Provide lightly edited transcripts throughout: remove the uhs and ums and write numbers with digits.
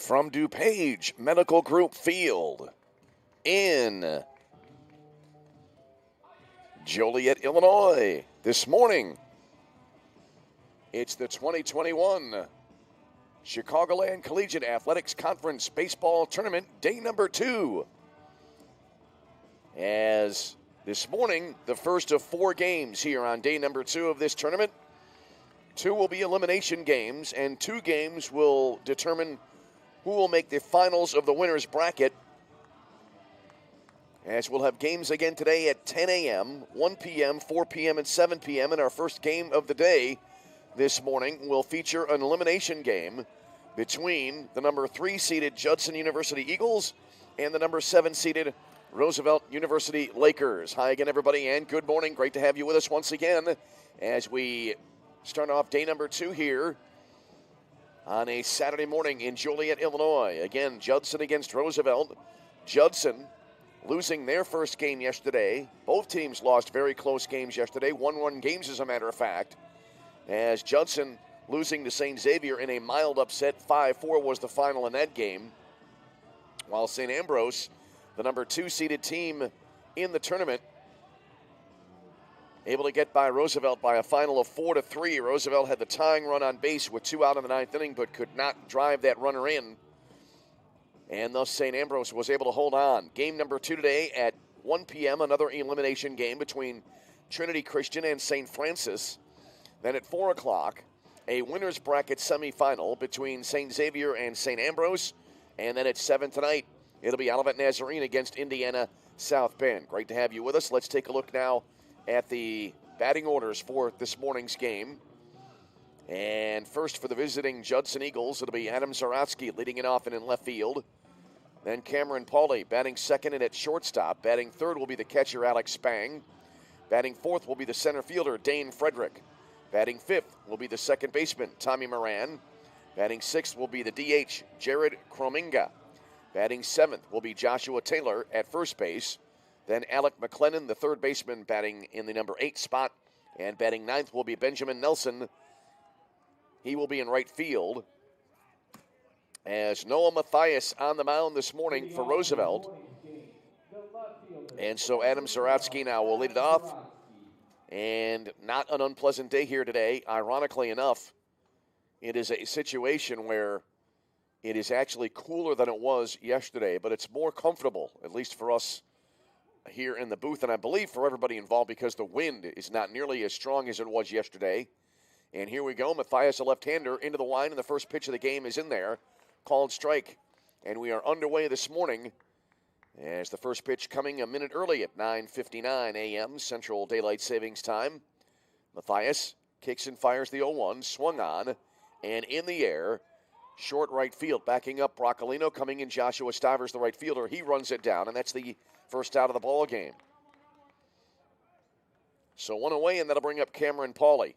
from DuPage Medical Group Field in Joliet, Illinois. This morning, it's the 2021 Chicagoland Collegiate Athletics Conference Baseball Tournament, day number 2. As this morning, the first of 4 games here on day number 2 of this tournament. 2 will be elimination games, and 2 games will determine who will make the finals of the winner's bracket. As we'll have games again today at 10 a.m., 1 p.m., 4 p.m., and 7 p.m. And our first game of the day this morning will feature an elimination game between the number 3 seeded Judson University Eagles and the number 7 seeded Roosevelt University Lakers. Hi again, everybody, and good morning. Great to have you with us once again as we start off day number 2 here on a Saturday morning in Joliet, Illinois. Again, Judson against Roosevelt. Judson losing their first game yesterday. Both teams lost very close games yesterday, 1-1 games as a matter of fact. As Judson losing to St. Xavier in a mild upset, 5-4 was the final in that game. While St. Ambrose, the number 2 seeded team in the tournament, able to get by Roosevelt by a final of 4-3. Roosevelt had the tying run on base with 2 out in the 9th inning, but could not drive that runner in. And thus St. Ambrose was able to hold on. Game number 2 today at 1 p.m., another elimination game between Trinity Christian and St. Francis. Then at 4 o'clock, a winner's bracket semifinal between St. Xavier and St. Ambrose. And then at 7 tonight, it'll be Olivet Nazarene against Indiana South Bend. Great to have you with us. Let's take a look now at the batting orders for this morning's game. And first for the visiting Judson Eagles, it'll be Adam Zaratsky leading it off and in left field. Then Cameron Pauly batting second and at shortstop. Batting third will be the catcher Alex Spang. Batting fourth will be the center fielder Dane Frederick. Batting fifth will be the second baseman Tommy Moran. Batting sixth will be the DH Jared Krominga. Batting seventh will be Joshua Taylor at first base. Then Alec McLennan, the third baseman, batting in the number 8 spot. And batting ninth will be Benjamin Nelson. He will be in right field. As Noah Mathias on the mound this morning for Roosevelt. And so Adam Zaratsky now will lead it off. And not an unpleasant day here today. Ironically enough, it is a situation where it is actually cooler than it was yesterday, but it's more comfortable, at least for us here in the booth, and I believe for everybody involved, because the wind is not nearly as strong as it was yesterday. And here we go. Mathias, a left-hander, into the line, and the first pitch of the game is in there. Called strike. And we are underway this morning as the first pitch coming a minute early at 9:59 a.m. Central Daylight Savings Time. Mathias kicks and fires the 0-1, swung on, and in the air. Short right field, backing up Broccolino, coming in Joshua Stivers, the right fielder. He runs it down, and that's the first out of the ball game. So 1 away, and that'll bring up Cameron Pauly.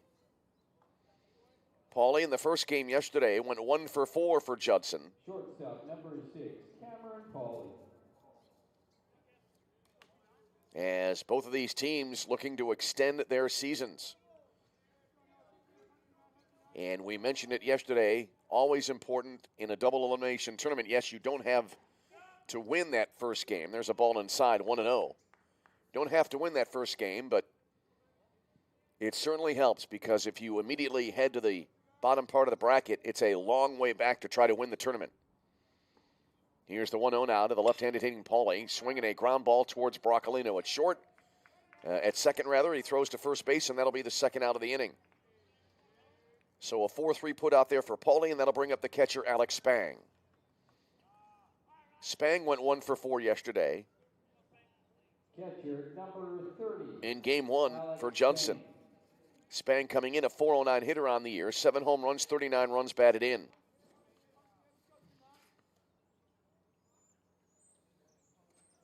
Pauly in the first game yesterday went 1 for 4 for Judson. Shortstop number 6, Cameron Pauly. As both of these teams looking to extend their seasons. And we mentioned it yesterday, always important in a double elimination tournament. Yes, you don't have to win that first game. There's a ball inside, 1-0. Don't have to win that first game, but it certainly helps, because if you immediately head to the bottom part of the bracket, it's a long way back to try to win the tournament. Here's the 1-0 now to the left-handed hitting Pauly, swinging a ground ball towards Broccolino at short. At second, rather, he throws to first base, and that'll be the second out of the inning. So a 4-3 put out there for Pauly, and that'll bring up the catcher, Alex Spang. Spang went 1 for 4 yesterday. Catcher number 30. In game 1 for Judson. Spang coming in a .409 hitter on the year, 7 home runs, 39 runs batted in.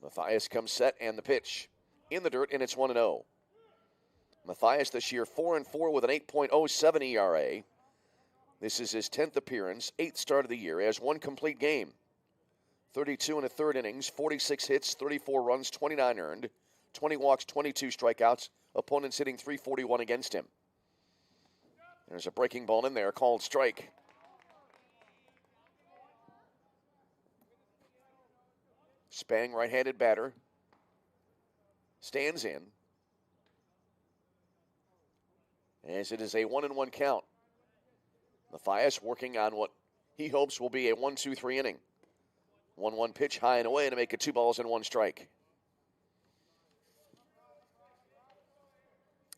Mathias comes set, and the pitch in the dirt, and it's 1-0. Mathias this year 4-4 with an 8.07 ERA. This is his 10th appearance, 8th start of the year. He has 1 complete game. 32 and a third innings, 46 hits, 34 runs, 29 earned, 20 walks, 22 strikeouts. Opponents hitting .341 against him. There's a breaking ball in there, called strike. Spang, right-handed batter, stands in. As it is a 1-1 count. Mathias working on what he hopes will be a 1-2-3 inning. 1-1 pitch high and away to make it 2 balls and 1 strike.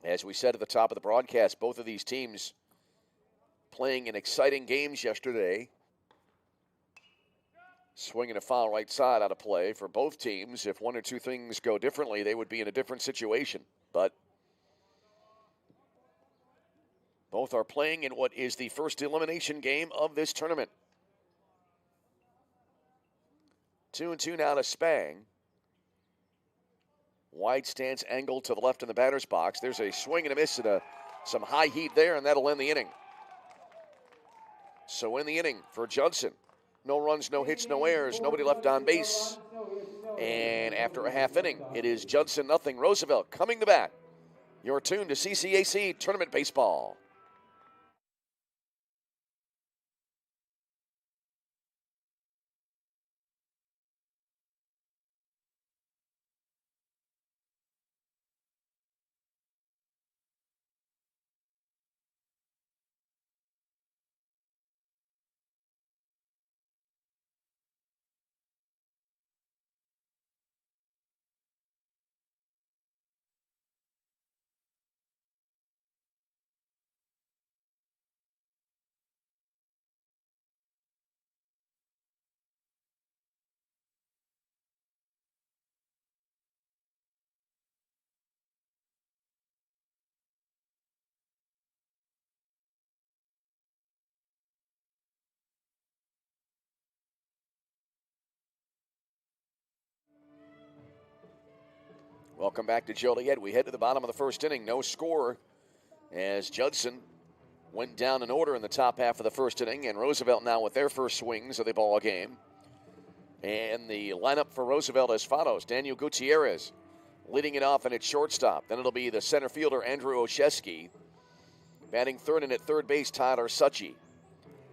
As we said at the top of the broadcast, both of these teams playing in exciting games yesterday. Swinging a foul right side out of play for both teams. If one or two things go differently, they would be in a different situation. But both are playing in what is the first elimination game of this tournament. 2-2 now to Spang. Wide stance angle to the left in the batter's box. There's a swing and a miss and some high heat there, and that'll end the inning. So in the inning for Judson. No runs, no hits, no errors, nobody left on base. And after a half inning, it is Judson nothing, Roosevelt coming to bat. You're tuned to CCAC Tournament Baseball. Welcome back to Joliet. We head to the bottom of the first inning. No score as Judson went down in order in the top half of the first inning, and Roosevelt now with their first swings of the ball game. And the lineup for Roosevelt as follows. Daniel Gutierrez leading it off and at shortstop. Then it'll be the center fielder, Andrew Olszewski. Batting third and at third base, Tyler Suchy.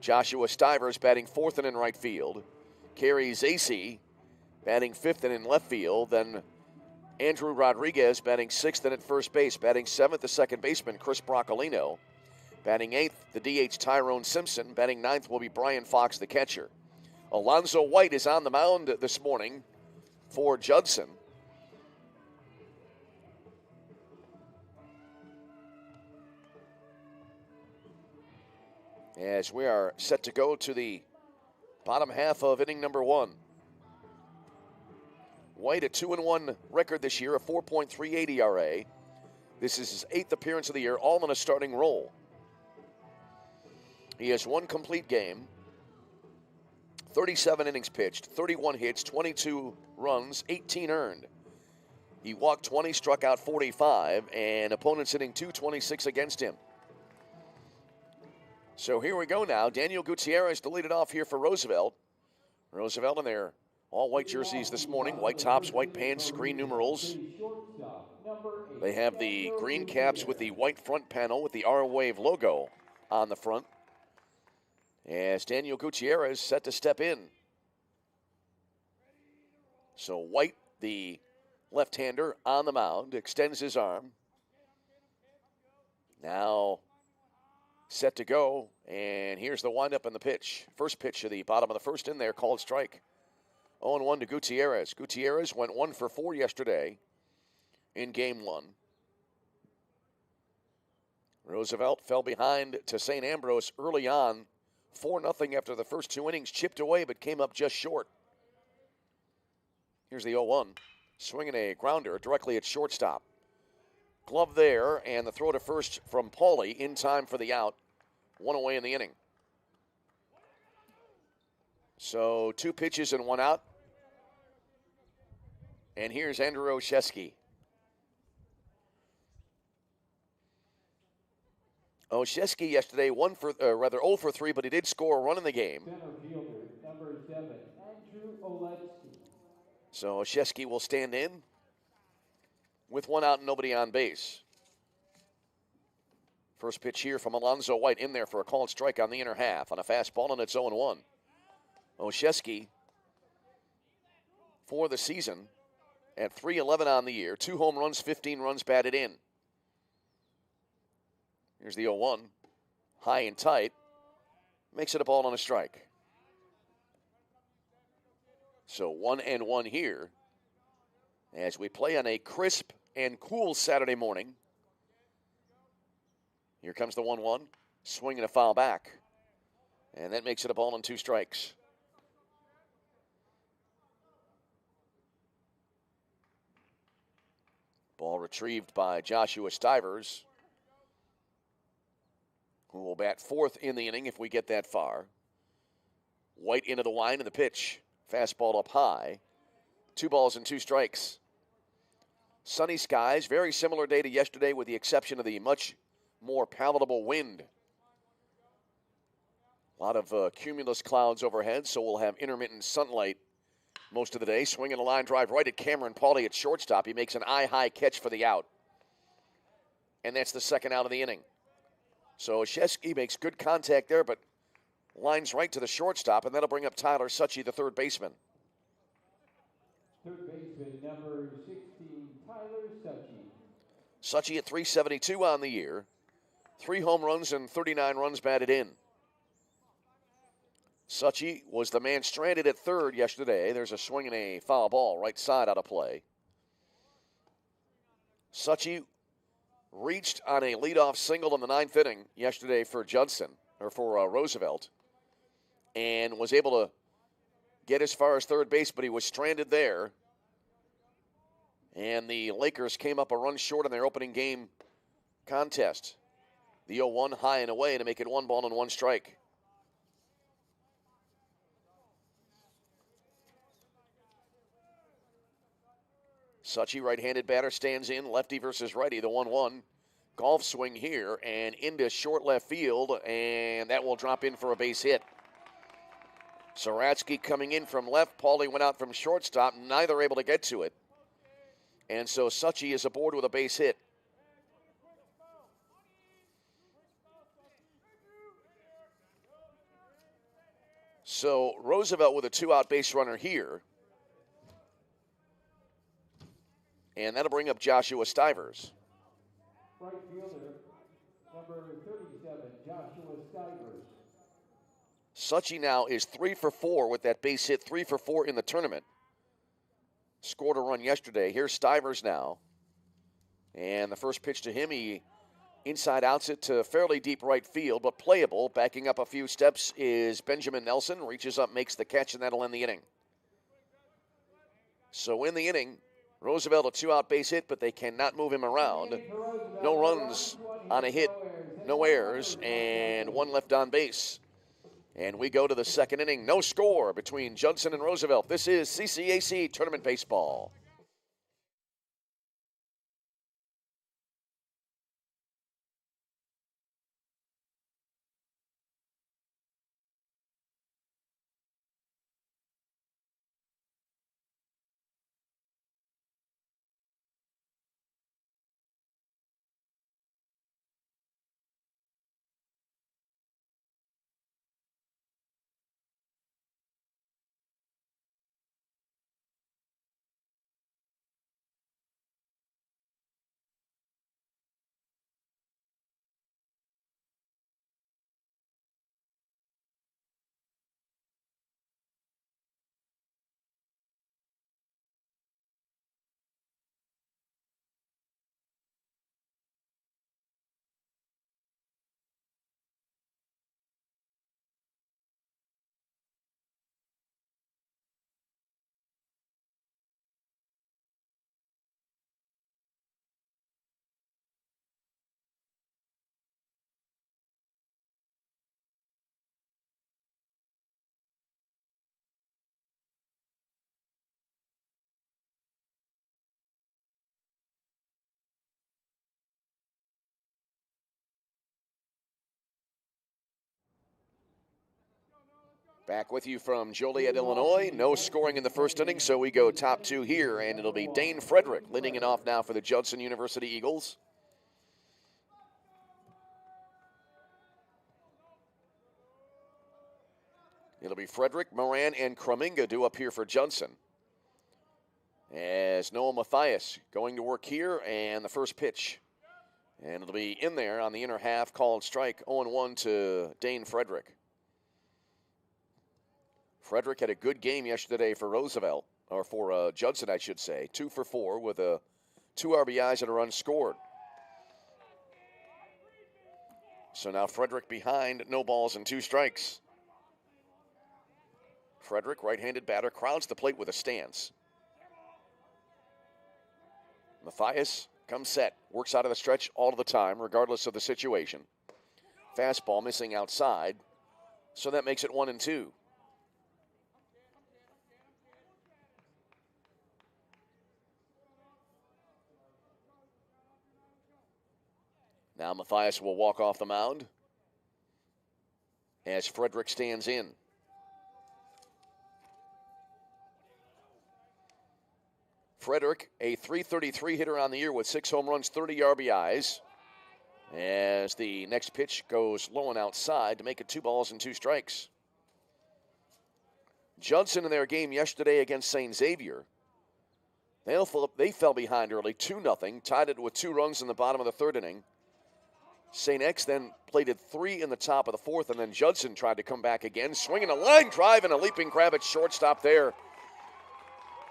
Joshua Stivers batting fourth and in right field. Kerry Zacey batting fifth and in left field. Then Andrew Rodriguez batting sixth and at first base. Batting seventh, the second baseman, Chris Broccolino. Batting eighth, the DH, Tyrone Simpson. Batting ninth will be Brian Fox, the catcher. Alonzo White is on the mound this morning for Judson. As we are set to go to the bottom half of inning number 1. White, a 2-1 record this year, a 4.38 ERA. This is his 8th appearance of the year, all in a starting role. He has one complete game, 37 innings pitched, 31 hits, 22 runs, 18 earned. He walked 20, struck out 45, and opponents hitting .226 against him. So here we go now. Daniel Gutierrez to lead it off here for Roosevelt. Roosevelt in their all-white jerseys this morning. White tops, white pants, green numerals. They have the green caps with the white front panel with the R-Wave logo on the front. As Daniel Gutierrez set to step in. So White, the left-hander, on the mound, extends his arm. Now set to go, and here's the windup and the pitch. First pitch of the bottom of the first in there, called strike. 0-1 to Gutierrez. Gutierrez went 1 for 4 yesterday in game 1. Roosevelt fell behind to St. Ambrose early on, 4-0 after the first 2 innings, chipped away but came up just short. Here's the 0-1, swinging a grounder directly at shortstop. Glove there, and the throw to first from Pauly in time for the out. 1 away in the inning. So 2 pitches and 1 out. And here's Andrew Olszewski. Olszewski yesterday 0 for 3, but he did score a run in the game. Center fielder, number 7, Andrew Olszewski. So Olszewski will stand in with 1 out and nobody on base. First pitch here from Alonzo White in there for a called strike on the inner half on a fastball, and it's 0-1. Olszewski, for the season at .311 on the year. 2 home runs, 15 runs batted in. Here's the 0-1. High and tight. Makes it a ball and a strike. So 1-1 here as we play on a crisp and cool Saturday morning. Here comes the 1-1. Swing and a foul back. And that makes it a ball and 2 strikes. Ball retrieved by Joshua Stivers, who will bat 4th in the inning if we get that far. White into the line and the pitch. Fastball up high. 2 balls and 2 strikes. Sunny skies, very similar day to yesterday with the exception of the much more palatable wind. A lot of cumulus clouds overhead, so we'll have intermittent sunlight most of the day. Swinging a line drive right at Cameron Pauly at shortstop. He makes an eye-high catch for the out. And that's the second out of the inning. So Shesky makes good contact there, but lines right to the shortstop, and that'll bring up Tyler Suchy, the third baseman. Third baseman, number 16, Tyler Suchy. Suchy at .372 on the year. 3 home runs and 39 runs batted in. Suchy was the man stranded at third yesterday. There's a swing and a foul ball, right side out of play. Suchy reached on a leadoff single in the 9th inning yesterday for Judson, or for Roosevelt, and was able to get as far as third base, but he was stranded there. And the Lakers came up a run short in their opening game contest. The 0-1 high and away to make it 1 ball and 1 strike. Suchy, right-handed batter, stands in, lefty versus righty, the 1-1. Golf swing here and into short left field, and that will drop in for a base hit. Saratsky coming in from left. Pauly went out from shortstop, neither able to get to it. And so Suchy is aboard with a base hit. So Roosevelt with a 2-out base runner here. And that'll bring up Joshua Stivers. Right fielder, number 37, Joshua Stivers. Suchy now is 3 for 4 with that base hit, 3 for 4 in the tournament. Scored a run yesterday. Here's Stivers now. And the first pitch to him, he inside outs it to fairly deep right field, but playable. Backing up a few steps is Benjamin Nelson. Reaches up, makes the catch, and that'll end the inning. So in the inning, Roosevelt a 2-out base hit, but they cannot move him around. No runs on a hit, no errors, and 1 left on base. And we go to the second inning. No score between Judson and Roosevelt. This is CCAC Tournament Baseball. Back with you from Joliet, Illinois. No scoring in the first inning, so we go top 2 here, and it'll be Dane Frederick leading it off now for the Judson University Eagles. It'll be Frederick, Moran, and Kraminga due up here for Judson. as Noah Mathias going to work here, and the first pitch. And it'll be in there on the inner half, called strike, 0-1 to Dane Frederick. Frederick had a good game yesterday for Roosevelt, or for Judson, I should say. 2 for 4 with 2 RBIs and a run scored. So now Frederick behind, no balls and 2 strikes. Frederick, right-handed batter, crowds the plate with a stance. Mathias comes set, works out of the stretch all of the time, regardless of the situation. Fastball missing outside, so that makes it 1-2. Now Mathias will walk off the mound as Frederick stands in. Frederick, a .333 hitter on the year with 6 home runs, 30 RBIs. As the next pitch goes low and outside to make it 2 balls and 2 strikes. Judson in their game yesterday against St. Xavier, they fell behind early, 2-0, tied it with 2 runs in the bottom of the 3rd inning. St. X then plated 3 in the top of the 4th, and then Judson tried to come back again, swinging a line drive and a leaping grab at shortstop there.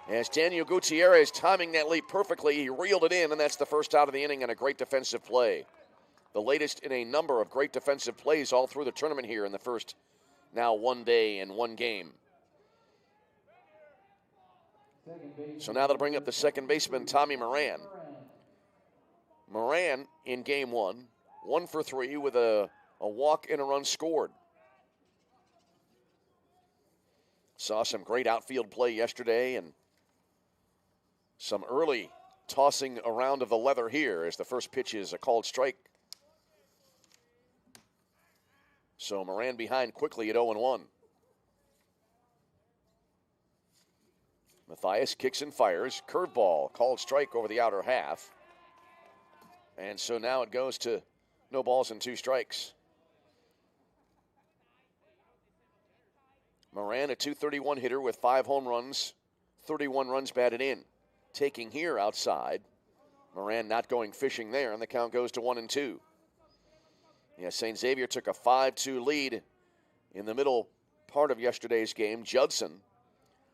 As Daniel Gutierrez timing that leap perfectly, he reeled it in, and that's the first out of the inning and a great defensive play. The latest in a number of great defensive plays all through the tournament here in the first now 1 day and 1 game. So now they'll bring up the second baseman, Tommy Moran. Moran in game 1, 1 for 3 with a walk and a run scored. Saw some great outfield play yesterday and some early tossing around of the leather here as the first pitch is a called strike. So Moran behind quickly at 0-1. Mathias kicks and fires. Curveball, called strike over the outer half. And so now it goes to no balls and 2 strikes. Moran, a .231 hitter with 5 home runs, 31 runs batted in. Taking here outside. Moran not going fishing there, and the count goes to 1-2. Yeah, St. Xavier took a 5-2 lead in the middle part of yesterday's game. Judson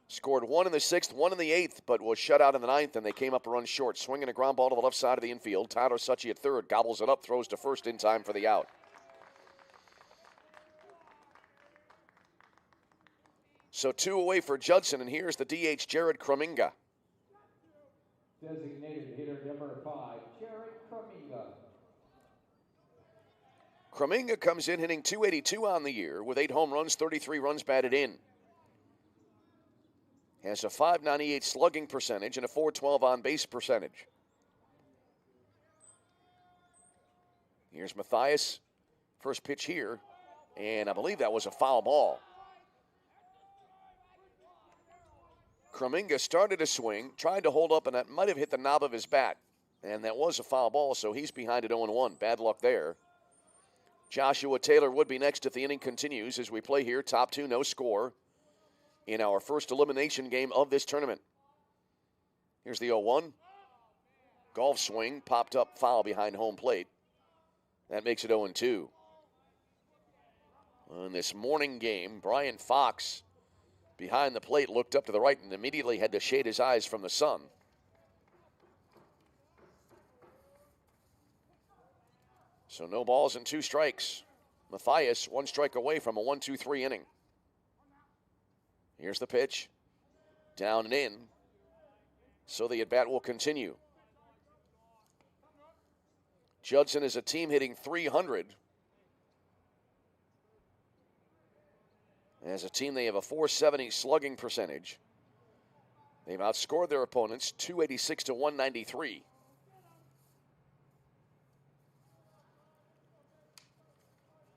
scored 1 in the 6th, 1 in the 8th, but was shut out in the 9th, and they came up a run short. Swinging a ground ball to the left side of the infield. Tyler Suchy at 3rd, gobbles it up, throws to 1st in time for the out. So 2 away for Judson, and here's the DH, Jared Krominga. Designated hitter number 5, Jared Krominga. Krominga comes in hitting .282 on the year with 8 home runs, 33 runs batted in. Has a .598 slugging percentage and a .412 on-base percentage. Here's Mathias. First pitch here, and I believe that was a foul ball. Krominga started a swing, tried to hold up, and that might have hit the knob of his bat. And that was a foul ball, so he's behind at 0-1. Bad luck there. Joshua Taylor would be next if the inning continues as we play here. Top 2, no score in our first elimination game of this tournament. Here's the 0-1. Golf swing, popped up foul behind home plate. That makes it 0-2. In this morning game, Brian Fox behind the plate looked up to the right and immediately had to shade his eyes from the sun. So no balls and 2 strikes. Mathias 1 strike away from a 1-2-3 inning. Here's the pitch. Down and in. So the at-bat will continue. Judson is a team hitting .300. As a team, they have a .470 slugging percentage. They've outscored their opponents 286 to 193.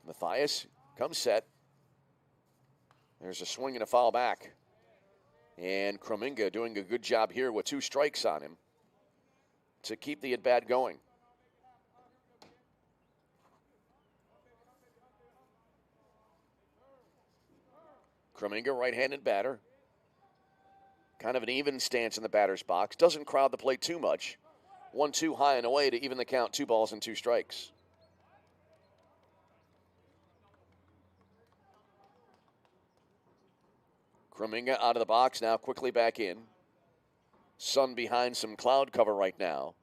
Mathias comes set. There's a swing and a foul back. And Krominga doing a good job here with 2 strikes on him to keep the at-bat going. Krominga, right-handed batter. Kind of an even stance in the batter's box. Doesn't crowd the plate too much. 1-2 high and away to even the count. 2 balls and 2 strikes. Krominga out of the box now, quickly back in. Sun behind some cloud cover right now.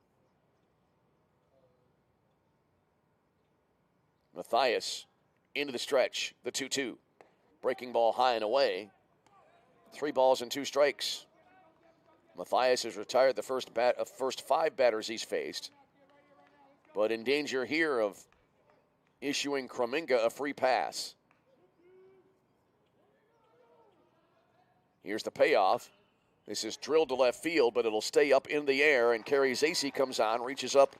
Matthias into the stretch. The 2-2. Breaking ball high and away. 3 balls and 2 strikes. Matthias has retired the first 5 batters he's faced, but in danger here of issuing Krominga a free pass. Here's the payoff. This is drilled to left field, but it'll stay up in the air, and Kerry Zacey comes on, reaches up,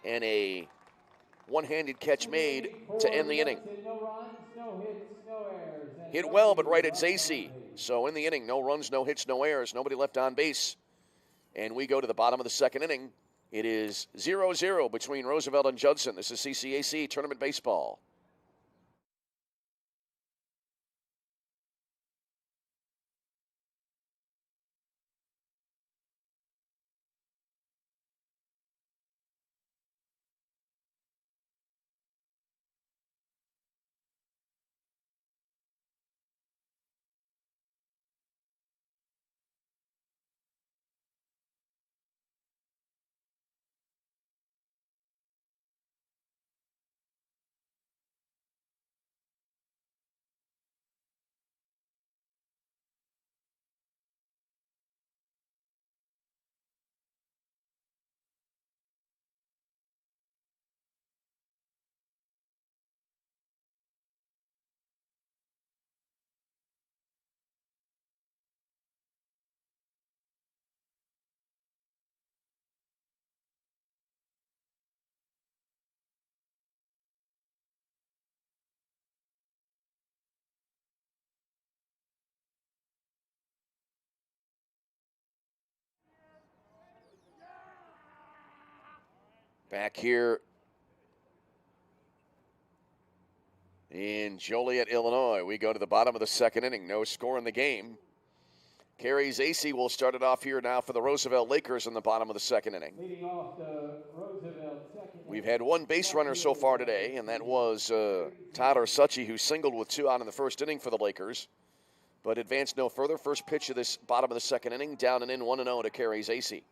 and a one-handed catch made to end the inning. No runs, no hits, no errors. Hit well, but right at Zacey. So in the inning, no runs, no hits, no errors, nobody left on base. And we go to the bottom of the second inning. It is 0-0 between Roosevelt and Judson. This is CCAC Tournament Baseball. Back here in Joliet, Illinois, we go to the bottom of the second inning. No score in the game. Kerry Zacey will start it off here now for the Roosevelt Lakers in the bottom of the second inning. Leading off the Roosevelt second. We've had 1 base runner so far today, and that was Tyler Suchy, who singled with 2 out in the first inning for the Lakers, but advanced no further. First pitch of this bottom of the second inning, down and in 1-0 to Kerry Zacey.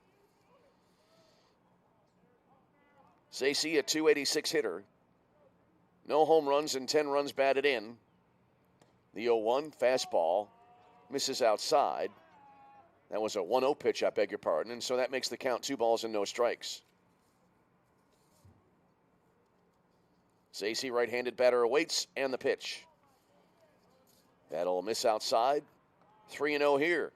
Zacey, a .286 hitter. No home runs and 10 runs batted in. The 0-1 fastball misses outside. That was a 1-0 pitch, I beg your pardon, and so that makes the count 2 balls and no strikes. Zacey, right-handed batter, awaits, and the pitch. That'll miss outside. 3-0 here.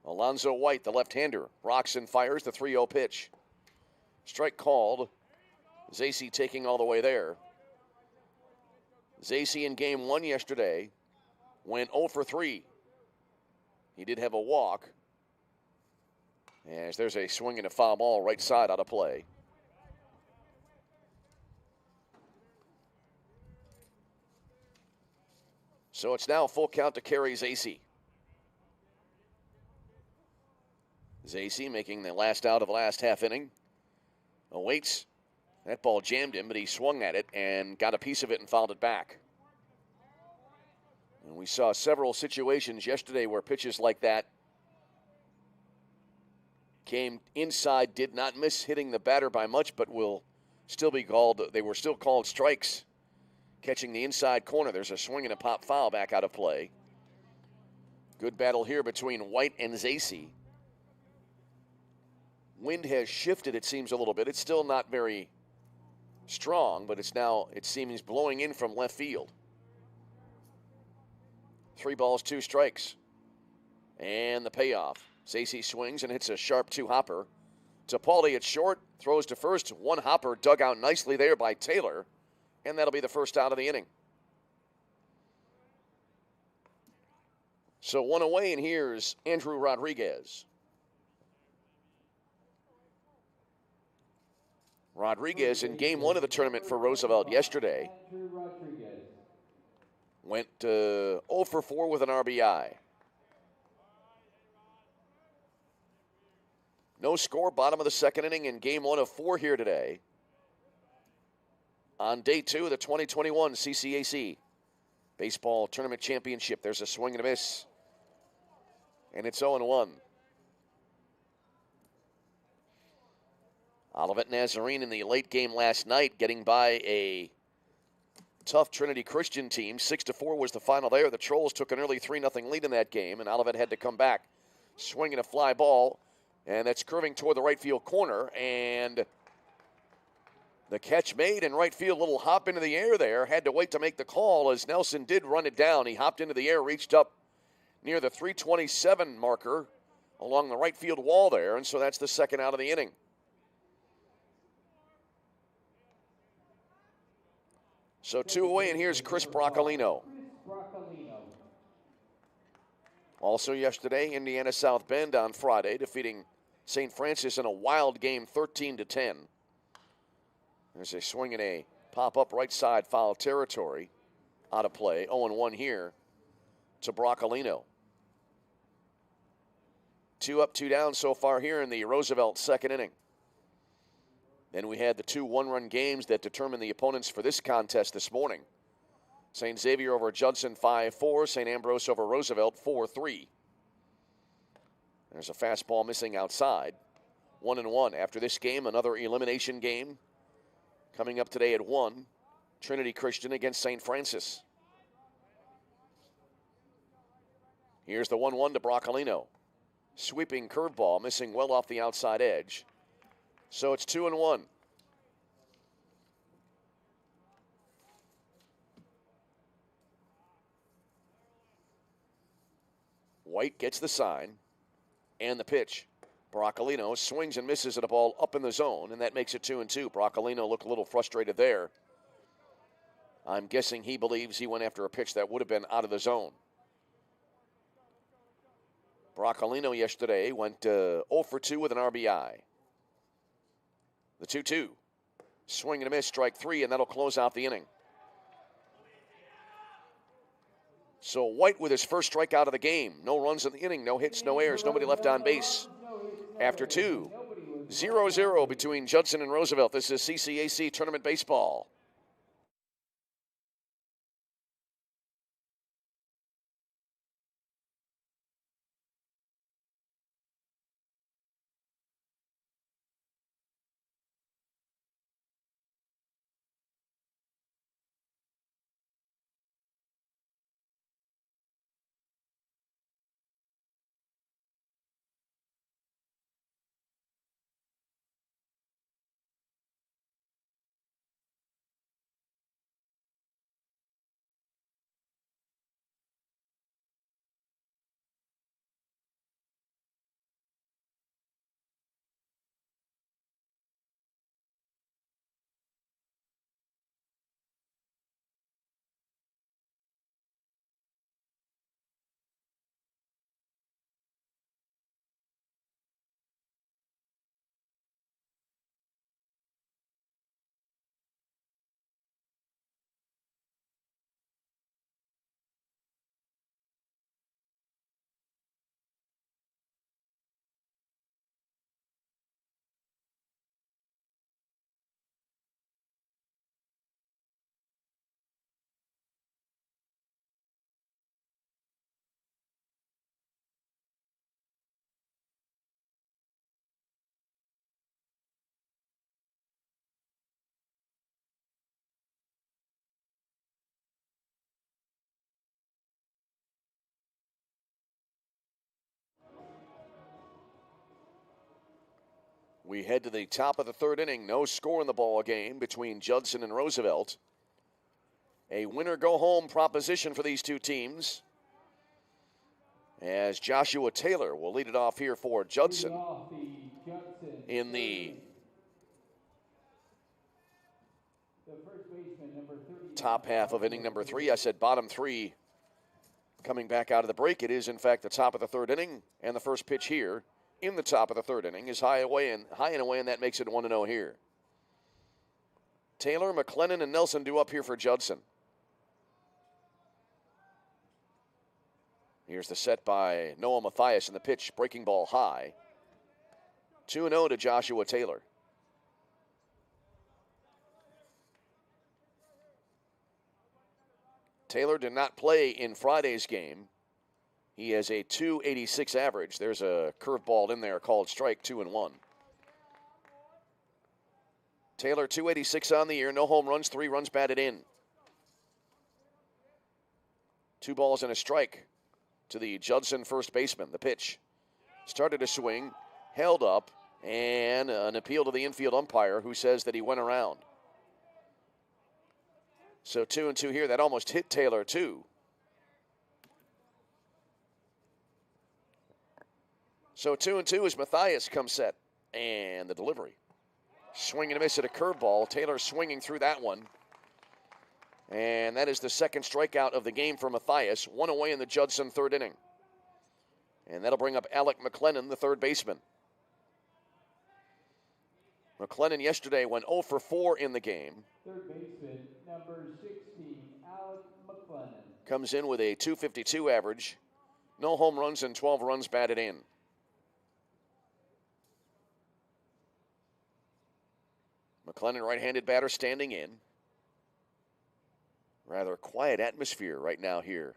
Alonzo White, the left-hander, rocks and fires the 3-0 pitch. Strike called. Zacey taking all the way there. Zacey in game 1 yesterday went 0 for 3. He did have a walk. As there's a swing and a foul ball right side out of play. So it's now full count to Kerry Zacey. Zacey making the last out of the last half inning. Awaits. That ball jammed him, but he swung at it and got a piece of it and fouled it back. And we saw several situations yesterday where pitches like that came inside, did not miss hitting the batter by much, but will still be called, they were still called strikes. Catching the inside corner, there's a swing and a pop foul back out of play. Good battle here between White and Zacey. Wind has shifted, it seems, a little bit. It's still not very strong, but it seems blowing in from left field. 3 balls, 2 strikes. And the payoff. Zacey swings and hits a sharp 2-hopper. Tapaldi at short, throws to first. 1 hopper dug out nicely there by Taylor, and that'll be the first out of the inning. So 1 away, and here's Andrew Rodriguez. Rodriguez in game 1 of the tournament for Roosevelt yesterday. went 0 for 4 with an RBI. No score, bottom of the second inning in game 1 of 4 here today. On day 2 of the 2021 CCAC Baseball Tournament Championship. There's a swing and a miss. And it's 0-1. Olivet Nazarene in the late game last night, getting by a tough Trinity Christian team. 6-4 was the final there. The Trolls took an early 3-0 lead in that game, and Olivet had to come back, swinging a fly ball, and that's curving toward the right field corner, and the catch made in right field. Little hop into the air there. Had to wait to make the call as Nelson did run it down. He hopped into the air, reached up near the 327 marker along the right field wall there, and so that's the second out of the inning. So 2 away, and here's Chris Broccolino. Also yesterday, Indiana South Bend on Friday, defeating St. Francis in a wild game, 13-10. There's a swing and a pop-up right side foul territory. Out of play, 0-1 here to Broccolino. 2 up, 2 down so far here in the Roosevelt second inning. Then we had the 2 one-run games that determined the opponents for this contest this morning. St. Xavier over Judson 5-4, St. Ambrose over Roosevelt 4-3. There's a fastball missing outside. 1-1. After this game, another elimination game coming up today at 1. Trinity Christian against St. Francis. Here's the 1-1 to Broccolino. Sweeping curveball, missing well off the outside edge. So it's 2-1. White gets the sign and the pitch. Broccolino swings and misses at a ball up in the zone, and that makes it 2-2. Broccolino looked a little frustrated there. I'm guessing he believes he went after a pitch that would have been out of the zone. Broccolino yesterday went 0 for 2 with an RBI. The 2-2. Swing and a miss, strike 3, and that'll close out the inning. So White with his first strikeout of the game. No runs in the inning, no hits, no errors, nobody left on base. After 2, 0-0 between Judson and Roosevelt. This is CCAC Tournament Baseball. We head to the top of the third inning. No score in the ball game between Judson and Roosevelt. A winner-go-home proposition for these two teams, as Joshua Taylor will lead it off here for Judson in the top half of inning number 3. I said bottom 3 coming back out of the break. It is, in fact, the top of the third inning, and the first pitch here in the top of the third inning is high and away, and that makes it 1-0 here. Taylor, McLennan, and Nelson due up here for Judson. Here's the set by Noah Mathias, and the pitch, breaking ball high. 2-0 to Joshua Taylor. Taylor did not play in Friday's game. He has a .286 average. There's a curveball in there called strike, 2-1. Taylor, .286 on the year, no home runs, 3 runs batted in. 2 balls and a strike to the Judson first baseman. The pitch started to swing, held up, and an appeal to the infield umpire who says that he went around. So 2-2 here. That almost hit Taylor, too. So 2-2 as Mathias comes set. And the delivery. Swing and a miss at a curveball. Taylor swinging through that one. And that is the second strikeout of the game for Mathias. 1 away in the Judson third inning. And that'll bring up Alec McLennan, the third baseman. McLennan yesterday went 0 for 4 in the game. Third baseman, number 16, Alec McLennan. Comes in with a .252 average. No home runs and 12 runs batted in. McLennan, right-handed batter, standing in. Rather quiet atmosphere right now here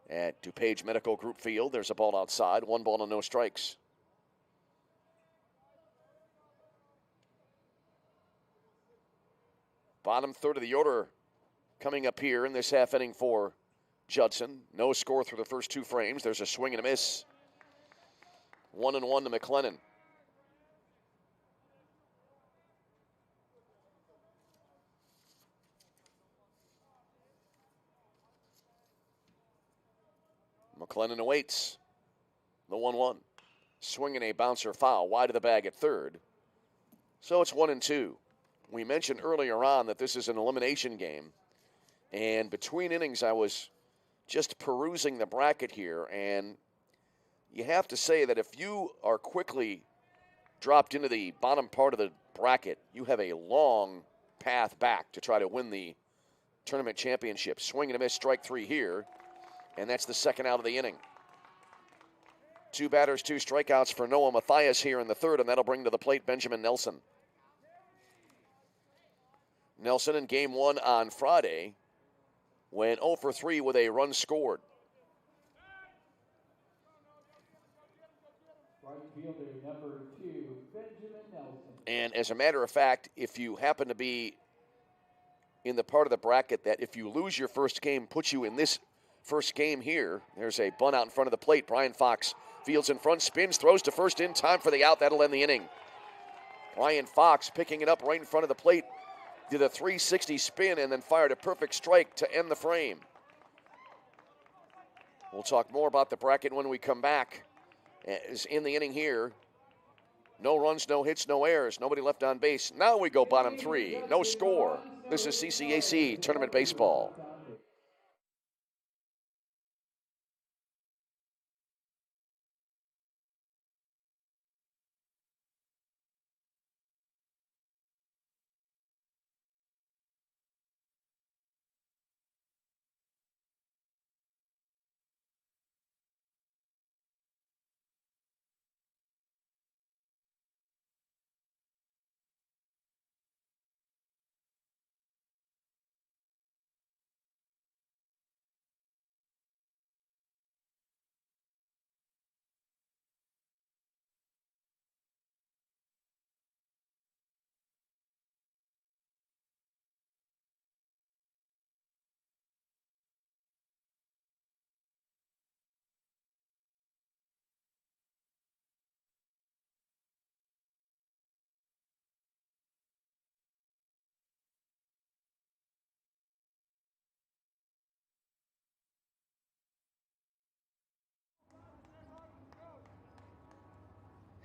at DuPage Medical Group Field. There's a ball outside, 1 ball and no strikes. Bottom third of the order coming up here in this half inning for Judson. No score through the first 2 frames. There's a swing and a miss. 1-1 to McLennan. McLennan awaits the 1-1. Swinging a bouncer foul wide of the bag at third. So it's 1-2. We mentioned earlier on that this is an elimination game. And between innings, I was just perusing the bracket here. And you have to say that if you are quickly dropped into the bottom part of the bracket, you have a long path back to try to win the tournament championship. Swing and a miss, strike 3 here. And that's the second out of the inning. 2 batters, 2 strikeouts for Noah Mathias here in the third, and that'll bring to the plate Benjamin Nelson. Nelson in game 1 on Friday went 0 for 3 with a run scored. Right fielder, number 2, Benjamin Nelson. And as a matter of fact, if you happen to be in the part of the bracket that if you lose your first game, puts you in this first game here. There's a bunt out in front of the plate. Brian Fox fields in front, spins, throws to first in time for the out. That'll end the inning. Brian Fox picking it up right in front of the plate. Did a 360 spin and then fired a perfect strike to end the frame. We'll talk more about the bracket when we come back. As in the inning here, no runs, no hits, no errors, nobody left on base. Now we go bottom 3, no score. This is CCAC Tournament Baseball.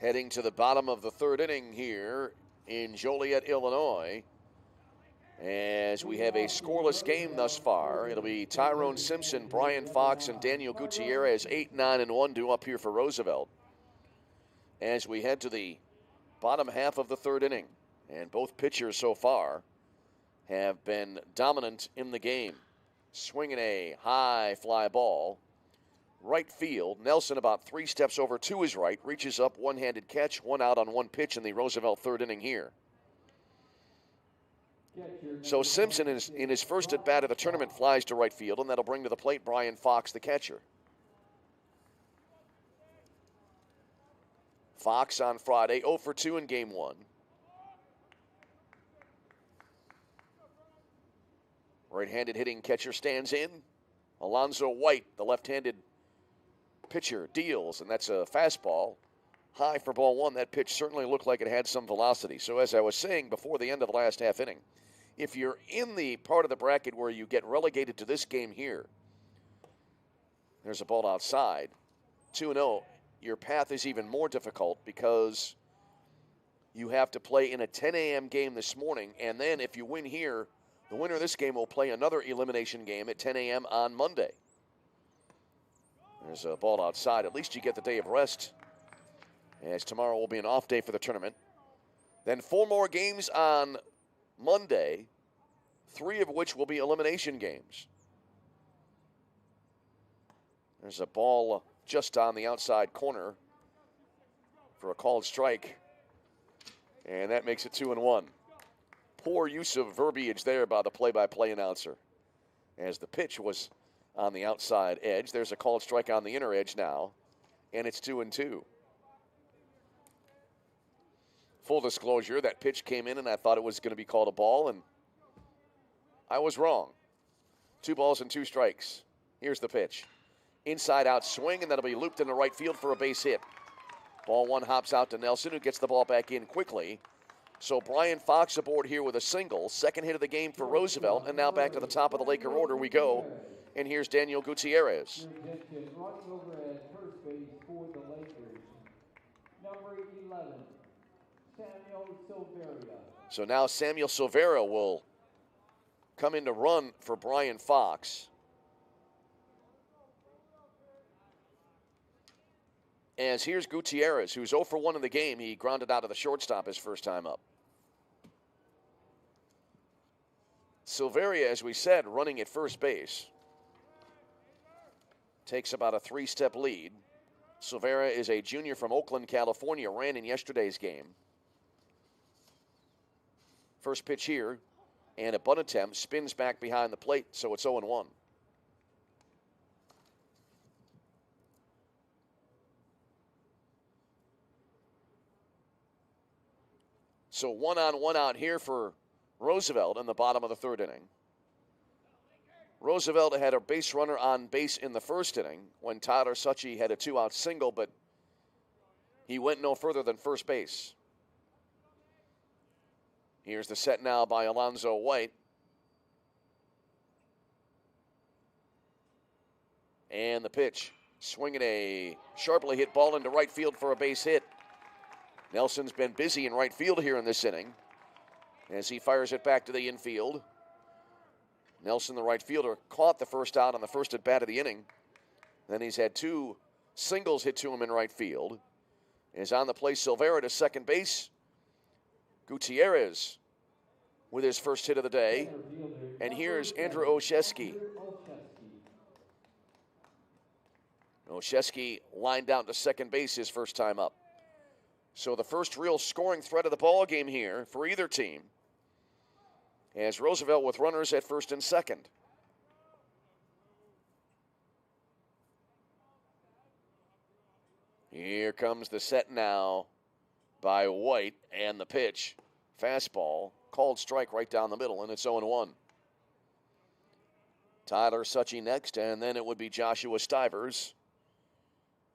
Heading to the bottom of the third inning here in Joliet, Illinois. As we have a scoreless game thus far. It'll be Tyrone Simpson, Brian Fox, and Daniel Gutierrez, 8, 9, and 1 due up here for Roosevelt. As we head to the bottom half of the third inning. And both pitchers so far have been dominant in the game. Swinging a high fly ball. right field. Nelson about 3 steps over to his right, reaches up, one-handed catch, 1 out on 1 pitch in the Roosevelt third inning here. So Simpson, in his first at-bat of the tournament, flies to right field, and that'll bring to the plate Brian Fox, the catcher. Fox on Friday, 0 for 2 in Game 1. Right-handed hitting catcher stands in. Alonzo White, the left-handed pitcher, deals, and that's a fastball. High for ball 1. That pitch certainly looked like it had some velocity. So as I was saying before the end of the last half inning, if you're in the part of the bracket where you get relegated to this game here, there's a ball outside, 2-0, your path is even more difficult because you have to play in a 10 a.m. game this morning, and then if you win here, the winner of this game will play another elimination game at 10 a.m. on Monday. There's a ball outside. At least you get the day of rest, as tomorrow will be an off day for the tournament. Then 4 more games on Monday, 3 of which will be elimination games. There's a ball just on the outside corner for a called strike, and that makes it 2-1. Poor use of verbiage there by the play-by-play announcer, as the pitch was on the outside edge. There's a called strike on the inner edge now, and it's 2-2. Full disclosure, that pitch came in and I thought it was going to be called a ball, and I was wrong. 2 balls and 2 strikes. Here's the pitch. Inside out swing, and that'll be looped into right field for a base hit. Ball 1 hops out to Nelson, who gets the ball back in quickly. So Brian Fox aboard here with a single. Second hit of the game for Roosevelt, and now back to the top of the Laker order we go. And here's Daniel Gutierrez. Running over at first base for the Lakers, number 11, Samuel Silveria. So now Samuel Silveria will come in to run for Brian Fox. As here's Gutierrez, who's 0 for 1 in the game. He grounded out of the shortstop his first time up. Silveria, as we said, running at first base. Takes about a 3-step lead. Silveria is a junior from Oakland, California, ran in yesterday's game. First pitch here, and a bunt attempt, spins back behind the plate, so it's 0-1. So 1 on 1 out here for Roosevelt in the bottom of the third inning. Roosevelt had a base runner on base in the first inning when Tyler Suchy had a 2-out single, but he went no further than first base. Here's the set now by Alonzo White. And the pitch. Swinging a sharply hit ball into right field for a base hit. Nelson's been busy in right field here in this inning as he fires it back to the infield. Nelson, the right fielder, caught the first out on the first at bat of the inning. Then he's had 2 singles hit to him in right field. Is on the play Silveria to second base. Gutierrez with his first hit of the day. And here's Andrew Olszewski. Olszewski lined out to second base his first time up. So the first real scoring threat of the ball game here for either team, as Roosevelt with runners at first and second. Here comes the set now by White, and the pitch. Fastball, called strike right down the middle, and it's 0-1. Tyler Suchy next, and then it would be Joshua Stivers.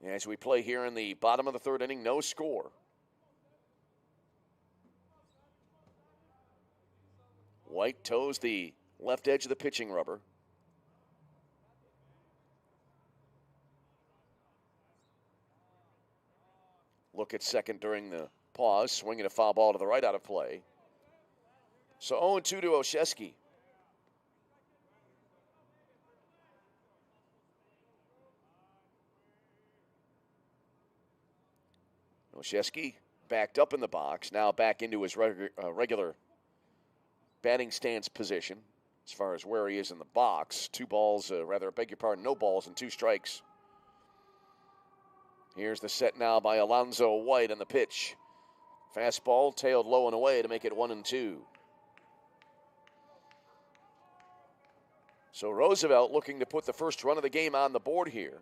As we play here in the bottom of the third inning, no score. White toes the left edge of the pitching rubber. Look at second during the pause, swinging a foul ball to the right out of play. So 0-2 to Olszewski. Olszewski backed up in the box, now back into his regular batting stance position as far as where he is in the box. 2 balls, beg your pardon, no balls and 2 strikes Here's the set now by Alonzo White on the pitch. Fastball tailed low and away to make it 1-2. So Roosevelt looking to put the first run of the game on the board here.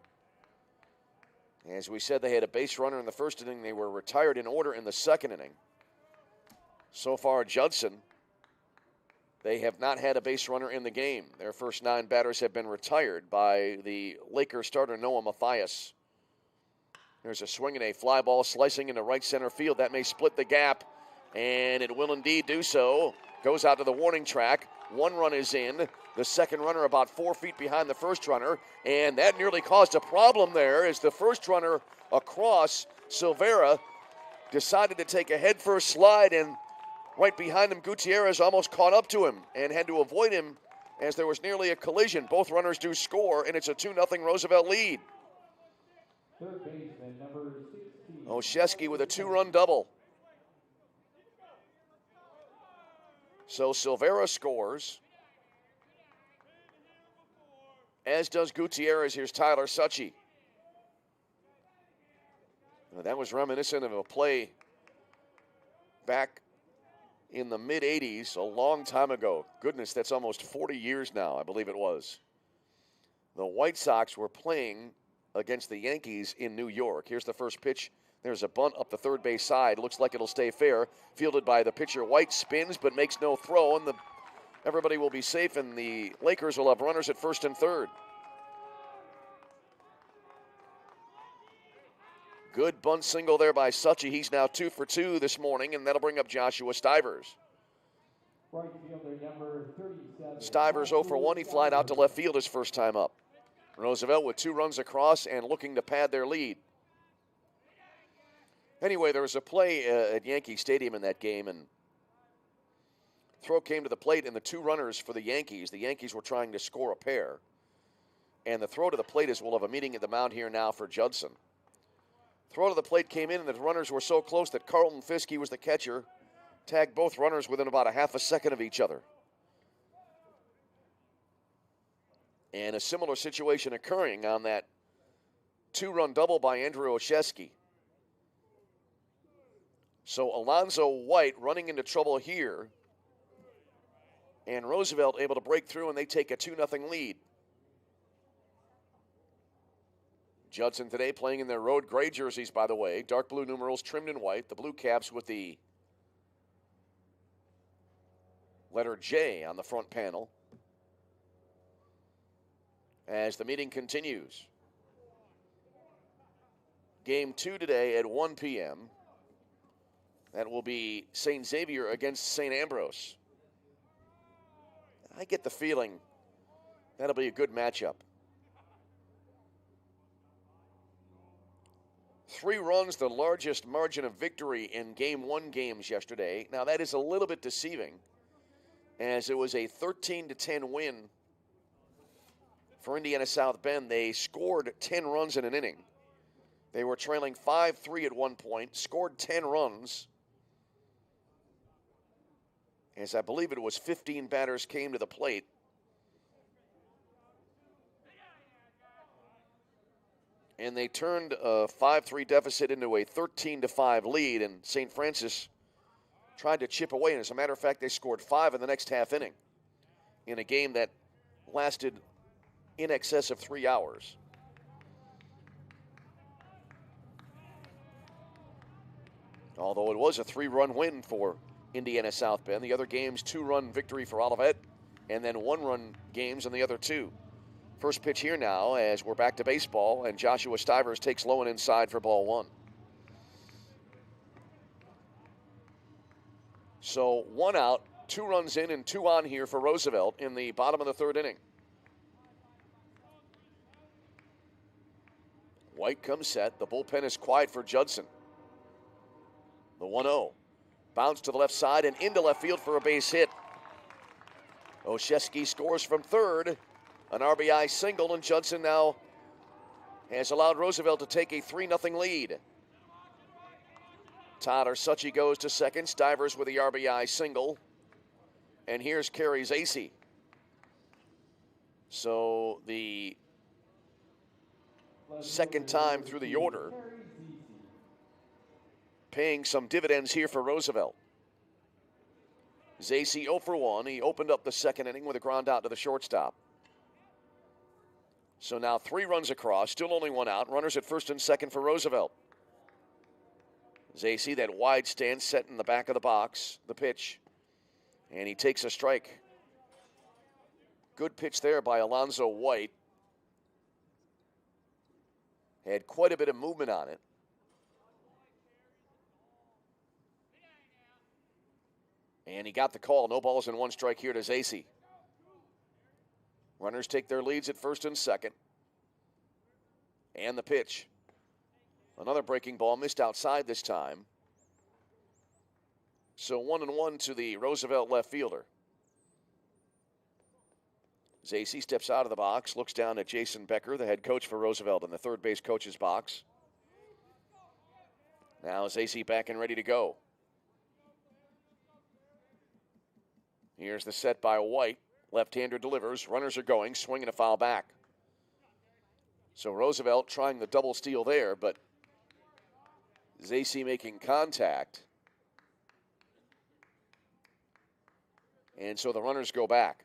As we said, they had a base runner in the first inning. They were retired in order in the second inning. So far, Judson, they have not had a base runner in the game. Their first 9 batters have been retired by the Lakers starter Noah Mathias. There's a swing and a fly ball slicing into right center field. That may split the gap, and it will indeed do so. Goes out to the warning track. 1 run is in. The second runner about 4 feet behind the first runner, and that nearly caused a problem there as the first runner across, Silvera, decided to take a headfirst slide, and right behind him, Gutierrez almost caught up to him and had to avoid him as there was nearly a collision. Both runners do score, and it's a 2-0 Roosevelt lead. Third baseman, number 16. Olszewski with a 2-run double. So Silvera scores, as does Gutierrez. Here's Tyler Suchy. Now, that was reminiscent of a play back in the mid-'80s, a long time ago. Goodness, that's almost 40 years now, I believe it was. The White Sox were playing against the Yankees in New York. Here's the first pitch. There's a bunt up the third base side. Looks like it'll stay fair. Fielded by the pitcher. White spins but makes no throw, and everybody will be safe, and the Lakers will have runners at first and third. Good bunt single there by Suchy. He's now 2 for 2 this morning, and that'll bring up Joshua Stivers. Right fielder, number 37. Stivers 0 for 1. He flied out to left field his first time up. Roosevelt with 2 runs across and looking to pad their lead. Anyway, there was a play at Yankee Stadium in that game, and throw came to the plate, and the 2 runners for the Yankees were trying to score a pair. And the throw to the plate is, we'll have a meeting at the mound here now for Judson. Throw to the plate came in, and the runners were so close that Carlton Fiske was the catcher, tagged both runners within about a half a second of each other. And a similar situation occurring on that 2-run double by Andrew Olszewski. So Alonzo White running into trouble here, and Roosevelt able to break through, and they take a 2-0 lead. Judson today playing in their road gray jerseys, by the way. Dark blue numerals trimmed in white. The blue caps with the letter J on the front panel. As the meeting continues. Game 2 today at 1 p.m. That will be St. Xavier against St. Ambrose. I get the feeling that'll be a good matchup. 3 runs, the largest margin of victory in Game 1 games yesterday. Now, that is a little bit deceiving, as it was a 13-10 win for Indiana South Bend. They scored 10 runs in an inning. They were trailing 5-3 at one point, scored 10 runs, as I believe it was 15 batters came to the plate. And they turned a 5-3 deficit into a 13-5 lead, and St. Francis tried to chip away. And as a matter of fact, they scored 5 in the next half inning in a game that lasted in excess of 3 hours. Although it was a 3-run win for Indiana South Bend. The other games, 2-run victory for Olivet, and then 1-run games in the other 2. First pitch here now as we're back to baseball, and Joshua Stivers takes low and inside for ball 1. So 1 out, 2 runs in and 2 on here for Roosevelt in the bottom of the 3rd inning. White comes set. The bullpen is quiet for Judson. The 1-0. Bounce to the left side and into left field for a base hit. Olszewski scores from third. An RBI single, and Judson now has allowed Roosevelt to take a 3-0 lead. Tyler Suchy goes to second. Stivers with the RBI single. And here's Kerry Zacey. So the second time through the order paying some dividends here for Roosevelt. Zacey 0 for 1. He opened up the second inning with a ground out to the shortstop. So now 3 runs across, still only 1 out. Runners at first and second for Roosevelt. Zacey, that wide stance set in the back of the box, the pitch. And he takes a strike. Good pitch there by Alonzo White. Had quite a bit of movement on it. And he got the call. No balls and 1 strike here to Zacey. Runners take their leads at first and second. And the pitch. Another breaking ball missed outside this time. So 1-1 to the Roosevelt left fielder. Zacey steps out of the box, looks down at Jason Becker, the head coach for Roosevelt in the third base coach's box. Now Zacey back and ready to go. Here's the set by White. Left-hander delivers. Runners are going. Swing and a foul back. So Roosevelt trying the double steal there, but Zacey making contact. And so the runners go back.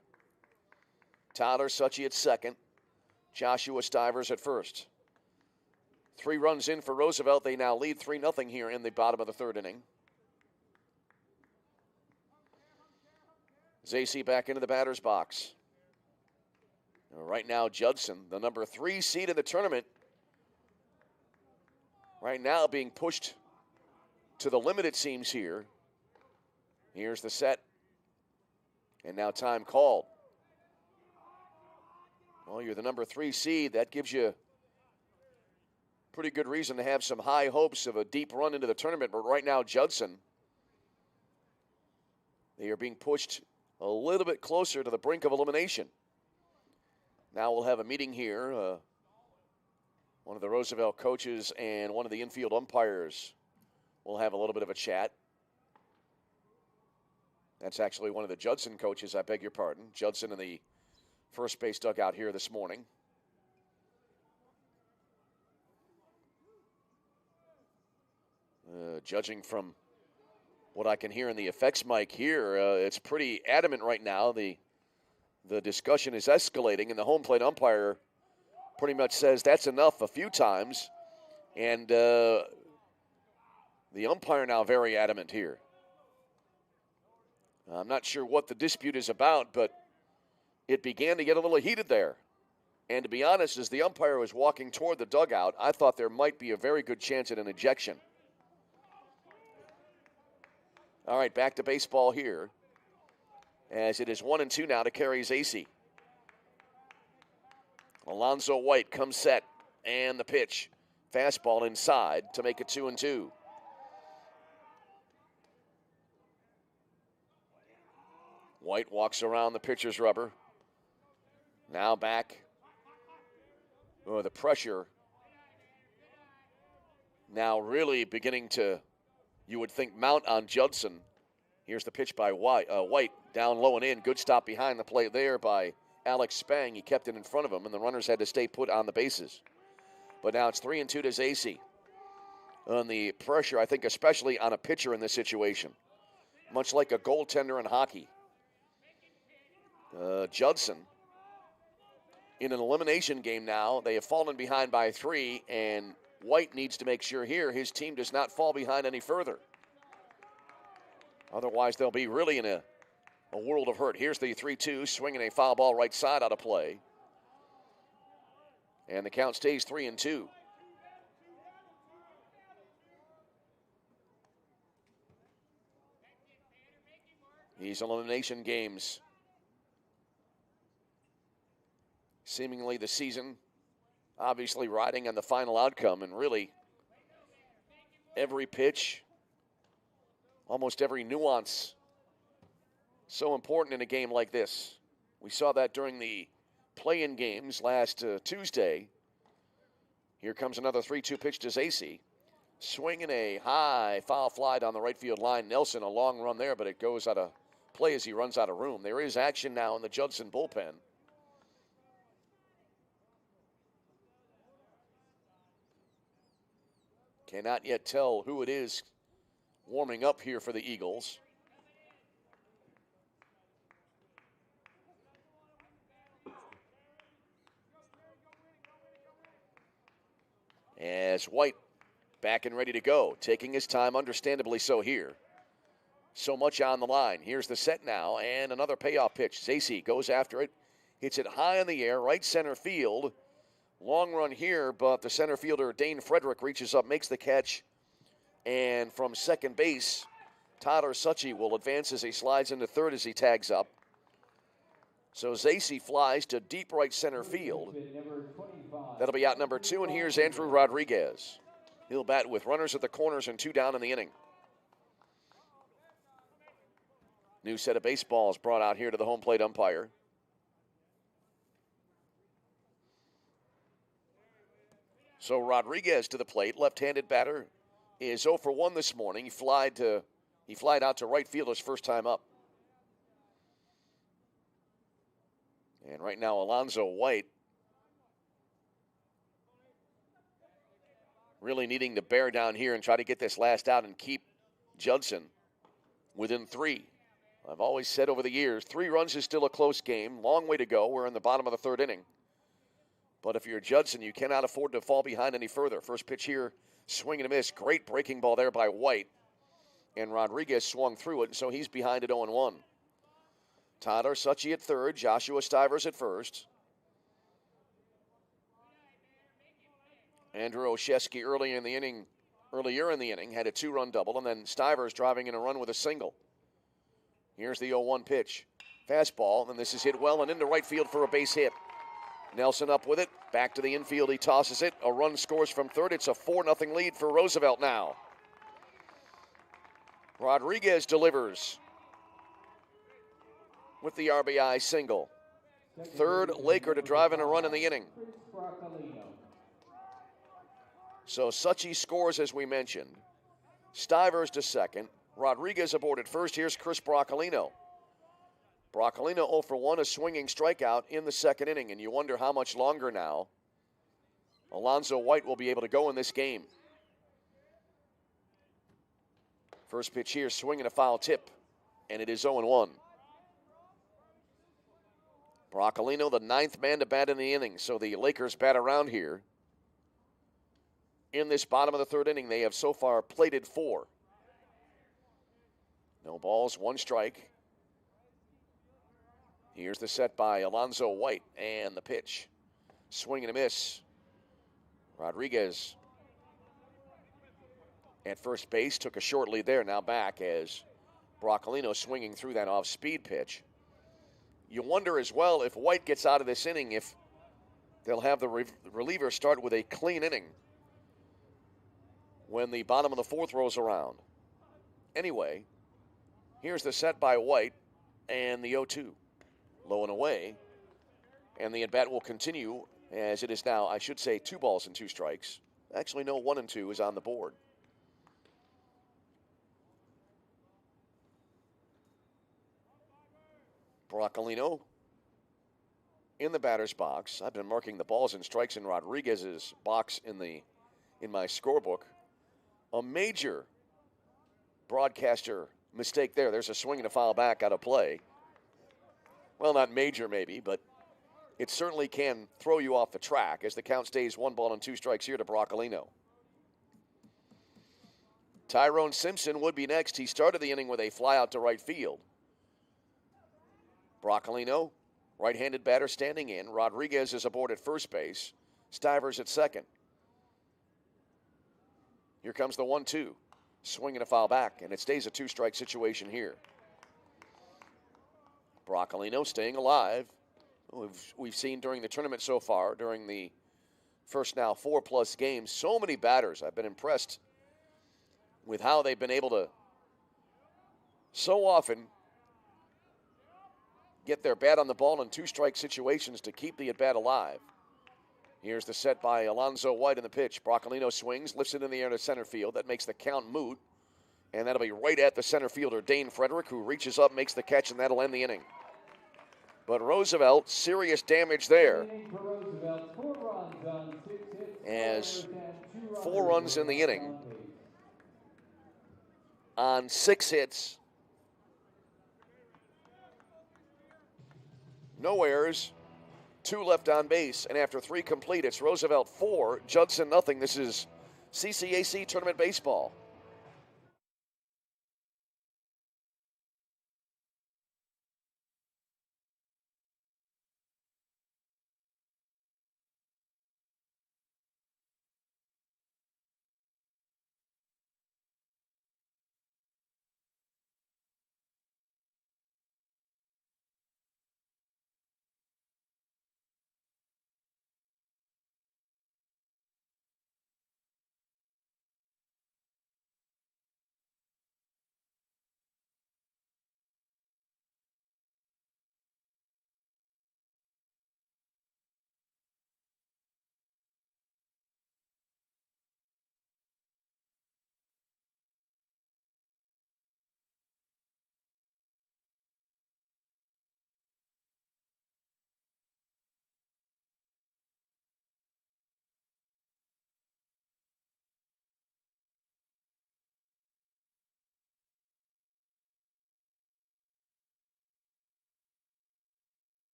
Tyler Suchy at second. Joshua Stivers at first. 3 runs in for Roosevelt. They now lead 3-0 here in the bottom of the third inning. Zacey back into the batter's box. Right now, Judson, the number 3 seed in the tournament, right now being pushed to the limit, it seems here. Here's the set. And now time called. Well, you're the number 3 seed. That gives you pretty good reason to have some high hopes of a deep run into the tournament. But right now, Judson, they are being pushed a little bit closer to the brink of elimination. Now we'll have a meeting here. One of the Roosevelt coaches and one of the infield umpires will have a little bit of a chat. That's actually one of the Judson coaches, I beg your pardon. Judson in the first base dugout here this morning. Judging from what I can hear in the effects mic here, it's pretty adamant right now. The discussion is escalating, and the home plate umpire pretty much says that's enough a few times. And the umpire now very adamant here. I'm not sure what the dispute is about, but it began to get a little heated there. And to be honest, as the umpire was walking toward the dugout, I thought there might be a very good chance at an ejection. All right, back to baseball here, as it is 1-2 now to carry Zacey. Alonzo White comes set, and the pitch. Fastball inside to make it 2-2. White walks around the pitcher's rubber. Now back. Oh, the pressure now really beginning to, you would think, mount on Judson. Here's the pitch by White. White down low and in. Good stop behind the plate there by Alex Spang. He kept it in front of him, and the runners had to stay put on the bases. But now it's 3-2 to Zacey. On the pressure, I think, especially on a pitcher in this situation. Much like a goaltender in hockey. Judson, in an elimination game now, they have fallen behind by 3, and White needs to make sure here his team does not fall behind any further. Otherwise, they'll be really in a world of hurt. Here's the 3-2, swinging a foul ball right side out of play. And the count stays 3-2. These elimination games, seemingly the season, obviously riding on the final outcome, and really every pitch, almost every nuance, so important in a game like this. We saw that during the play-in games last Tuesday. Here comes another 3-2 pitch to Zacey. Swinging a high foul fly down the right field line. Nelson, a long run there, but it goes out of play as he runs out of room. There is action now in the Judson bullpen. Cannot yet tell who it is warming up here for the Eagles. As White back and ready to go, taking his time, understandably so here. So much on the line. Here's the set now, and another payoff pitch. Zacey goes after it, hits it high in the air, right center field. Long run here, but the center fielder, Dane Frederick, reaches up, makes the catch, and from second base, Tyler Suchy will advance as he slides into third as he tags up. So Zacey flies to deep right center field. That'll be out number 2, and here's Andrew Rodriguez. He'll bat with runners at the corners and 2 down in the inning. New set of baseballs brought out here to the home plate umpire. So Rodriguez to the plate, left-handed batter, is 0 for 1 this morning. He flied out to right field his first time up. And right now, Alonzo White really needing to bear down here and try to get this last out and keep Judson within 3. I've always said over the years, 3 runs is still a close game. Long way to go. We're in the bottom of the 3rd inning. But if you're Judson, you cannot afford to fall behind any further. First pitch here, swing and a miss. Great breaking ball there by White. And Rodriguez swung through it, and so he's behind at 0-1. Tyler Suchy at third, Joshua Stivers at first. Andrew Olszewski earlier in the inning had a 2-run double, and then Stivers driving in a run with a single. Here's the 0-1 pitch. Fastball, and this is hit well and into right field for a base hit. Nelson up with it, back to the infield, he tosses it. A run scores from third. It's a 4-0 lead for Roosevelt now. Rodriguez delivers with the RBI single. Third Laker to drive in a run in the inning. So Suchy scores as we mentioned. Stivers to second. Rodriguez aboard at first. Here's Chris Broccolino. Broccolino 0 for 1, a swinging strikeout in the 2nd inning. And you wonder how much longer now Alonzo White will be able to go in this game. First pitch here, swinging a foul tip. And it is 0-1. Broccolino, the 9th man to bat in the inning. So the Lakers bat around here. In this bottom of the 3rd inning, they have so far plated 4. No balls, 1 strike. Here's the set by Alonzo White, and the pitch. Swing and a miss. Rodriguez at first base took a short lead there. Now back as Broccolino swinging through that off-speed pitch. You wonder as well if White gets out of this inning, if they'll have the reliever start with a clean inning when the bottom of the 4th rolls around. Anyway, here's the set by White and the 0-2. Low and away. And the at-bat will continue as it is now, I should say, 2 balls and 2 strikes. Actually, no, 1 and 2 is on the board. Broccolino in the batter's box. I've been marking the balls and strikes in Rodriguez's box in my scorebook. A major broadcaster mistake there. There's a swing and a foul back out of play. Well, not major maybe, but it certainly can throw you off the track as the count stays 1 ball and 2 strikes here to Broccolino. Tyrone Simpson would be next. He started the inning with a fly out to right field. Broccolino, right-handed batter standing in. Rodriguez is aboard at first base. Stivers at second. Here comes the 1-2. Swing and a foul back, and it stays a 2-strike situation here. Broccolino staying alive. We've seen during the tournament so far, during the first now 4+ games, so many batters. I've been impressed with how they've been able to so often get their bat on the ball in 2-strike situations to keep the at-bat alive. Here's the set by Alonzo White in the pitch. Broccolino swings, lifts it in the air to center field. That makes the count moot. And that'll be right at the center fielder, Dane Frederick, who reaches up, makes the catch, and that'll end the inning. But Roosevelt, serious damage there. As 4 runs in the inning. on 6 hits. No errors. 2 left on base. And after 3 complete, it's Roosevelt 4, Judson nothing. This is CCAC Tournament Baseball.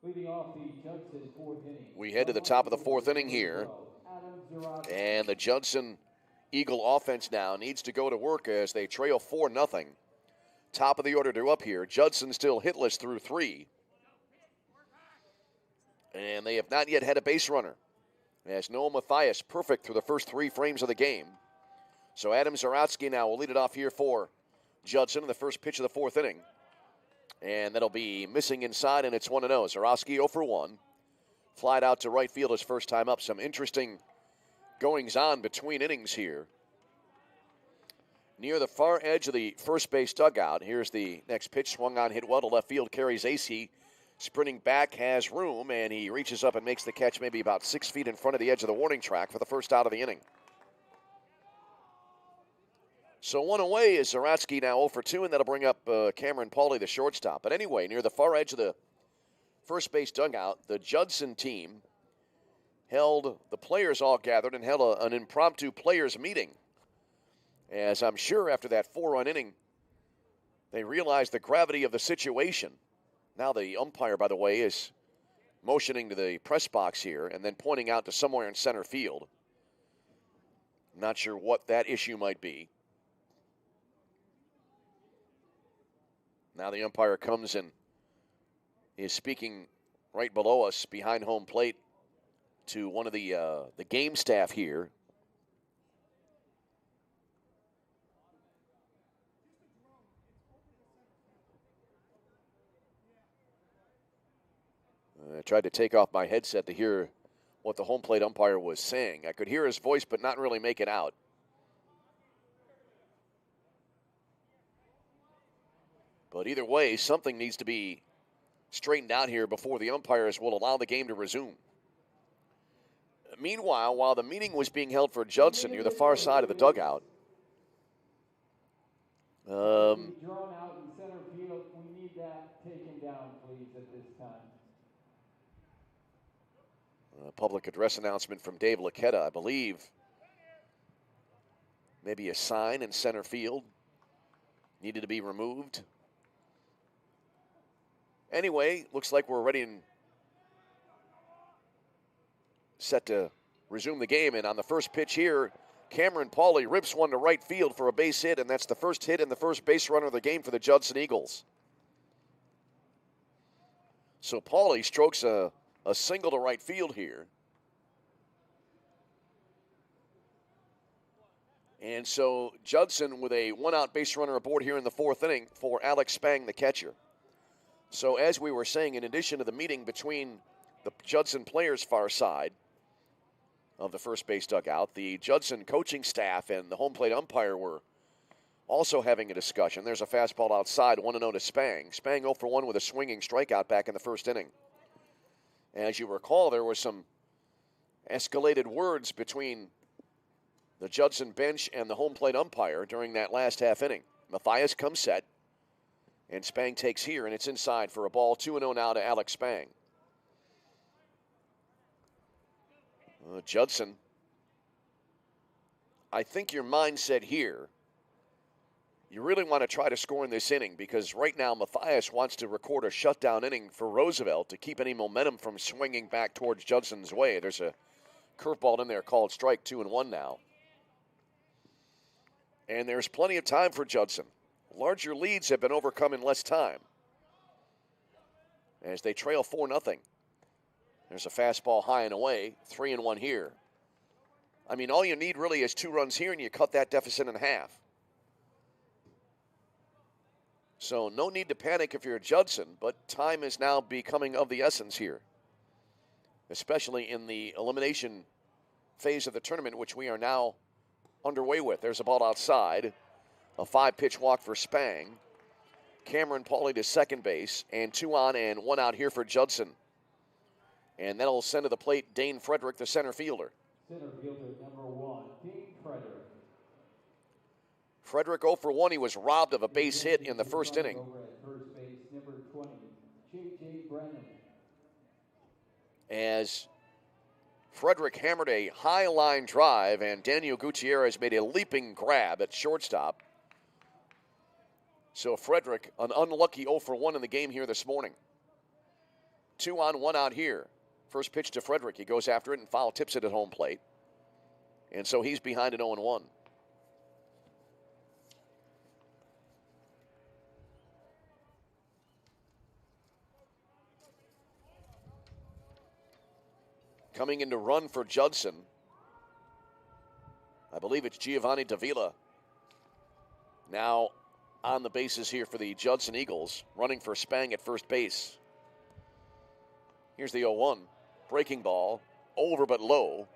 Leading off the Judson 4th inning. We head to the top of the 4th inning here. And the Judson Eagle offense now needs to go to work as they trail 4-0. Top of the order to up here. Judson still hitless through 3. And they have not yet had a base runner. As Noah Mathias perfect through the first 3 frames of the game. So Adam Zaratsky now will lead it off here for Judson in the first pitch of the 4th inning. And that'll be missing inside, and it's 1-0. Zaratsky 0 for 1. Flied out to right field his first time up. Some interesting goings-on between innings here. Near the far edge of the first base dugout, here's the next pitch. Swung on, hit well to left field, carries AC. Sprinting back, has room, and he reaches up and makes the catch maybe about 6 feet in front of the edge of the warning track for the first out of the inning. So 1 away is Zaratsky now 0 for 2, and that'll bring up Cameron Pauly, the shortstop. But anyway, near the far edge of the first base dugout, the Judson team held the players all gathered and held an impromptu players meeting. As I'm sure after that 4-run inning, they realized the gravity of the situation. Now the umpire, by the way, is motioning to the press box here and then pointing out to somewhere in center field. Not sure what that issue might be. Now the umpire comes and is speaking right below us behind home plate to one of the game staff here. I tried to take off my headset to hear what the home plate umpire was saying. I could hear his voice but not really make it out. But either way, something needs to be straightened out here before the umpires will allow the game to resume. Meanwhile, while the meeting was being held for Judson near the far side of the dugout, Drawn out in center field. We need that taken down, please, at this time. A public address announcement from Dave Laquetta, I believe. Maybe a sign in center field needed to be removed. Anyway, looks like we're ready and set to resume the game. And on the first pitch here, Cameron Pauly rips one to right field for a base hit, and that's the first hit and the first base runner of the game for the Judson Eagles. So Pauly strokes a single to right field here. And so Judson with a one-out base runner aboard here in the 4th inning for Alex Spang, the catcher. So as we were saying, in addition to the meeting between the Judson players far side of the first base dugout. The Judson coaching staff and the home plate umpire were also having a discussion. There's a fastball outside, 1-0 to Spang. Spang 0 for 1 with a swinging strikeout back in the first inning. As you recall, there was some escalated words between the Judson bench and the home plate umpire during that last half inning. Matthias comes set, and Spang takes here, and it's inside for a ball. 2-0 now to Alex Spang. Judson, I think your mindset here, you really want to try to score in this inning because right now Matthias wants to record a shutdown inning for Roosevelt to keep any momentum from swinging back towards Judson's way. There's a curveball in there called strike, 2-1 now. And there's plenty of time for Judson. Larger leads have been overcome in less time as they trail 4-0. There's a fastball high and away, 3-1 here. I mean, all you need really is 2 runs here, and you cut that deficit in half. So no need to panic if you're Judson, but time is now becoming of the essence here, especially in the elimination phase of the tournament, which we are now underway with. There's a ball outside, a 5-pitch walk for Spang. Cameron Pauly to second base, and 2 on and 1 out here for Judson. And that'll send to the plate Dane Frederick, the center fielder. Center fielder number 1, Dane Frederick. Frederick 0 for 1. He was robbed of a base hit in the first inning. Over at first base, number 20, J.J. Brennan. As Frederick hammered a high line drive, and Daniel Gutierrez made a leaping grab at shortstop. So Frederick, an unlucky 0 for 1 in the game here this morning. 2 on, 1 out here. First pitch to Frederick. He goes after it and foul tips it at home plate. And so he's behind an 0-1. Coming in to run for Judson, I believe it's Giovanni Davila. Now on the bases here for the Judson Eagles, running for Spang at first base. Here's the 0-1. Breaking ball, over but low.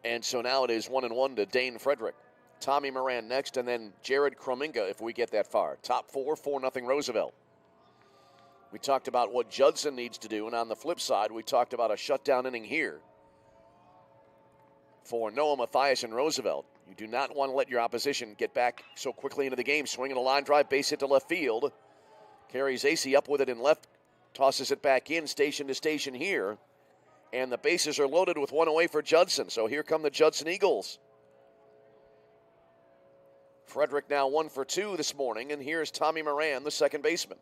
And so now it is 1-1 to Dane Frederick. Tommy Moran next, and then Jared Krominga if we get that far. Top 4, 4-0 Roosevelt. We talked about what Judson needs to do, and on the flip side, we talked about a shutdown inning here for Noah Matthias and Roosevelt. You do not want to let your opposition get back so quickly into the game. Swinging a line drive, base hit to left field. Carries AC up with it in left, tosses it back in, station to station here. And the bases are loaded with 1 away for Judson. So here come the Judson Eagles. Frederick now 1 for 2 this morning, and here's Tommy Moran, the second baseman.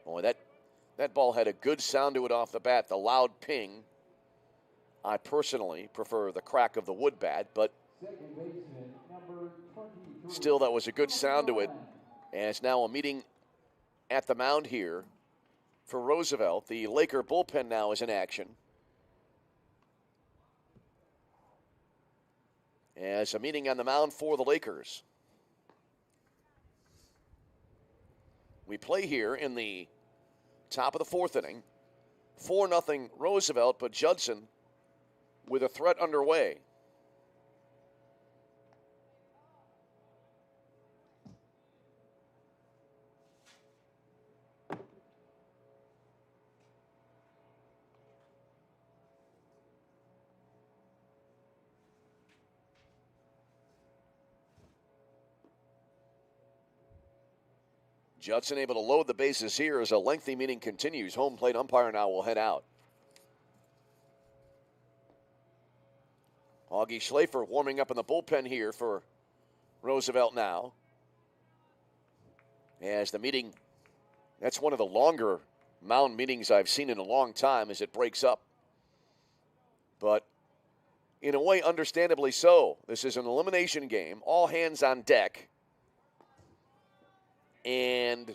Boy, that ball had a good sound to it off the bat, the loud ping. I personally prefer the crack of the wood bat, but still that was a good sound to it. And it's now a meeting at the mound here for Roosevelt. The Laker bullpen now is in action. As a meeting on the mound for the Lakers. We play here in the top of the 4th inning. 4-0 Roosevelt, but Judson with a threat underway. Judson able to load the bases here as a lengthy meeting continues. Home plate umpire now will head out. Augie Schlafer warming up in the bullpen here for Roosevelt now. As the meeting, that's one of the longer mound meetings I've seen in a long time as it breaks up. But in a way, understandably so. This is an elimination game, all hands on deck. And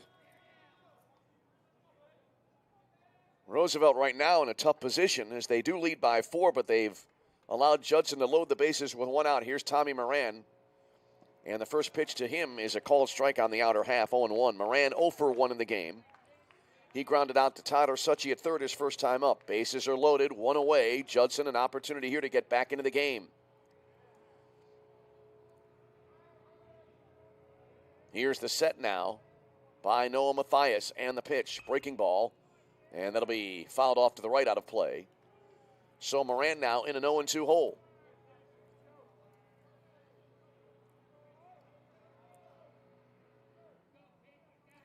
Roosevelt right now in a tough position as they do lead by 4, but they've allowed Judson to load the bases with 1 out. Here's Tommy Moran. And the first pitch to him is a called strike on the outer half, 0-1. Moran 0 for 1 in the game. He grounded out to Tyler Succi at third his first time up. Bases are loaded, one away. Judson, an opportunity here to get back into the game. Here's the set now by Noah Mathias, and the pitch. Breaking ball, and that'll be fouled off to the right out of play. So Moran now in an 0-2 hole.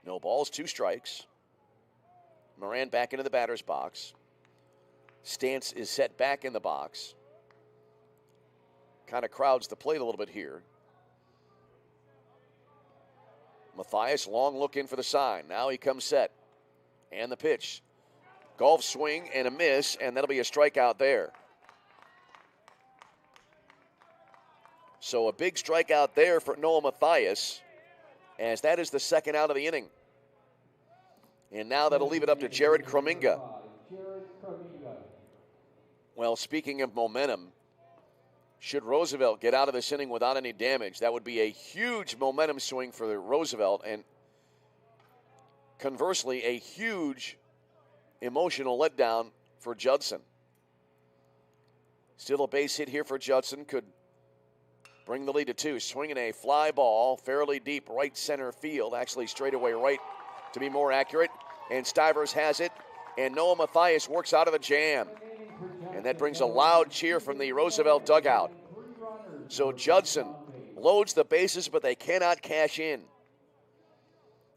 No balls, 2 strikes. Moran back into the batter's box. Stance is set back in the box. Kind of crowds the plate a little bit here. Mathias, long look in for the sign. Now he comes set. And the pitch. Golf swing and a miss, and that'll be a strikeout there. So a big strikeout there for Noah Mathias, as that is the second out of the inning. And now that'll leave it up to Jared Krominga. Well, speaking of momentum, should Roosevelt get out of this inning without any damage, that would be a huge momentum swing for Roosevelt, and conversely, a huge emotional letdown for Judson. Still a base hit here for Judson, could bring the lead to 2. Swinging a fly ball, fairly deep right center field, actually straightaway right to be more accurate. And Stivers has it, and Noah Mathias works out of the jam. And that brings a loud cheer from the Roosevelt dugout. So Judson loads the bases, but they cannot cash in.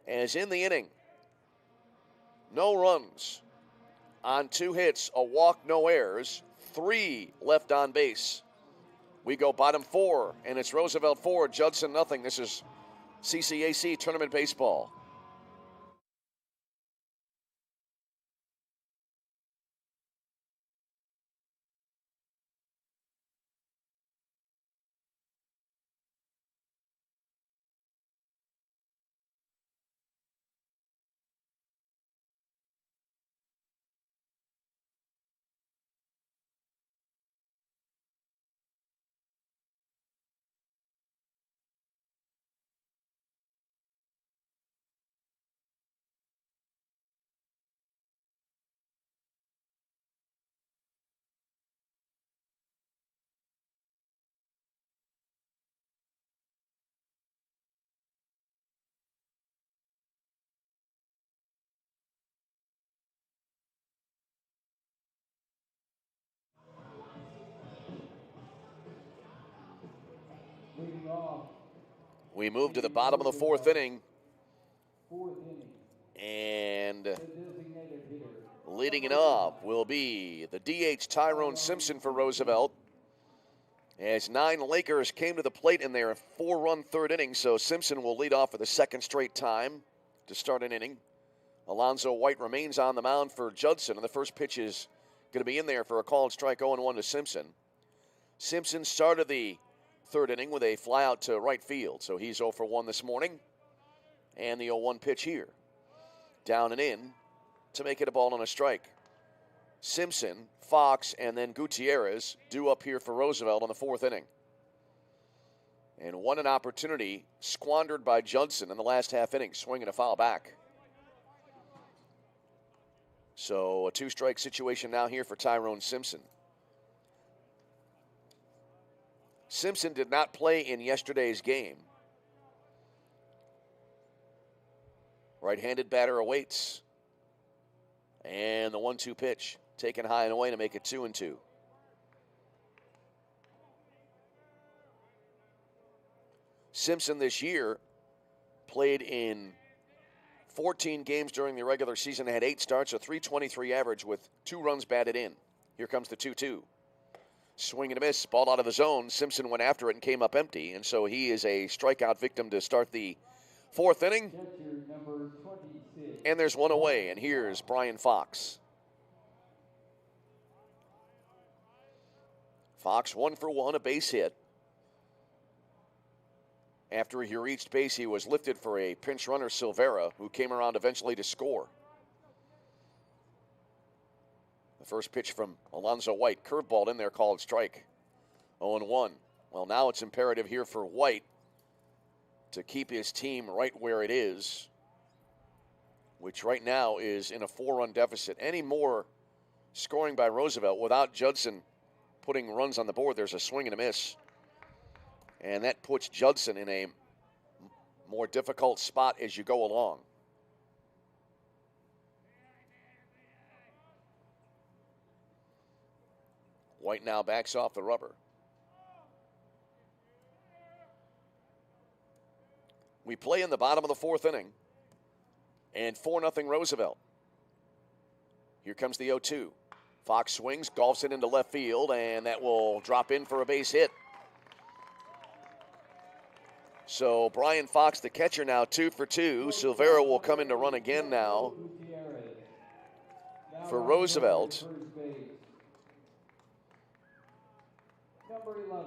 As in the inning, no runs on 2 hits, a walk, no errors, 3 left on base. We go bottom 4, and it's Roosevelt 4, Judson nothing. This is CCAC Tournament Baseball. We move to the bottom of the 4th inning. And leading it off will be the DH Tyrone Simpson for Roosevelt. As 9 Lakers came to the plate in their 4-run 3rd inning, so Simpson will lead off for the 2nd straight time to start an inning. Alonzo White remains on the mound for Judson, and the first pitch is going to be in there for a called strike 0-1 to Simpson. Simpson started the 3rd inning with a fly out to right field, so he's 0 for 1 this morning. And the 0-1 pitch here. Down and in to make it a ball and a strike. Simpson, Fox, and then Gutierrez due up here for Roosevelt on the 4th inning. And what an opportunity squandered by Judson in the last half inning, swinging a foul back. So a 2-strike situation now here for Tyrone Simpson. Simpson did not play in yesterday's game. Right-handed batter awaits. And the 1-2 pitch taken high and away to make it 2-2. Simpson this year played in 14 games during the regular season, had 8 starts, a .323 average with 2 runs batted in. Here comes the 2-2. Swing and a miss, ball out of the zone. Simpson went after it and came up empty, and so he is a strikeout victim to start the 4th inning. And there's one away, and here's Brian Fox. Fox 1 for 1, a base hit. After he reached base, he was lifted for a pinch runner, Silvera, who came around eventually to score. The first pitch from Alonzo White, curveball in there, called strike. 0-1. Well, now it's imperative here for White to keep his team right where it is which right now is in a 4-run deficit. Any more scoring by Roosevelt without Judson putting runs on the board, there's a swing and a miss. And that puts Judson in a more difficult spot as you go along. White now backs off the rubber. We play in the bottom of the 4th inning. And 4-0 Roosevelt. Here comes the 0-2. Fox swings, golfs it into left field, and that will drop in for a base hit. So Brian Fox, the catcher, now 2 for 2. Silvera will come in to run again now for Roosevelt.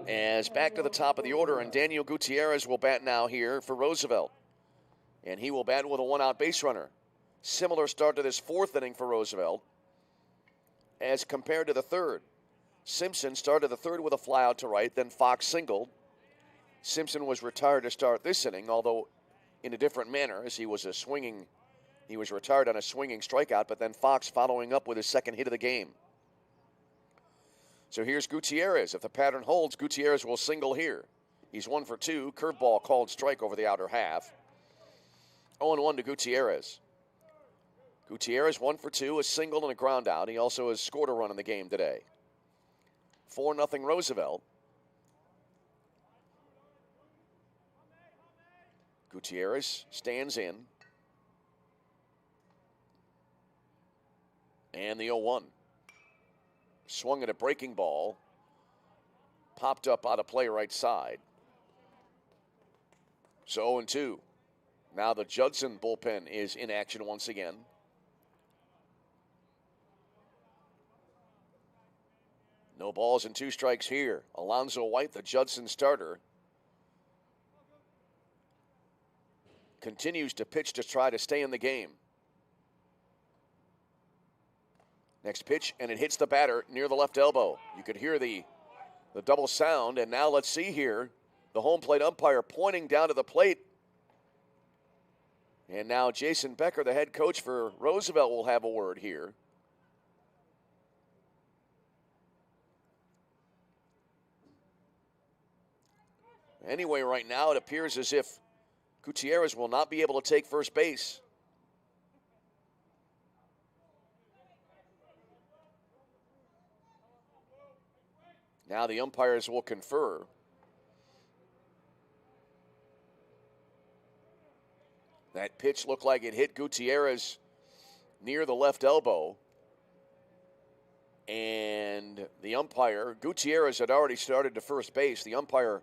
As back to the top of the order, and Daniel Gutierrez will bat now here for Roosevelt. And he will bat with a 1-out base runner. Similar start to this 4th inning for Roosevelt as compared to the 3rd. Simpson started the 3rd with a fly out to right, then Fox singled. Simpson was retired to start this inning, although in a different manner, as he was retired on a swinging strikeout, but then Fox following up with his 2nd hit of the game. So here's Gutierrez. If the pattern holds, Gutierrez will single here. He's 1 for 2. Curveball called strike over the outer half. 0-1 to Gutierrez. Gutierrez 1 for 2, a single and a ground out. He also has scored a run in the game today. 4-0 Roosevelt. Gutierrez stands in. And the 0-1. Swung at a breaking ball. Popped up out of play right side. So 0-2. Now the Judson bullpen is in action once again. No balls and 2 strikes here. Alonzo White, the Judson starter, continues to pitch to try to stay in the game. Next pitch, and it hits the batter near the left elbow. You could hear the double sound, and now let's see here. The home plate umpire pointing down to the plate. And now Jason Becker, the head coach for Roosevelt, will have a word here. Anyway, right now it appears as if Gutierrez will not be able to take first base. Now the umpires will confer. That pitch looked like it hit Gutierrez near the left elbow. And the umpire, Gutierrez had already started to first base. The umpire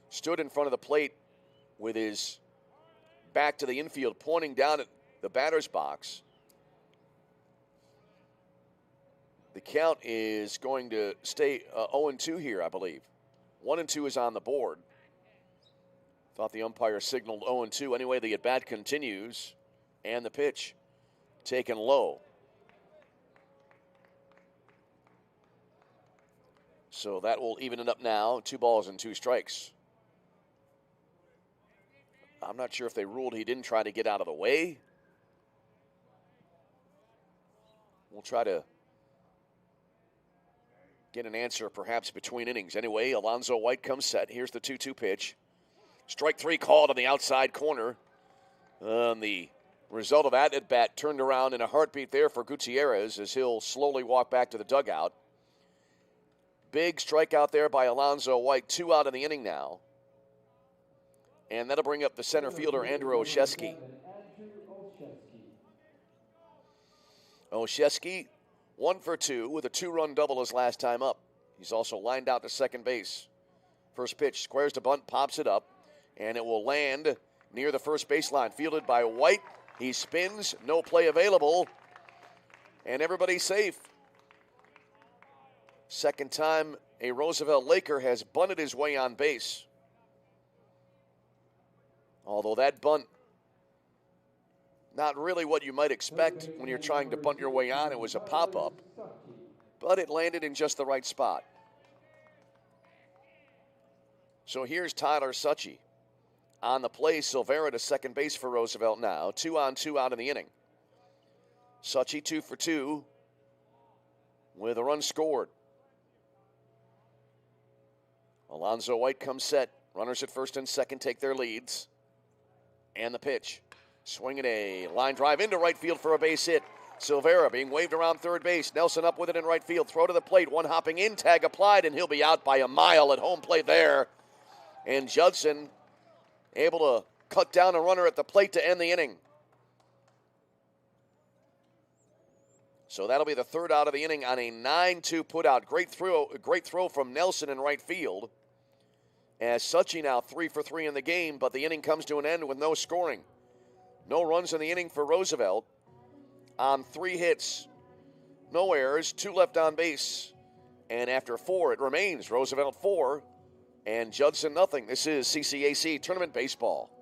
stood in front of the plate with his back to the infield, pointing down at the batter's box. The count is going to stay 0-2 here, I believe. 1-2 is on the board. Thought the umpire signaled 0-2. Anyway, the at-bat continues, and the pitch taken low. So that will even it up now, 2 balls and 2 strikes. I'm not sure if they ruled he didn't try to get out of the way. We'll try to get an answer perhaps between innings. Anyway, Alonzo White comes set. Here's the 2-2 pitch. Strike 3 called on the outside corner. The result of that at bat turned around in a heartbeat there for Gutierrez as he'll slowly walk back to the dugout. Big strikeout there by Alonzo White. 2 out in the inning now. And that'll bring up the center fielder, Andrew Olszewski. Olszewski, 1 for 2 with a 2-run double his last time up. He's also lined out to second base. First pitch, squares to bunt, pops it up, and it will land near the first baseline. Fielded by White. He spins, no play available, and everybody's safe. Second time a Roosevelt Laker has bunted his way on base. Although that bunt, not really what you might expect when you're trying to bunt your way on. It was a pop-up, but it landed in just the right spot. So here's Tyler Suchy. On the play, Silvera to second base for Roosevelt now. 2 on, 2 out in the inning. Suchy 2 for 2 with a run scored. Alonzo White comes set. Runners at first and second take their leads. And the pitch. Swinging a line drive into right field for a base hit. Silvera being waved around third base. Nelson up with it in right field. Throw to the plate. One hopping in. Tag applied, and he'll be out by a mile at home plate there. And Judson able to cut down a runner at the plate to end the inning. So that'll be the third out of the inning on a 9-2 putout. Great throw from Nelson in right field. As Suchy now 3 for 3 in the game, but the inning comes to an end with no scoring. No runs in the inning for Roosevelt on 3 hits. No errors, 2 left on base. And after 4, it remains Roosevelt 4 and Judson nothing. This is CCAC Tournament Baseball.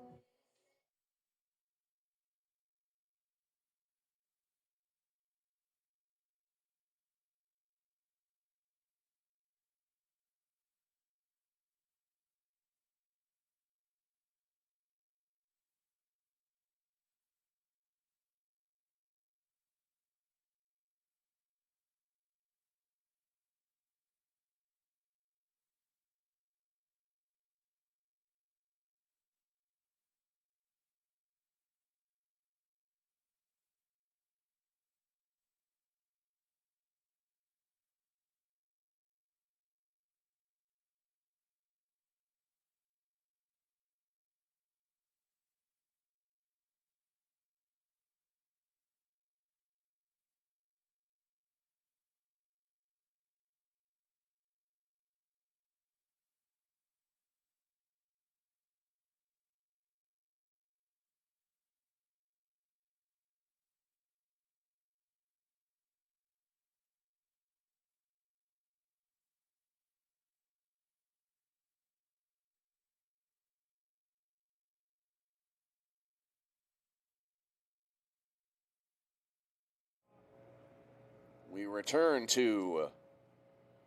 We return to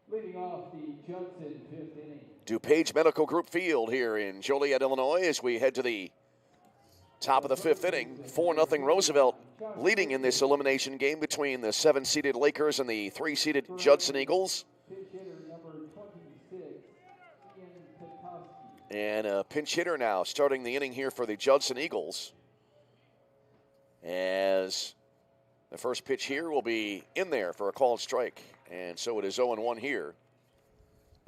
Leading off the Judson 5th inning. DuPage Medical Group Field here in Joliet, Illinois, as we head to the top of the 5th inning. 4-0 Roosevelt leading in this elimination game between the 7-seeded Lakers and the 3-seeded Judson Eagles. Pinch hitter number 26, Ian Petoskey. And a pinch hitter now starting the inning here for the Judson Eagles. As the first pitch here will be in there for a called strike. And so it is 0-1 here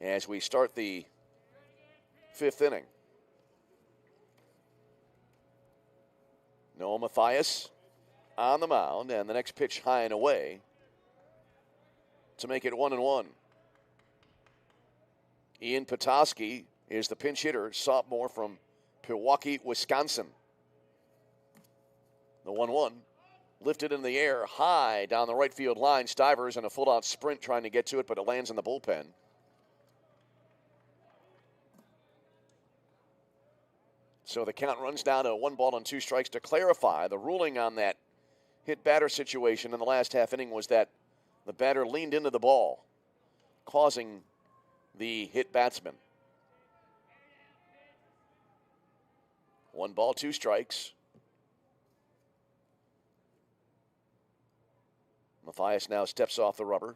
as we start the 5th inning. Noah Mathias on the mound, and the next pitch high and away to make it 1-1. Ian Petoskey is the pinch hitter, sophomore from Pewaukee, Wisconsin. The 1-1. Lifted in the air, high down the right field line. Stivers in a full-out sprint trying to get to it, but it lands in the bullpen. So the count runs down to 1-2 to clarify. The ruling on that hit batter situation in the last half inning was that the batter leaned into the ball, causing the hit batsman. 1-2. Mathias now steps off the rubber.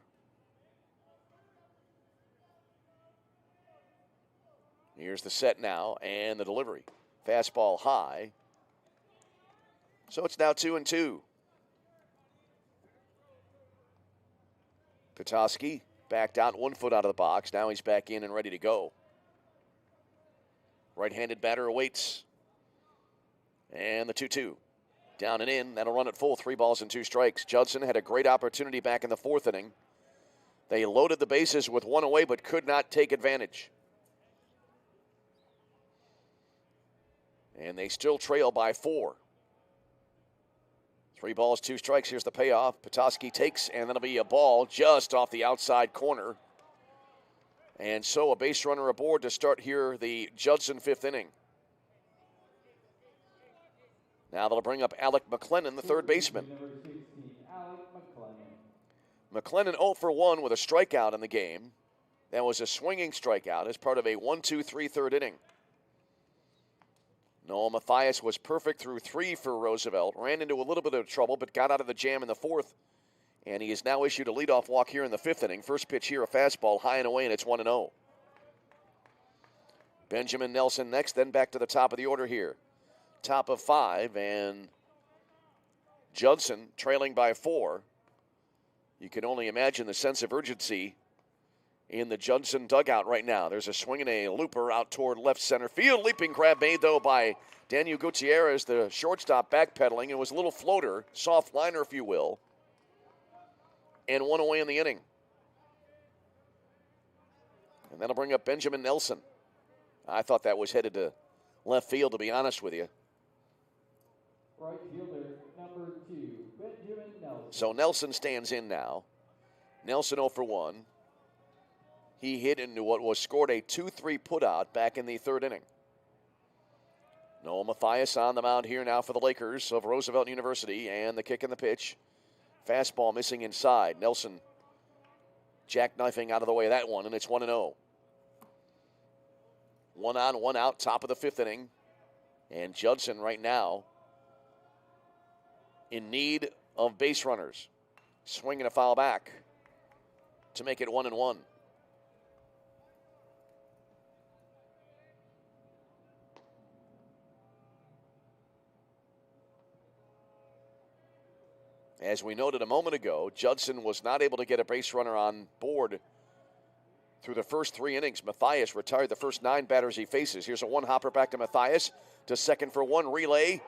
Here's the set now and the delivery. Fastball high. So it's now 2-2. Petoskey backed out 1 foot out of the box. Now he's back in and ready to go. Right-handed batter awaits. And the 2-2. Down and in. That'll run it full. 3-2. Judson had a great opportunity back in the 4th inning. They loaded the bases with 1 away but could not take advantage. And they still trail by 4. 3-2. Here's the payoff. Petoskey takes, and that'll be a ball just off the outside corner. And so a base runner aboard to start here the Judson 5th inning. Now they'll bring up Alec McLennan, the third baseman. Number 16, Alec McLennan. McLennan 0 for 1 with a strikeout in the game. That was a swinging strikeout as part of a 1-2-3 third inning. Noah Mathias was perfect through 3 for Roosevelt. Ran into a little bit of trouble, but got out of the jam in the 4th. And he has now issued a leadoff walk here in the 5th inning. First pitch here, a fastball high and away, and it's 1-0. Benjamin Nelson next, then back to the top of the order here. Top of 5, and Judson trailing by 4. You can only imagine the sense of urgency in the Judson dugout right now. There's a swing and a looper out toward left center field. Leaping grab made, though, by Daniel Gutierrez, the shortstop, backpedaling. It was a little floater, soft liner, if you will, and 1 away in the inning. And that'll bring up Benjamin Nelson. I thought that was headed to left field, to be honest with you. Right fielder, number 2, Benjamin Nelson. So Nelson stands in now. Nelson 0 for 1. He hit into what was scored a 2-3 putout back in the 3rd inning. Noah Mathias on the mound here now for the Lakers of Roosevelt University, and the kick and the pitch. Fastball missing inside. Nelson jackknifing out of the way of that one, and it's 1-0. 1 on, 1 out, top of the 5th inning. And Judson right now in need of base runners. Swinging a foul back to make it 1-1. As we noted a moment ago, Judson was not able to get a base runner on board through the first 3 innings. Mathias retired the first 9 batters he faces. Here's a one-hopper back to Mathias to second for 1. Relay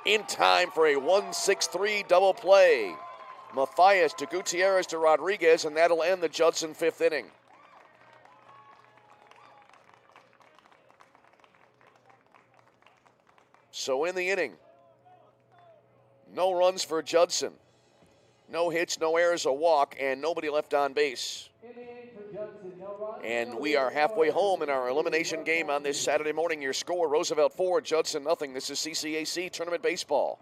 in time for a 1-6-3 double play. Mathias to Gutierrez to Rodriguez, and that'll end the Judson 5th inning. So in the inning, no runs for Judson. No hits, no errors, a walk, and nobody left on base. And we are halfway home in our elimination game on this Saturday morning. Your score, Roosevelt 4, Judson nothing. This is CCAC Tournament Baseball.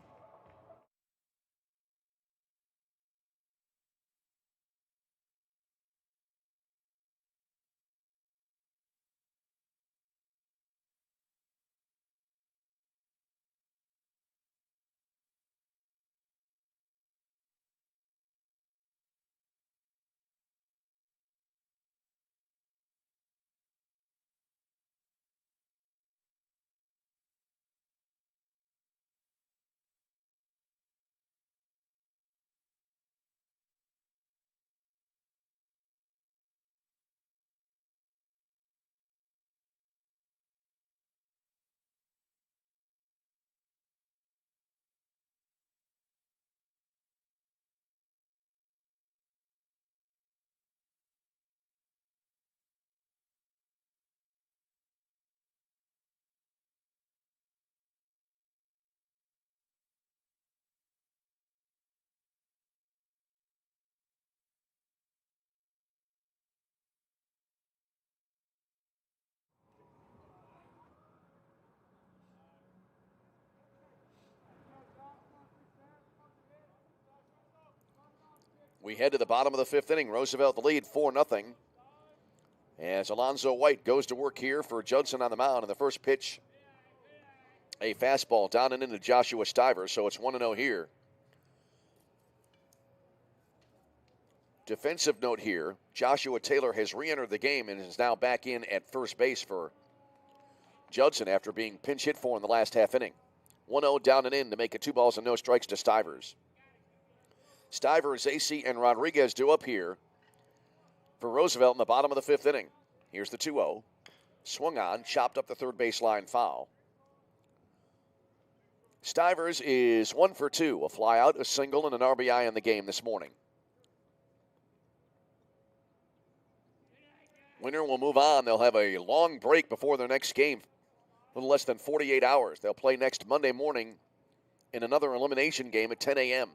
We head to the bottom of the 5th inning. Roosevelt the lead, 4-0. As Alonzo White goes to work here for Judson on the mound. In the first pitch, a fastball down and into Joshua Stivers, so it's 1-0 here. Defensive note here, Joshua Taylor has re-entered the game and is now back in at first base for Judson after being pinch hit for in the last half inning. 1-0 down and in to make it 2 balls and no strikes to Stivers. Stivers, AC, and Rodriguez due up here for Roosevelt in the bottom of the 5th inning. Here's the 2-0. Swung on, chopped up the third baseline foul. Stivers is 1 for 2, a fly out, a single, and an RBI in the game this morning. Winner will move on. They'll have a long break before their next game, a little less than 48 hours. They'll play next Monday morning in another elimination game at 10 a.m.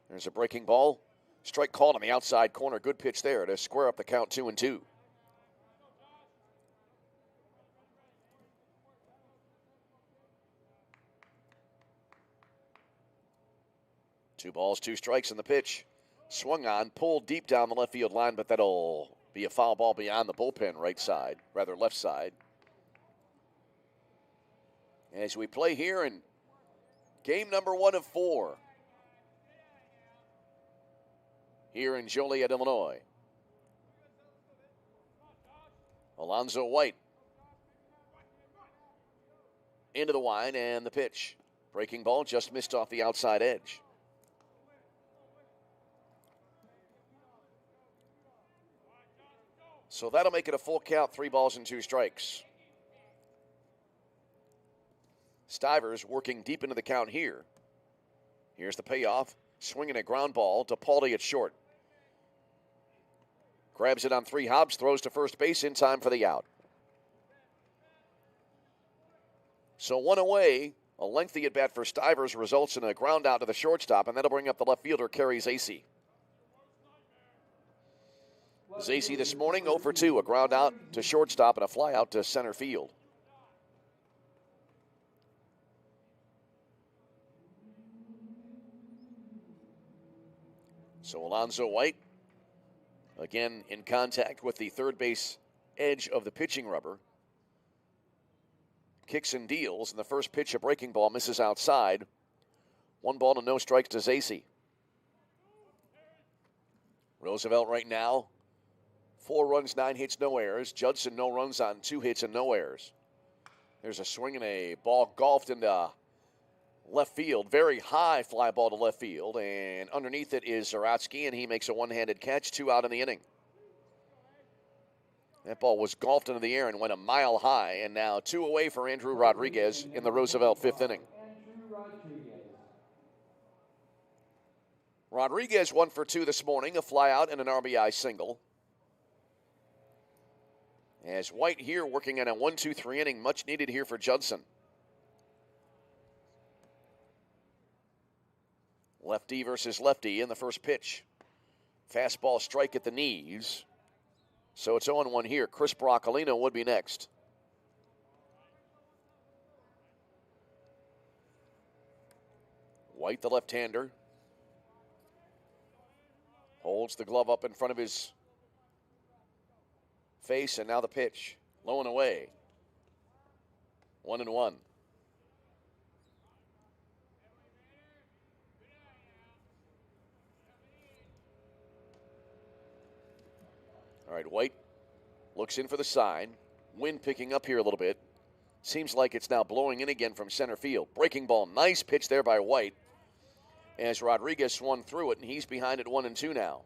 There's a breaking ball. Strike called on the outside corner. Good pitch there to square up the count 2-2. Two balls, 2 strikes in the pitch. Swung on, pulled deep down the left field line, but that'll be a foul ball beyond the bullpen right side, rather left side. as we play here in game number 1 of 4 here in Joliet, Illinois. Alonzo White into the wide, and the pitch. Breaking ball just missed off the outside edge. So that'll make it a full count, 3 balls and 2 strikes. Stivers working deep into the count here. Here's the payoff. Swinging a ground ball to Pauly at short. Grabs it on 3 hops, throws to first base in time for the out. So 1 away, a lengthy at bat for Stivers results in a ground out to the shortstop, and that'll bring up the left fielder, Kerry Zacey. Zacey this morning 0 for 2, a ground out to shortstop and a fly out to center field. So Alonzo White, again in contact with the third base edge of the pitching rubber. Kicks and deals, and the first pitch, a breaking ball, misses outside. 1 ball to no strikes to Zacey. Roosevelt right now, 4 runs, 9 hits, no errors. Judson, no runs on 2 hits and no errors. There's a swing and a ball golfed into left field. Very high fly ball to left field, and underneath it is Zaratsky, and he makes a one-handed catch, 2 out in the inning. That ball was golfed into the air and went a mile high, and now 2 away for Andrew Rodriguez in the Roosevelt 5th inning. Rodriguez 1 for 2 this morning, a fly out and an RBI single. As White here working on a 1-2-3 inning, much needed here for Judson. Lefty versus lefty in the first pitch. Fastball strike at the knees. So it's 0-1 here. Chris Broccolino would be next. White, the left-hander, holds the glove up in front of his face, and now the pitch. Low and away. 1-1. All right, White looks in for the sign. Wind picking up here a little bit. Seems like it's now blowing in again from center field. Breaking ball, nice pitch there by White as Rodriguez swung through it, and he's behind at 1-2 now.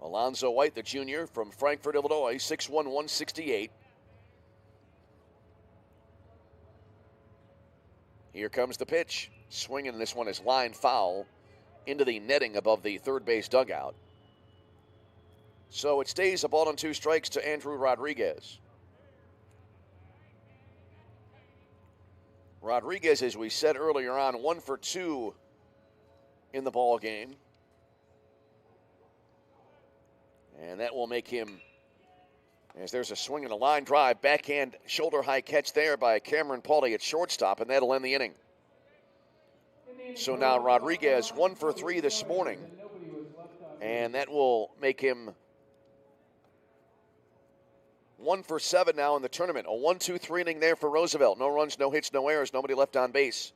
Alonzo White, the junior from Frankfort, Illinois, 6'1", 168. Here comes the pitch. Swinging, this one is line foul into the netting above the third base dugout. So it stays 1 ball and 2 strikes to Andrew Rodriguez. Rodriguez, as we said earlier on, 1 for 2 in the ball game. And that will make him, as there's a swing and a line drive, backhand shoulder high catch there by Cameron Pauly at shortstop, and that'll end the inning. So now Rodriguez 1 for 3 this morning, and that will make him 1 for 7 now in the tournament. A 1-2-3 inning there for Roosevelt. No runs, no hits, no errors, nobody left on base.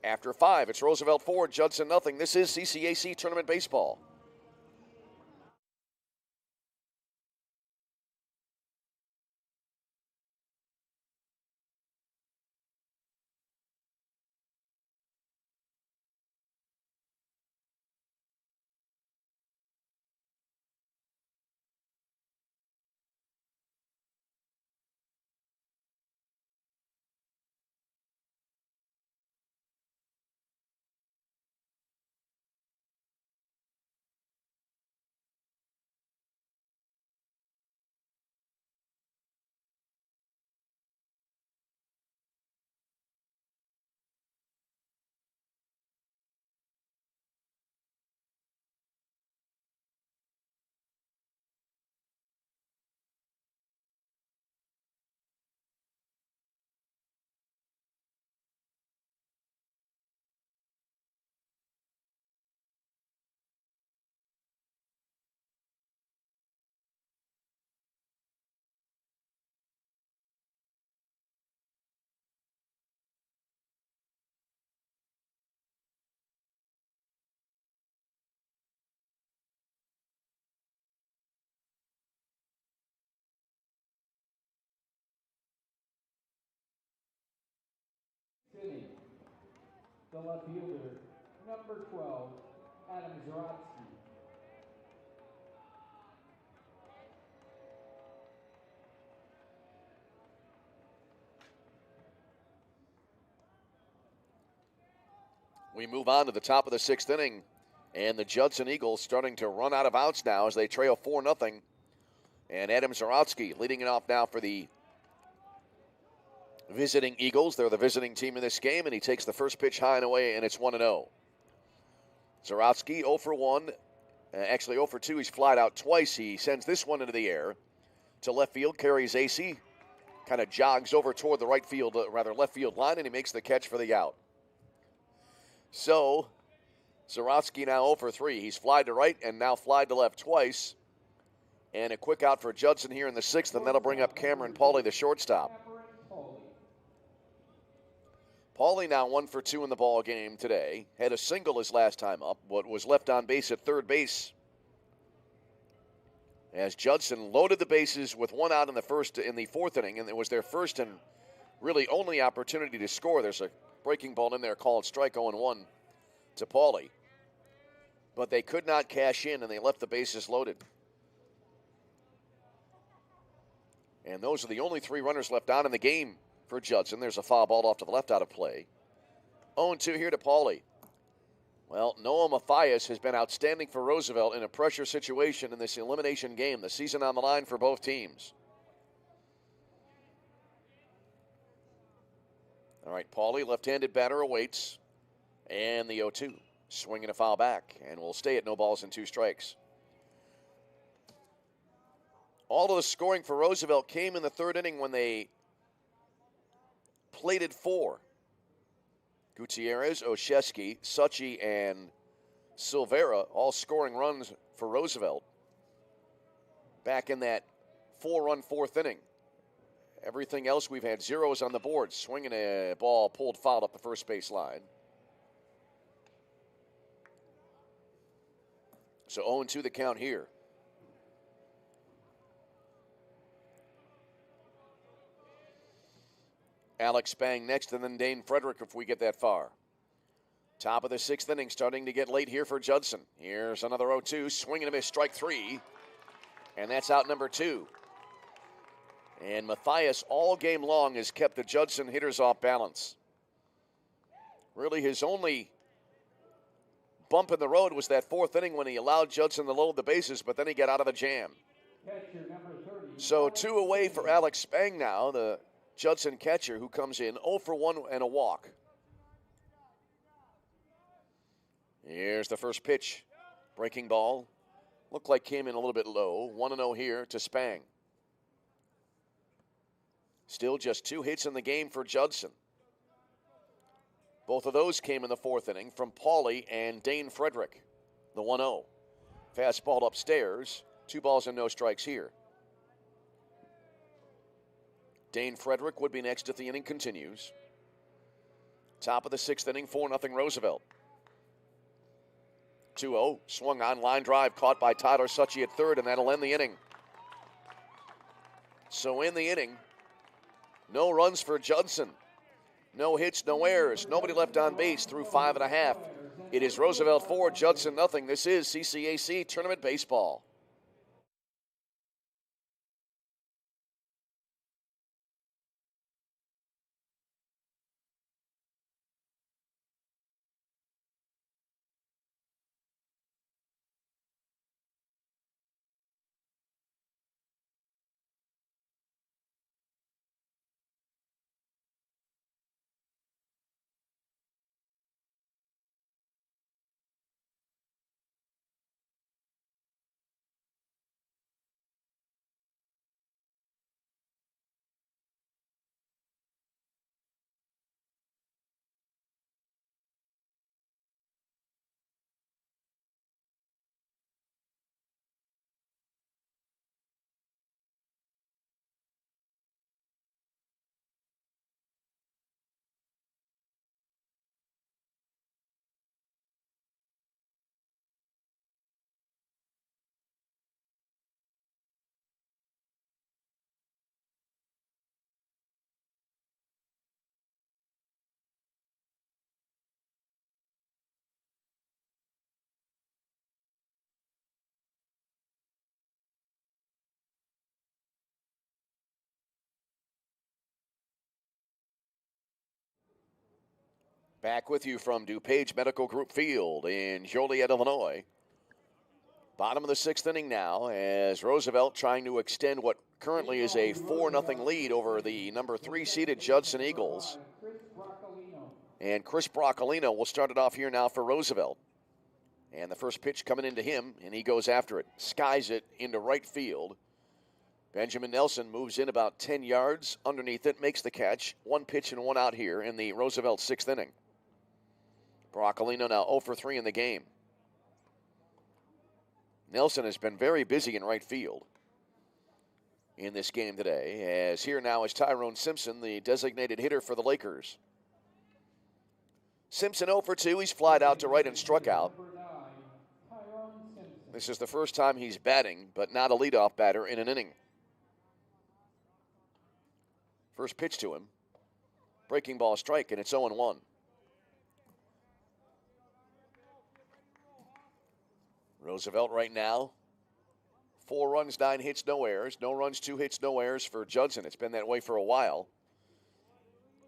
After 5, it's Roosevelt 4, Judson nothing. This is CCAC Tournament Baseball. The left fielder, number 12, Adam Zaratsky. We move on to the top of the sixth inning, and the Judson Eagles starting to run out of outs now as they trail 4-0. And Adam Zaratsky leading it off now for the visiting Eagles. They're the visiting team in this game, and he takes the first pitch high and away, and it's 1-0. Zaratsky 0 for 1. Actually 0 for 2. He's flied out twice. He sends this one into the air to left field, carries AC, kind of jogs over toward the left field line, and he makes the catch for the out. So, Zaratsky now 0 for 3. He's flied to right and now flied to left twice. And a quick out for Judson here in the sixth, and that'll bring up Cameron Pauly, the shortstop. Pauly now 1 for 2 in the ball game today. Had a single his last time up, but was left on base at third base. As Judson loaded the bases with one out in the fourth inning, and it was their first and really only opportunity to score. There's a breaking ball in there called strike 0-1 to Pauly. But they could not cash in, and they left the bases loaded. And those are the only 3 runners left on in the game for Judson. There's a foul ball off to the left out of play. 0-2 here to Pauly. Well, Noah Mathias has been outstanding for Roosevelt in a pressure situation in this elimination game. The season on the line for both teams. All right, Pauly, left-handed batter, awaits. And the 0-2. Swinging a foul back. And we'll stay at no balls and 2 strikes. All of the scoring for Roosevelt came in the third inning when they plated 4. Gutierrez, Oshesky, Suchi, and Silvera all scoring runs for Roosevelt back in that 4-run fourth inning. Everything else, we've had zeros on the board. Swinging a ball pulled foul up the first base line. So 0-2 the count here. Alex Spang next, and then Dane Frederick if we get that far. Top of the sixth inning, starting to get late here for Judson. Here's another 0-2, swing and a miss, strike 3. And that's out number 2. And Mathias all game long has kept the Judson hitters off balance. Really his only bump in the road was that fourth inning when he allowed Judson to load the bases, but then he got out of the jam. So 2 away for Alex Spang now, the Judson catcher, who comes in 0 for 1 and a walk. Here's the first pitch. Breaking ball. Looked like came in a little bit low. 1-0 here to Spang. Still just 2 hits in the game for Judson. Both of those came in the fourth inning from Pauly and Dane Frederick. The 1-0. Fastball upstairs. 2 balls and no strikes here. Dane Frederick would be next if the inning continues. Top of the sixth inning, 4-0 Roosevelt. 2-0, swung on, line drive, caught by Tyler Suchi at third, and that'll end the inning. So in the inning, no runs for Judson. No hits, no errors, nobody left on base through 5.5. It is Roosevelt 4, Judson nothing. This is CCAC Tournament Baseball. Back with you from DuPage Medical Group Field in Joliet, Illinois. Bottom of the sixth inning now as Roosevelt trying to extend what currently is a 4-0 lead over the number 3 seeded Judson Eagles. And Chris Broccolino will start it off here now for Roosevelt. And the first pitch coming into him, and he goes after it. Skies it into right field. Benjamin Nelson moves in about 10 yards underneath it, makes the catch. One pitch and one out here in the Roosevelt sixth inning. Broccolino now 0 for 3 in the game. Nelson has been very busy in right field in this game today, as here now is Tyrone Simpson, the designated hitter for the Lakers. Simpson 0 for 2. He's flied out to right and struck out. This is the first time he's batting, but not a leadoff batter in an inning. First pitch to him. Breaking ball strike, and it's 0-1. Roosevelt right now, 4 runs, 9 hits, no errors. No runs, 2 hits, no errors for Judson. It's been that way for a while.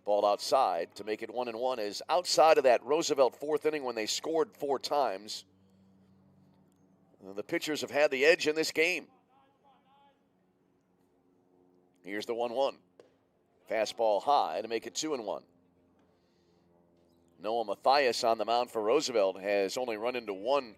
Ball outside to make it 1-1 is outside of that Roosevelt fourth inning when they scored 4 times. The pitchers have had the edge in this game. Here's the 1-1. Fastball high to make it 2-1. Noah Mathias on the mound for Roosevelt has only run into one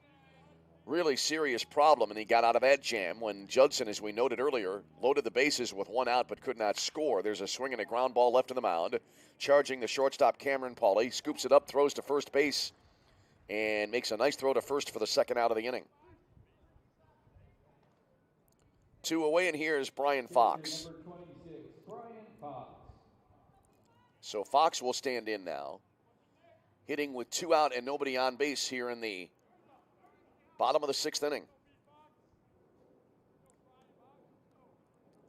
really serious problem, and he got out of that jam when Judson, as we noted earlier, loaded the bases with 1 out but could not score. There's a swing and a ground ball left in the mound. Charging the shortstop, Cameron Pauly, scoops it up, throws to first base, and makes a nice throw to first for the second out of the inning. 2 away, and here's Brian Fox. So Fox will stand in now, hitting with 2 out and nobody on base here in the bottom of the sixth inning.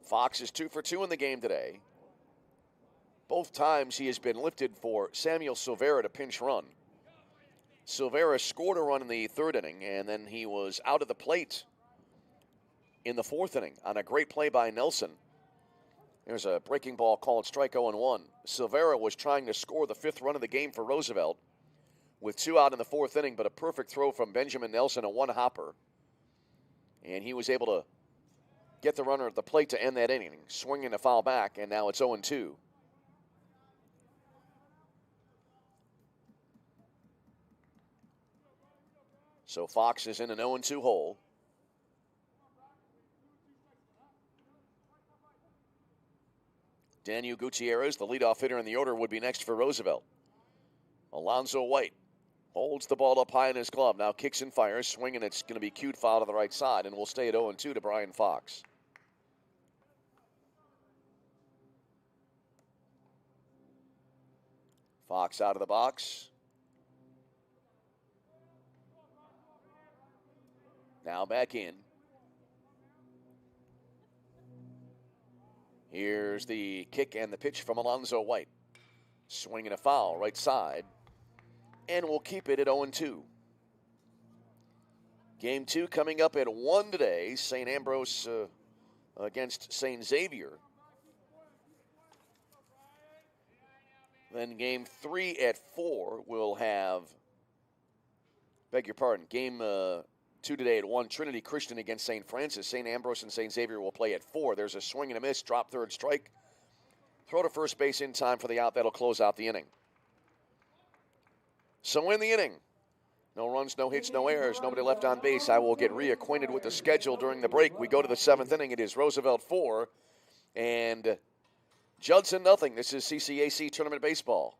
Fox is 2 for 2 in the game today. Both times he has been lifted for Samuel Silvera to pinch run. Silvera scored a run in the third inning, and then he was out of the plate in the fourth inning on a great play by Nelson. There's a breaking ball called strike 0-1. Silvera was trying to score the 5th run of the game for Roosevelt with 2 out in the fourth inning, but a perfect throw from Benjamin Nelson, a 1-hopper. And he was able to get the runner at the plate to end that inning, swinging a foul back, and now it's 0-2. So Fox is in an 0-2 hole. Daniel Gutierrez, the leadoff hitter in the order, would be next for Roosevelt. Alonzo White holds the ball up high in his glove. Now kicks and fires, swinging. It's going to be cued foul to the right side, and we'll stay at 0-2 to Brian Fox. Fox out of the box. Now back in. Here's the kick and the pitch from Alonzo White. Swinging a foul, right side. And we'll keep it at 0-2. Game 2 coming up at 1 today. St. Ambrose against St. Xavier. Then game 3 at 4 we'll have, beg your pardon, game 2 today at 1, Trinity Christian against St. Francis. St. Ambrose and St. Xavier will play at 4. There's a swing and a miss, drop third strike. Throw to first base in time for the out. That'll close out the inning. So in the inning, no runs, no hits, no errors, nobody left on base. I will get reacquainted with the schedule during the break. We go to the 7th inning. It is Roosevelt 4 and Judson nothing. This is CCAC Tournament Baseball.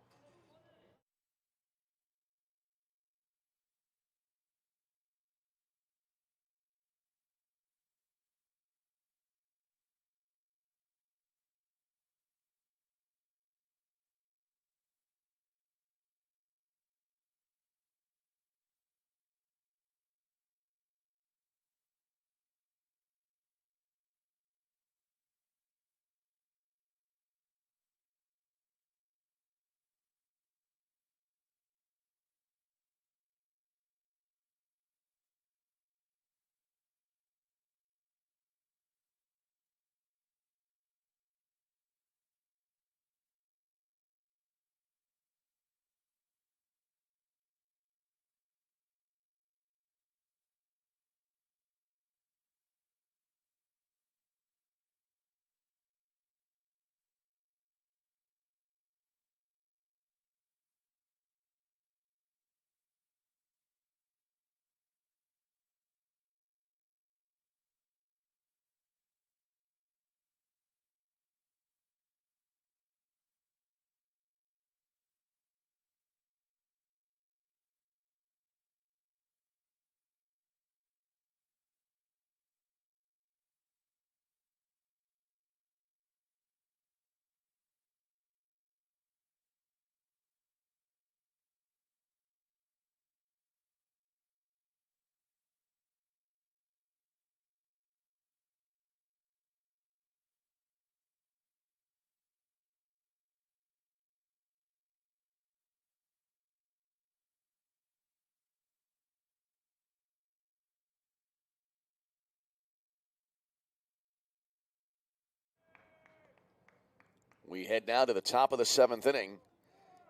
We head now to the top of the 7th inning,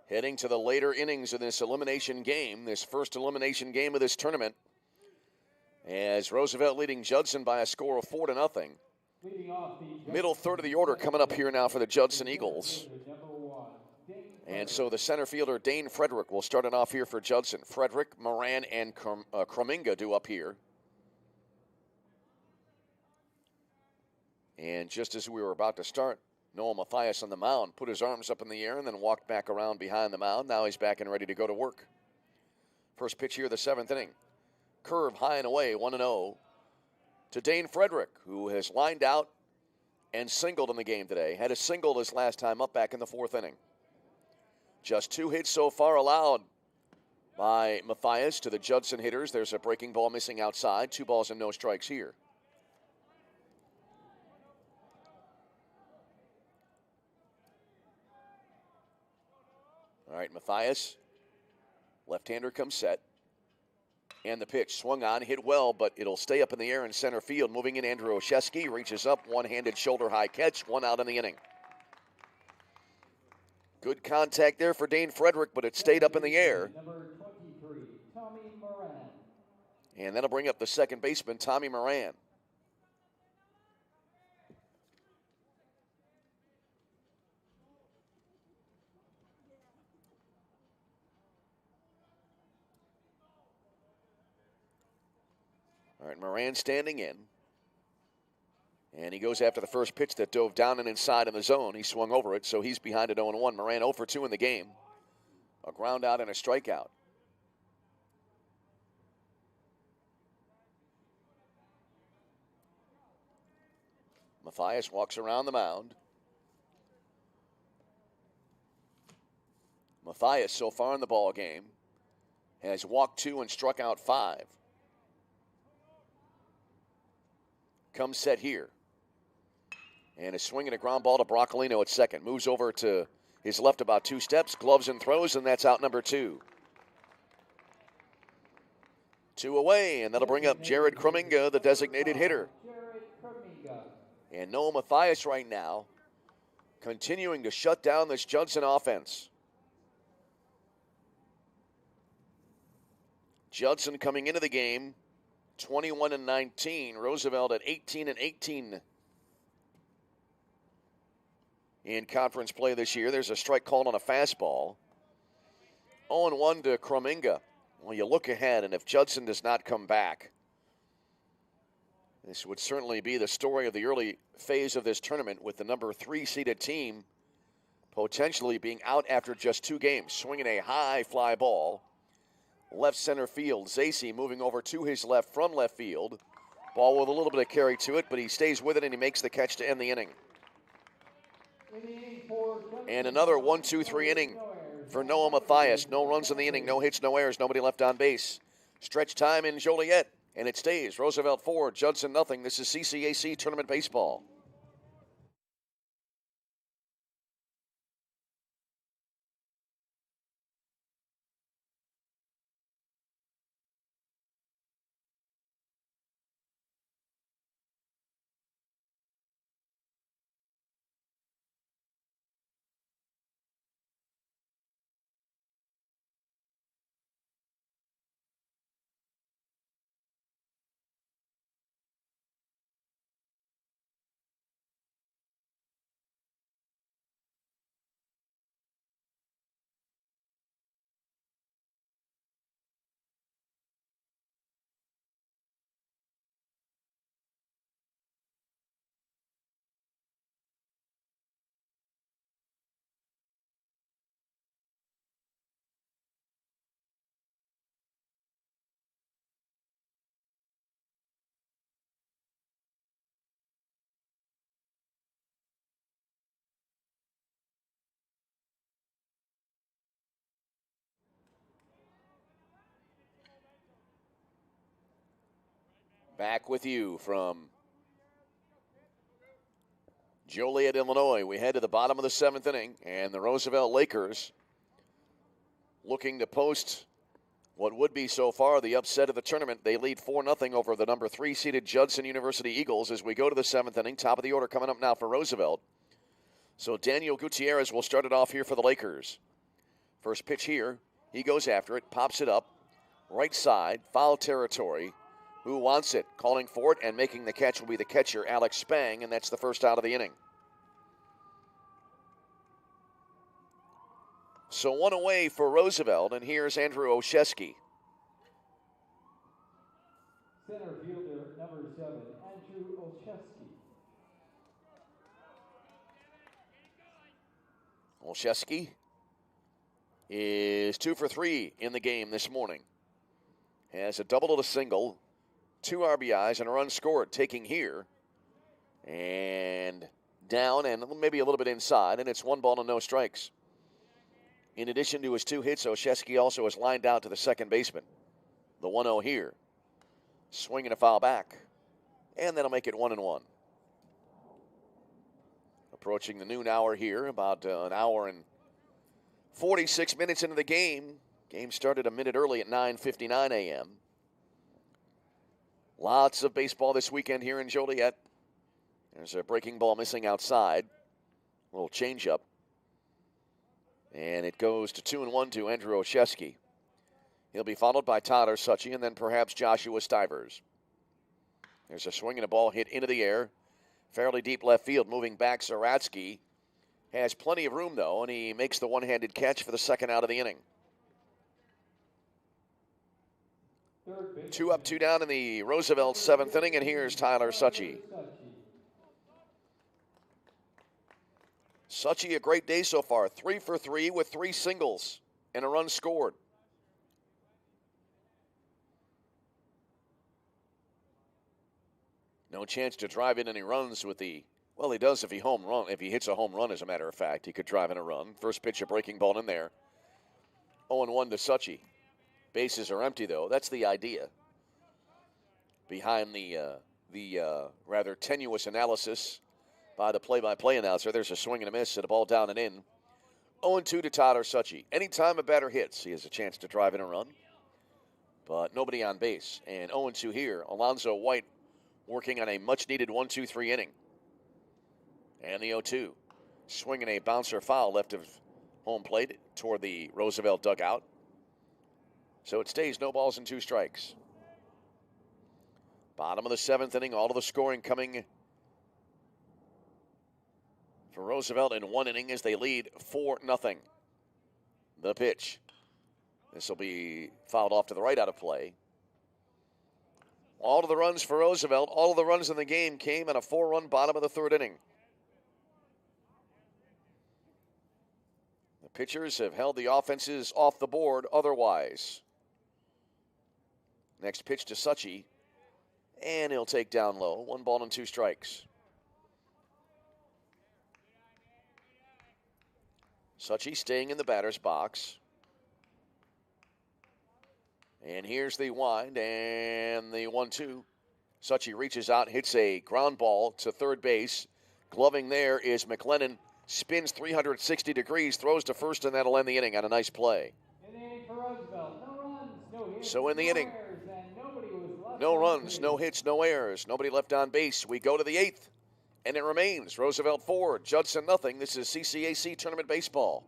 heading to the later innings of this elimination game, this first elimination game of this tournament, as Roosevelt leading Judson by a score of 4-0. Middle third of the order coming up here now for the Judson Eagles. And so the center fielder, Dane Frederick, will start it off here for Judson. Frederick, Moran, and Krominga do up here. And just as we were about to start, Noah Mathias on the mound put his arms up in the air and then walked back around behind the mound. Now he's back and ready to go to work. First pitch here, the 7th inning. Curve high and away, 1-0 to Dane Frederick, who has lined out and singled in the game today. Had a single his last time up back in the 4th inning. Just 2 hits so far allowed by Mathias to the Judson hitters. There's a breaking ball missing outside. 2 balls and no strikes here. All right, Mathias, left-hander comes set. And the pitch swung on, hit well, but it'll stay up in the air in center field. Moving in, Andrew Oshesky reaches up, one-handed shoulder-high catch, 1 out in the inning. Good contact there for Dane Frederick, but it stayed up in the air. Number 23, Tommy Moran. And that'll bring up the second baseman, Tommy Moran. All right, Moran standing in. And he goes after the first pitch that dove down and inside in the zone. He swung over it, so he's behind at 0-1. Moran 0 for 2 in the game. A ground out and a strikeout. Mathias walks around the mound. Mathias, so far in the ball game, has walked 2 and struck out 5. Comes set here. And is swinging a ground ball to Broccolino at second. Moves over to his left about 2 steps, gloves and throws, and that's out number 2. 2 away, and that'll bring up Jared Krominga, the designated hitter. And Noah Mathias right now continuing to shut down this Judson offense. Judson coming into the game 21-19. Roosevelt at 18-18 in conference play this year. There's a strike called on a fastball. 0-1 to Krominga. Well, you look ahead, and if Judson does not come back, this would certainly be the story of the early phase of this tournament, with the number 3 seeded team potentially being out after just 2 games. Swinging a high fly ball. Left center field. Zacy moving over to his left from left field. Ball with a little bit of carry to it, but he stays with it and he makes the catch to end the inning. And another 1-2-3 inning for Noah Mathias. No runs in the inning, no hits, no errors, nobody left on base. Stretch time in Joliet, and it stays. Roosevelt 4, Judson nothing. This is CCAC Tournament Baseball. Back with you from Joliet, Illinois. We head to the bottom of the 7th inning, and the Roosevelt Lakers looking to post what would be so far the upset of the tournament. They lead 4-0 over the number 3 seeded Judson University Eagles as we go to the 7th inning. Top of the order coming up now for Roosevelt. So Daniel Gutierrez will start it off here for the Lakers. First pitch here. He goes after it, pops it up. Right side, foul territory. Who wants it? Calling for it and making the catch will be the catcher, Alex Spang, and that's the first out of the inning. So one away for Roosevelt, and here's Andrew Olszewski. Center fielder number 7, Andrew Olszewski. Olszewski is 2 for 3 in the game this morning. Has a double and a single, 2 RBIs, and a run scored. Taking here and down and maybe a little bit inside, and it's 1 ball and no strikes. In addition to his 2 hits, Olszewski also has lined out to the second baseman. The 1-0 here. Swinging a foul back, and that'll make it 1-1. Approaching the noon hour here, about an hour and 46 minutes into the game. Game started a minute early at 9:59 a.m. Lots of baseball this weekend here in Joliet. There's a breaking ball missing outside. A little changeup. And it goes to 2-1 to Andrew Olszewski. He'll be followed by Tyler Suchy and then perhaps Joshua Stivers. There's a swing and a ball hit into the air. Fairly deep left field. Moving back, Zaratsky has plenty of room, though, and he makes the one-handed catch for the second out of the inning. 2 up, 2 down in the Roosevelt 7th inning, and here's Tyler Suchy. Suchy, a great day so far. 3 for 3 with 3 singles and a run scored. No chance to drive in any runs with the, well, he does if he hits a home run, as a matter of fact. He could drive in a run. First pitch, a breaking ball in there. 0-1 to Suchy. Bases are empty, though. That's the idea behind the rather tenuous analysis by the play-by-play announcer. There's a swing and a miss and a ball down and in. 0-2 to Tyler Suchy. Anytime a batter hits, he has a chance to drive in a run, but nobody on base. And 0-2 here. Alonzo White working on a much-needed 1-2-3 inning. And the 0-2. Swinging a bouncer foul left of home plate toward the Roosevelt dugout. So it stays no balls and 2 strikes. Bottom of the 7th inning, all of the scoring coming for Roosevelt in 1 inning as they lead 4-0. The pitch. This will be fouled off to the right out of play. All of the runs for Roosevelt, all of the runs in the game came in a 4-run bottom of the 3rd inning. The pitchers have held the offenses off the board otherwise. Next pitch to Suchy, and he'll take down low. 1 ball and 2 strikes. Suchy staying in the batter's box. And here's the wind and the 1-2. Suchy reaches out, hits a ground ball to third base. Gloving there is McLennan. Spins 360 degrees, throws to first, and that'll end the inning on a nice play. In the inning for Roosevelt, no runs, no hits, So in the inning, errors, and nobody was left no on runs, base. no hits, no errors, nobody left on base. We go to the 8th, and it remains Roosevelt 4, Judson nothing. This is CCAC Tournament Baseball.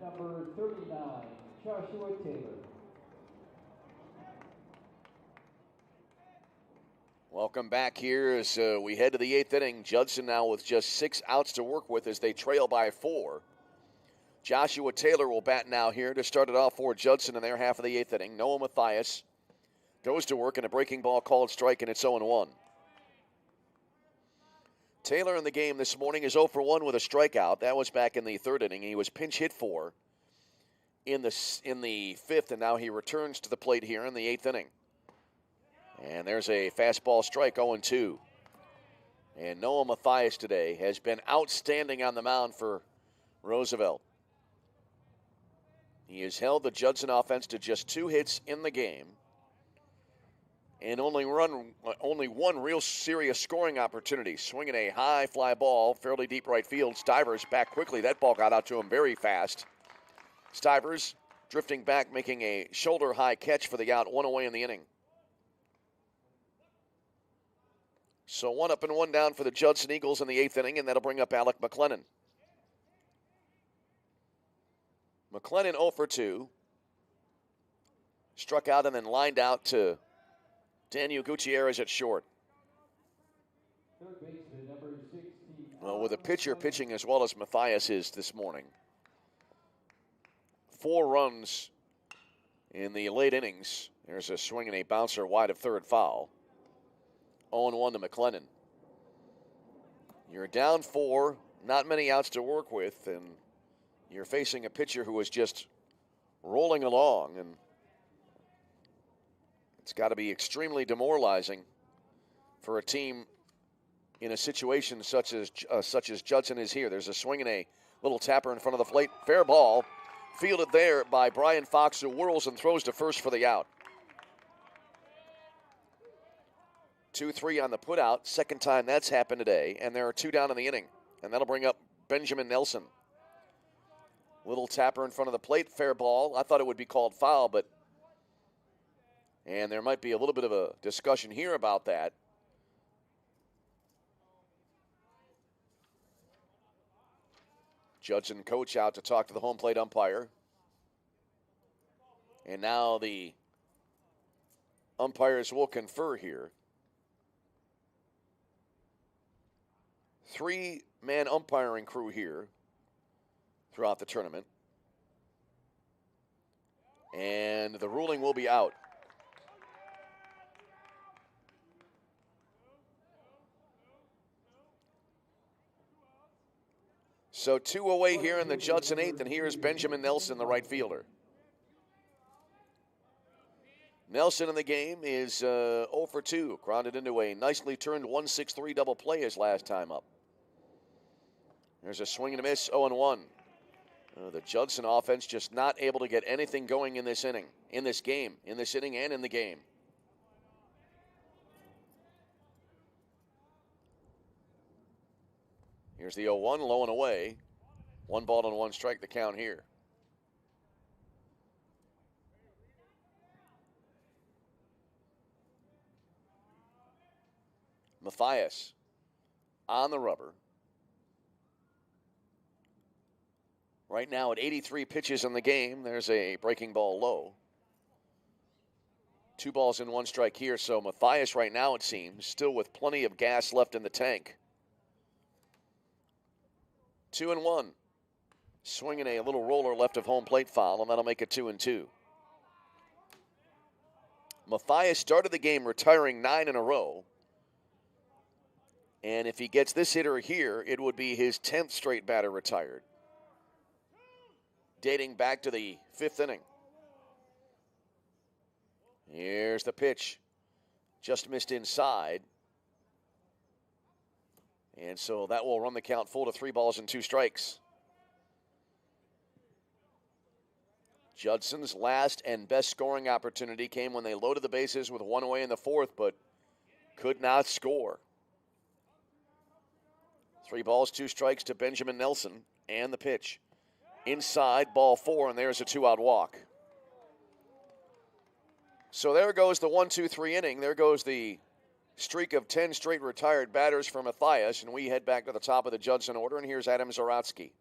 number 39, Joshua Taylor. Welcome back here as we head to the 8th inning. Judson now with just 6 outs to work with as they trail by 4. Joshua Taylor will bat now here to start it off for Judson in their half of the 8th inning. Noah Mathias goes to work, and a breaking ball called strike, and it's 0-1. Taylor in the game this morning is 0 for 1 with a strikeout. That was back in the 3rd inning. He was pinch hit for in the 5th, and now he returns to the plate here in the 8th inning. And there's a fastball strike, 0-2. And Noah Mathias today has been outstanding on the mound for Roosevelt. He has held the Judson offense to just 2 hits in the game and only one real serious scoring opportunity. Swinging a high fly ball, fairly deep right field. Stivers back quickly. That ball got out to him very fast. Stivers drifting back, making a shoulder-high catch for the out, 1 away in the inning. So 1 up and 1 down for the Judson Eagles in the 8th inning, and that'll bring up Alec McLennan. McLennan 0 for 2. Struck out and then lined out to Daniel Gutierrez at short. Third baseman, number 16. Well, with a pitcher pitching as well as Mathias is this morning. 4 runs in the late innings. There's a swing and a bouncer wide of third foul. 0-1 to McLennan. You're down 4, not many outs to work with, and you're facing a pitcher who is just rolling along, and it's got to be extremely demoralizing for a team in a situation such as Judson is here. There's a swing and a little tapper in front of the plate. Fair ball, fielded there by Brian Fox, who whirls and throws to first for the out. 2-3 on the putout. Second time that's happened today, and there are 2 down in the inning, and that'll bring up Benjamin Nelson. Little tapper in front of the plate, fair ball. I thought it would be called foul, and there might be a little bit of a discussion here about that. Judson coach out to talk to the home plate umpire. And now the umpires will confer here. 3-man umpiring crew here throughout the tournament. And the ruling will be out. So 2 away here in the Judson 8th, and here's Benjamin Nelson, the right fielder. Nelson in the game is 0 for 2, grounded into a nicely turned 1-6-3 double play his last time up. There's a swing and a miss, 0-1. The Judson offense just not able to get anything going in this inning, in this game, in this inning and in the game. Here's the 0-1, low and away. 1 ball and 1 strike, the count here. Mathias on the rubber. Right now at 83 pitches in the game, there's a breaking ball low. 2 balls and 1 strike here, so Mathias right now, it seems, still with plenty of gas left in the tank. 2-1. Swinging a little roller left of home plate foul, and that'll make it 2-2. Mathias started the game retiring 9 in a row. And if he gets this hitter here, it would be his 10th straight batter retired, dating back to the 5th inning. Here's the pitch. Just missed inside. And so that will run the count full to 3 balls and 2 strikes. Judson's last and best scoring opportunity came when they loaded the bases with 1 away in the 4th, but could not score. 3 balls, 2 strikes to Benjamin Nelson, and the pitch. Inside, ball 4, and there's a 2-out walk. So there goes the 1-2-3 inning. There goes the streak of 10 straight retired batters for Mathias, and we head back to the top of the Judson order, and here's Adam Zaratsky.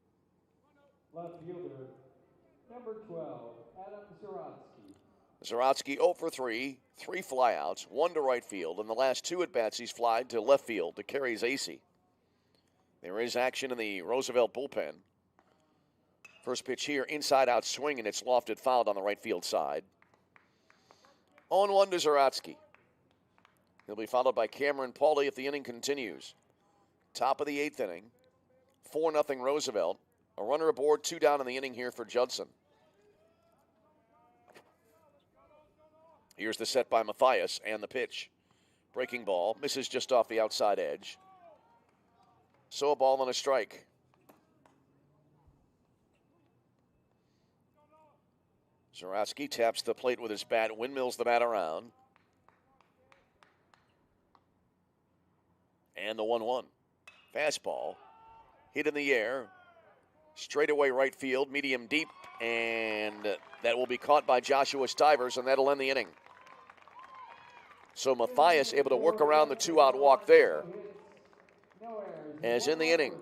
Left fielder, Number 12, Adam Zaratsky. Zaratsky 0 for 3, 3 flyouts, 1 to right field. In the last 2 at-bats, he's flied to left field to carry AC. There is action in the Roosevelt bullpen. First pitch here, inside-out swing, and it's lofted fouled on the right field side. 0-1 to Zaratsky. He'll be followed by Cameron Pauly if the inning continues. Top of the 8th inning, 4-0 Roosevelt. A runner aboard, 2 down in the inning here for Judson. Here's the set by Mathias and the pitch. Breaking ball, misses just off the outside edge. So a ball and a strike. Zaratsky taps the plate with his bat, windmills the bat around. And the 1-1. Fastball, hit in the air, straightaway right field, medium deep, and that will be caught by Joshua Stivers, and that'll end the inning. So Mathias able to work around the 2-out walk there. As in the inning,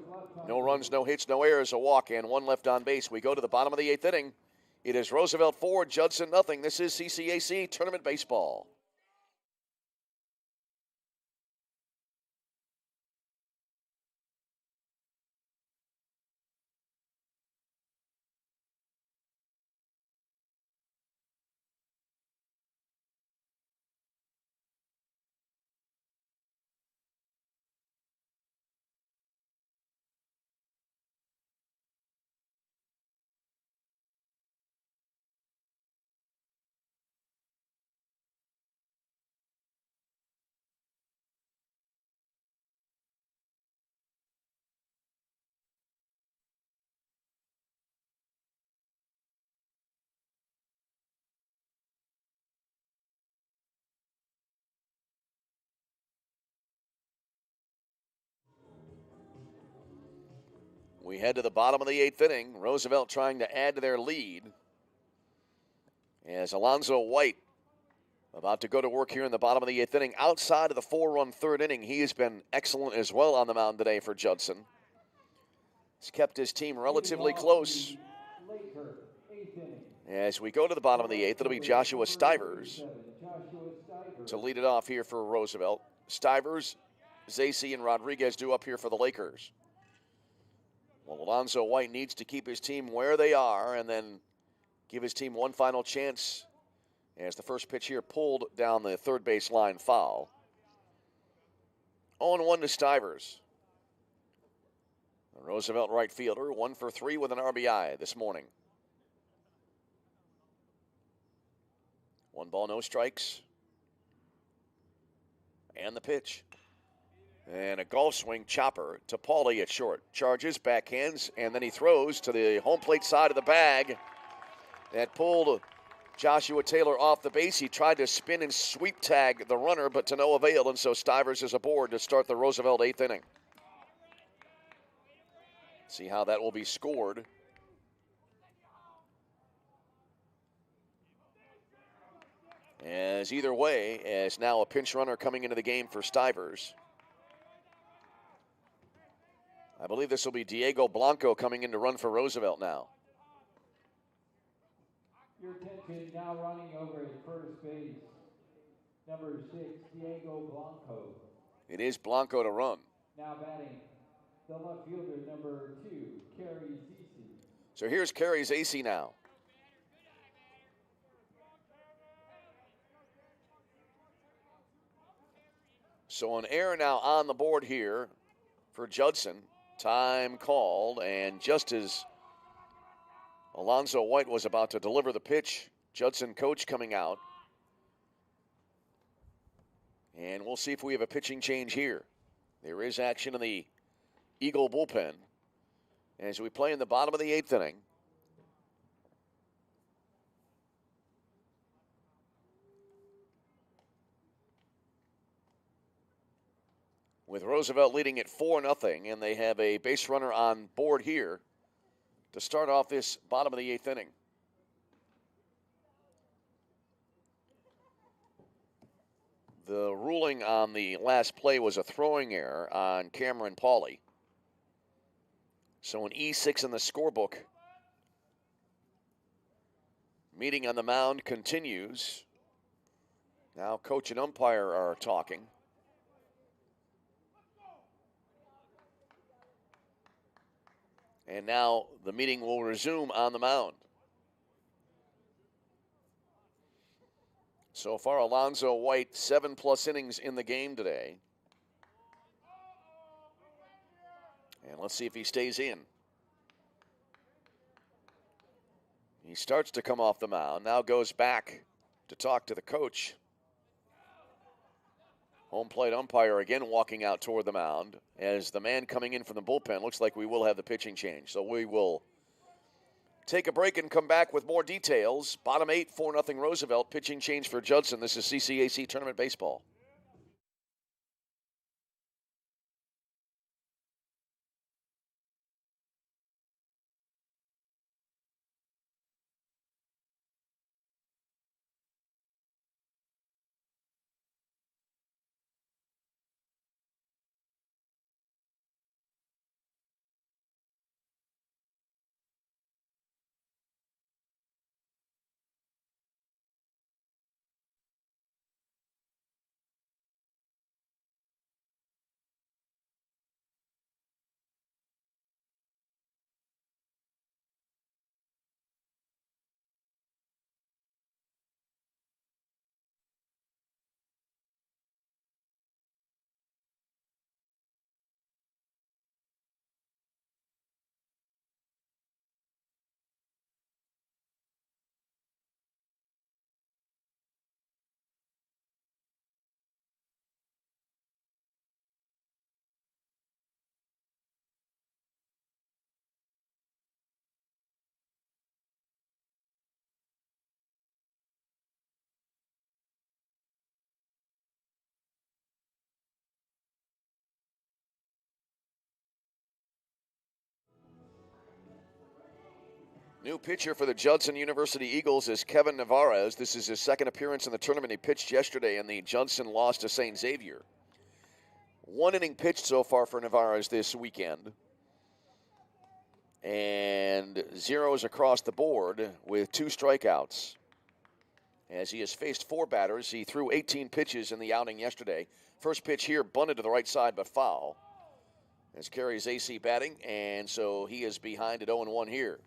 no runs, no hits, no errors, a walk, and 1 left on base. We go to the bottom of the 8th inning. It is Roosevelt 4, Judson nothing. This is CCAC Tournament Baseball. We head to the bottom of the 8th inning. Roosevelt trying to add to their lead. As Alonzo White about to go to work here in the bottom of the 8th inning. Outside of the 4-run 3rd inning, he has been excellent as well on the mound today for Judson. He's kept his team relatively close. As we go to the bottom of the 8th, it'll be Joshua Stivers to lead it off here for Roosevelt. Stivers, Zacy, and Rodriguez due up here for the Lakers. Well, Alonzo White needs to keep his team where they are and then give his team one final chance as the first pitch here pulled down the third base line foul. 0-1 to Stivers. The Roosevelt right fielder, 1 for 3 with an RBI this morning. 1 ball, no strikes. And the pitch. And a golf swing chopper to Pauly at short. Charges, backhands, and then he throws to the home plate side of the bag. That pulled Joshua Taylor off the base. He tried to spin and sweep tag the runner, but to no avail, and so Stivers is aboard to start the Roosevelt 8th inning. See how that will be scored. As either way, as now a pinch runner coming into the game for Stivers. I believe this will be Diego Blanco coming in to run for Roosevelt now. Your attention now running over at first base. Number 6, Diego Blanco. It is Blanco to run. Now batting, the left fielder, number 2, Kerry Zacy. So here's Kerry Zacy now. So an error now on the board here for Judson. Time called, and just as Alonzo White was about to deliver the pitch, Judson coach coming out. And we'll see if we have a pitching change here. There is action in the Eagle bullpen as we play in the bottom of the 8th inning. With Roosevelt leading at 4-0, and they have a base runner on board here to start off this bottom of the 8th inning. The ruling on the last play was a throwing error on Cameron Pauly. So an E6 in the scorebook Meeting on the mound continues. Now coach and umpire are talking. And now the meeting will resume on the mound. So far, Alonzo White, 7+ innings in the game today. And let's see if he stays in. He starts to come off the mound, now goes back to talk to the coach. Home plate umpire again walking out toward the mound as the man coming in from the bullpen. Looks like we will have the pitching change. So we will take a break and come back with more details. Bottom 8, 4-0 Roosevelt. Pitching change for Judson. This is CCAC Tournament Baseball. New pitcher for the Judson University Eagles is Kevin Navarez. This is his second appearance in the tournament. He pitched yesterday in the Judson loss to St. Xavier. 1 inning pitched so far for Navarez this weekend. And zeros across the board with 2 strikeouts. As he has faced 4 batters, he threw 18 pitches in the outing yesterday. First pitch here bunted to the right side but foul. As Carey's AC batting, and so he is behind at 0-1 here.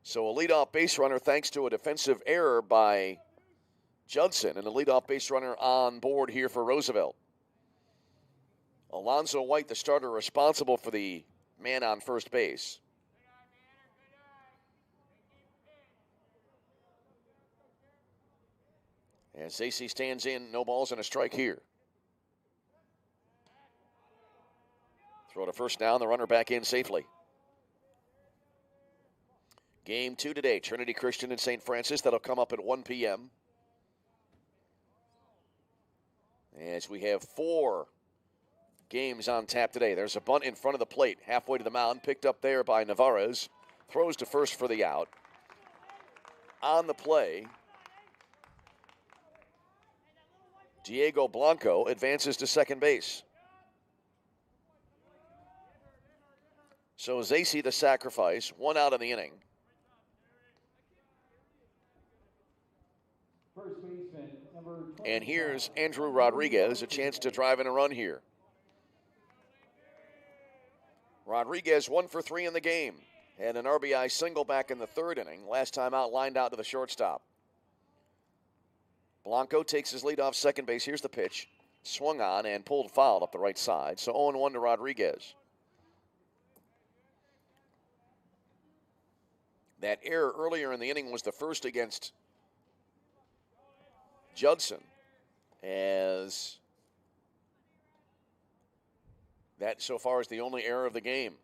So a leadoff base runner thanks to a defensive error by Judson, and a leadoff base runner on board here for Roosevelt. Alonzo White, the starter, responsible for the man on first base. As AC stands in, no balls and a strike here. Throw to first down, the runner back in safely. Game 2 today, Trinity Christian and St. Francis. That'll come up at 1 p.m. As we have 4 games on tap today. There's a bunt in front of the plate, halfway to the mound, picked up there by Navarez. Throws to first for the out. On the play, Diego Blanco advances to second base. So Zacy the sacrifice, 1 out in the inning. First baseman, number 25. And here's Andrew Rodriguez, a chance to drive in a run here. Rodriguez 1 for 3 in the game. Had an RBI single back in the 3rd inning. Last time out, lined out to the shortstop. Blanco takes his lead off second base. Here's the pitch. Swung on and pulled foul up the right side. So 0-1 to Rodriguez. That error earlier in the inning was the first against Judson, as that so far is the only error of the game.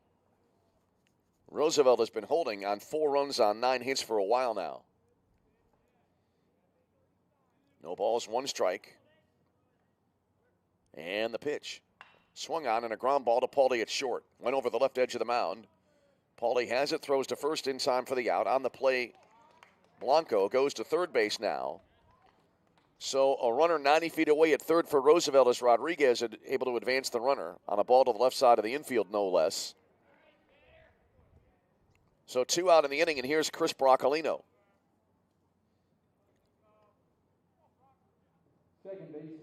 Roosevelt has been holding on 4 runs on 9 hits for a while now. No balls, 1 strike. And the pitch. Swung on and a ground ball to Pauly at short. Went over the left edge of the mound. Pauly has it, throws to first in time for the out. On the play, Blanco goes to third base now. So a runner 90 feet away at third for Roosevelt as Rodriguez able to advance the runner on a ball to the left side of the infield, no less. So 2 out in the inning, and here's Chris Broccolino.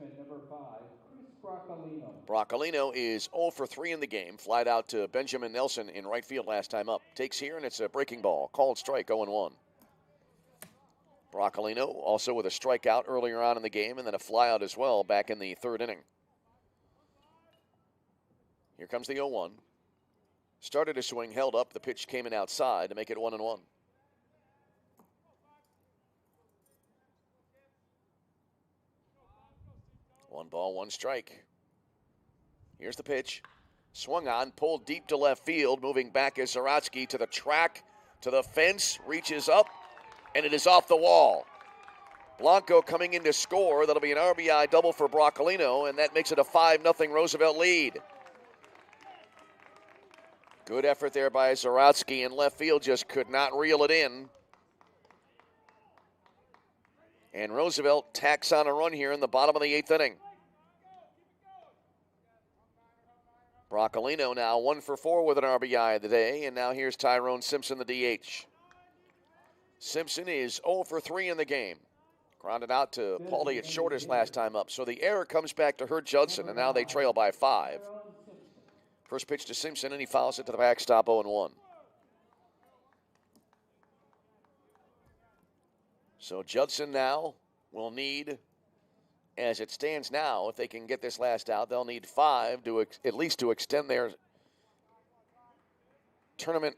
baseman, number 5, Chris Broccolino. Broccolino is 0 for 3 in the game. Flied out to Benjamin Nelson in right field last time up. Takes here, and it's a breaking ball. Called strike, 0-1. Broccolino also with a strikeout earlier on in the game, and then a flyout as well back in the third inning. Here comes the 0-1. Started to swing, held up. The pitch came in outside to make it 1-1. One ball, one strike. Here's the pitch. Swung on, pulled deep to left field. Moving back is Zaratsky to the track, to the fence, reaches up, and it is off the wall. Blanco coming in to score. That'll be an RBI double for Broccolino, and that makes it a 5-0 Roosevelt lead. Good effort there by Zaratsky in left field, just could not reel it in. And Roosevelt tacks on a run here in the bottom of the 8th inning. Broccolino now 1 for 4 with an RBI today, and now here's Tyrone Simpson, the DH. Simpson is 0 for 3 in the game. Grounded out to Paulie at short his last time up. So the error comes back to hurt Judson, and now they trail by 5. First pitch to Simpson, and he fouls it to the backstop, 0-1. So Judson now will need, as it stands now, if they can get this last out, they'll need 5 to at least to extend their tournament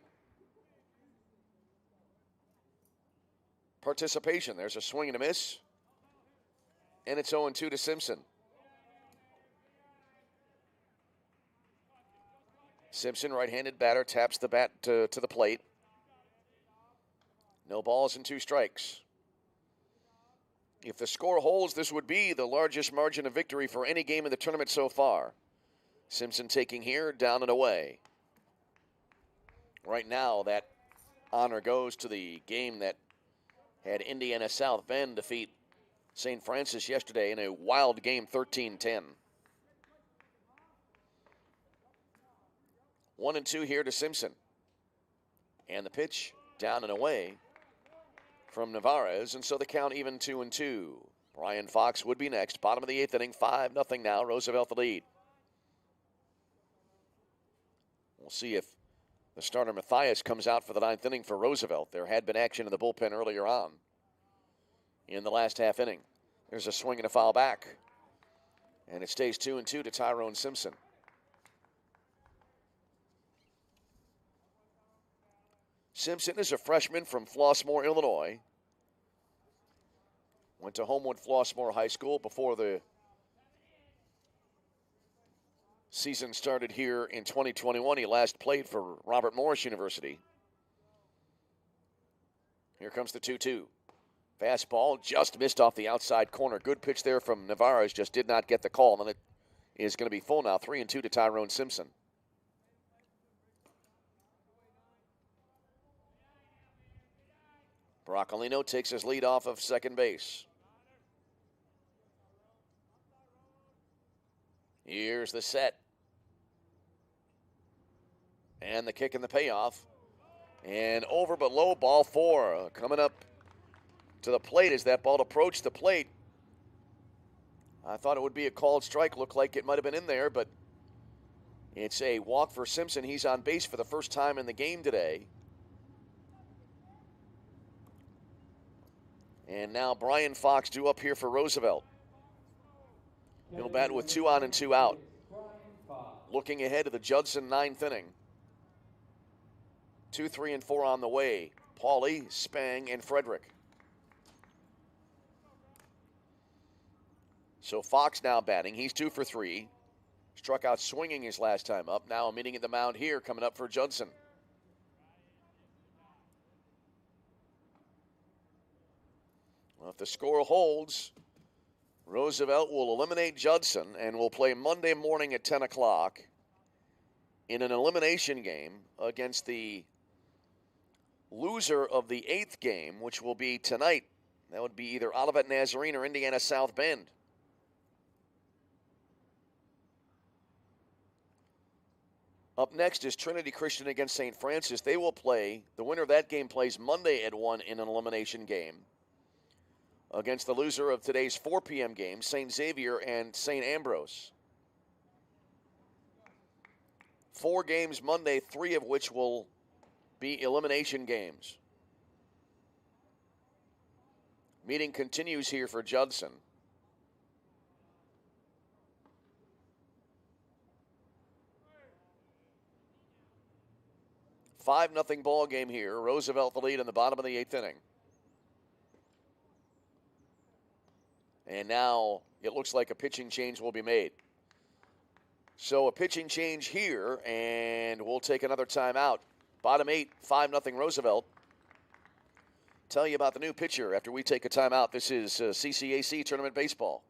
participation. There's a swing and a miss, and it's 0-2 to Simpson. Simpson, right-handed batter, taps the bat to the plate. No balls and 2 strikes. If the score holds, this would be the largest margin of victory for any game in the tournament so far. Simpson taking here, down and away. Right now, that honor goes to the game that had Indiana South Bend defeat St. Francis yesterday in a wild game, 13-10. 1-2 here to Simpson. And the pitch down and away from Navarez, and so the count even 2-2. Brian Fox would be next. Bottom of the 8th inning, 5-0 now. Roosevelt the lead. We'll see if the starter Matthias comes out for the 9th inning for Roosevelt. There had been action in the bullpen earlier on in the last half inning. There's a swing and a foul back, and it stays 2-2 to Tyrone Simpson. Simpson is a freshman from Flossmoor, Illinois. Went to Homewood Flossmoor High School before the season started here in 2021. He last played for Robert Morris University. Here comes the 2-2. Fastball just missed off the outside corner. Good pitch there from Navarez, just did not get the call. And it is going to be full now, 3-2 to Tyrone Simpson. Broccolino takes his lead off of second base. Here's the set. And the kick and the payoff. And over but low, ball 4. Coming up to the plate as that ball approached the plate. I thought it would be a called strike. Looked like it might have been in there, but it's a walk for Simpson. He's on base for the first time in the game today. And now Brian Fox due up here for Roosevelt. He'll bat with 2 on and 2 out. Looking ahead to the Judson 9th inning. 2, 3, and 4 on the way. Paulie, Spang, and Frederick. So Fox now batting. He's 2 for 3. Struck out swinging his last time up. Now a meeting at the mound here coming up for Judson. Well, if the score holds, Roosevelt will eliminate Judson and will play Monday morning at 10 o'clock in an elimination game against the loser of the 8th game, which will be tonight. That would be either Olivet Nazarene or Indiana South Bend. Up next is Trinity Christian against St. Francis. They will play, the winner of that game plays Monday at 1 in an elimination game. against the loser of today's 4 p.m. game, St. Xavier and St. Ambrose. 4 games Monday, 3 of which will be elimination games. Meeting continues here for Judson. $5-0 ball game here. Roosevelt the lead in the bottom of the 8th inning. And now it looks like a pitching change will be made. So a pitching change here, and we'll take another timeout. Bottom 8, 5-0 Roosevelt. Tell you about the new pitcher after we take a timeout. This is CCAC Tournament Baseball.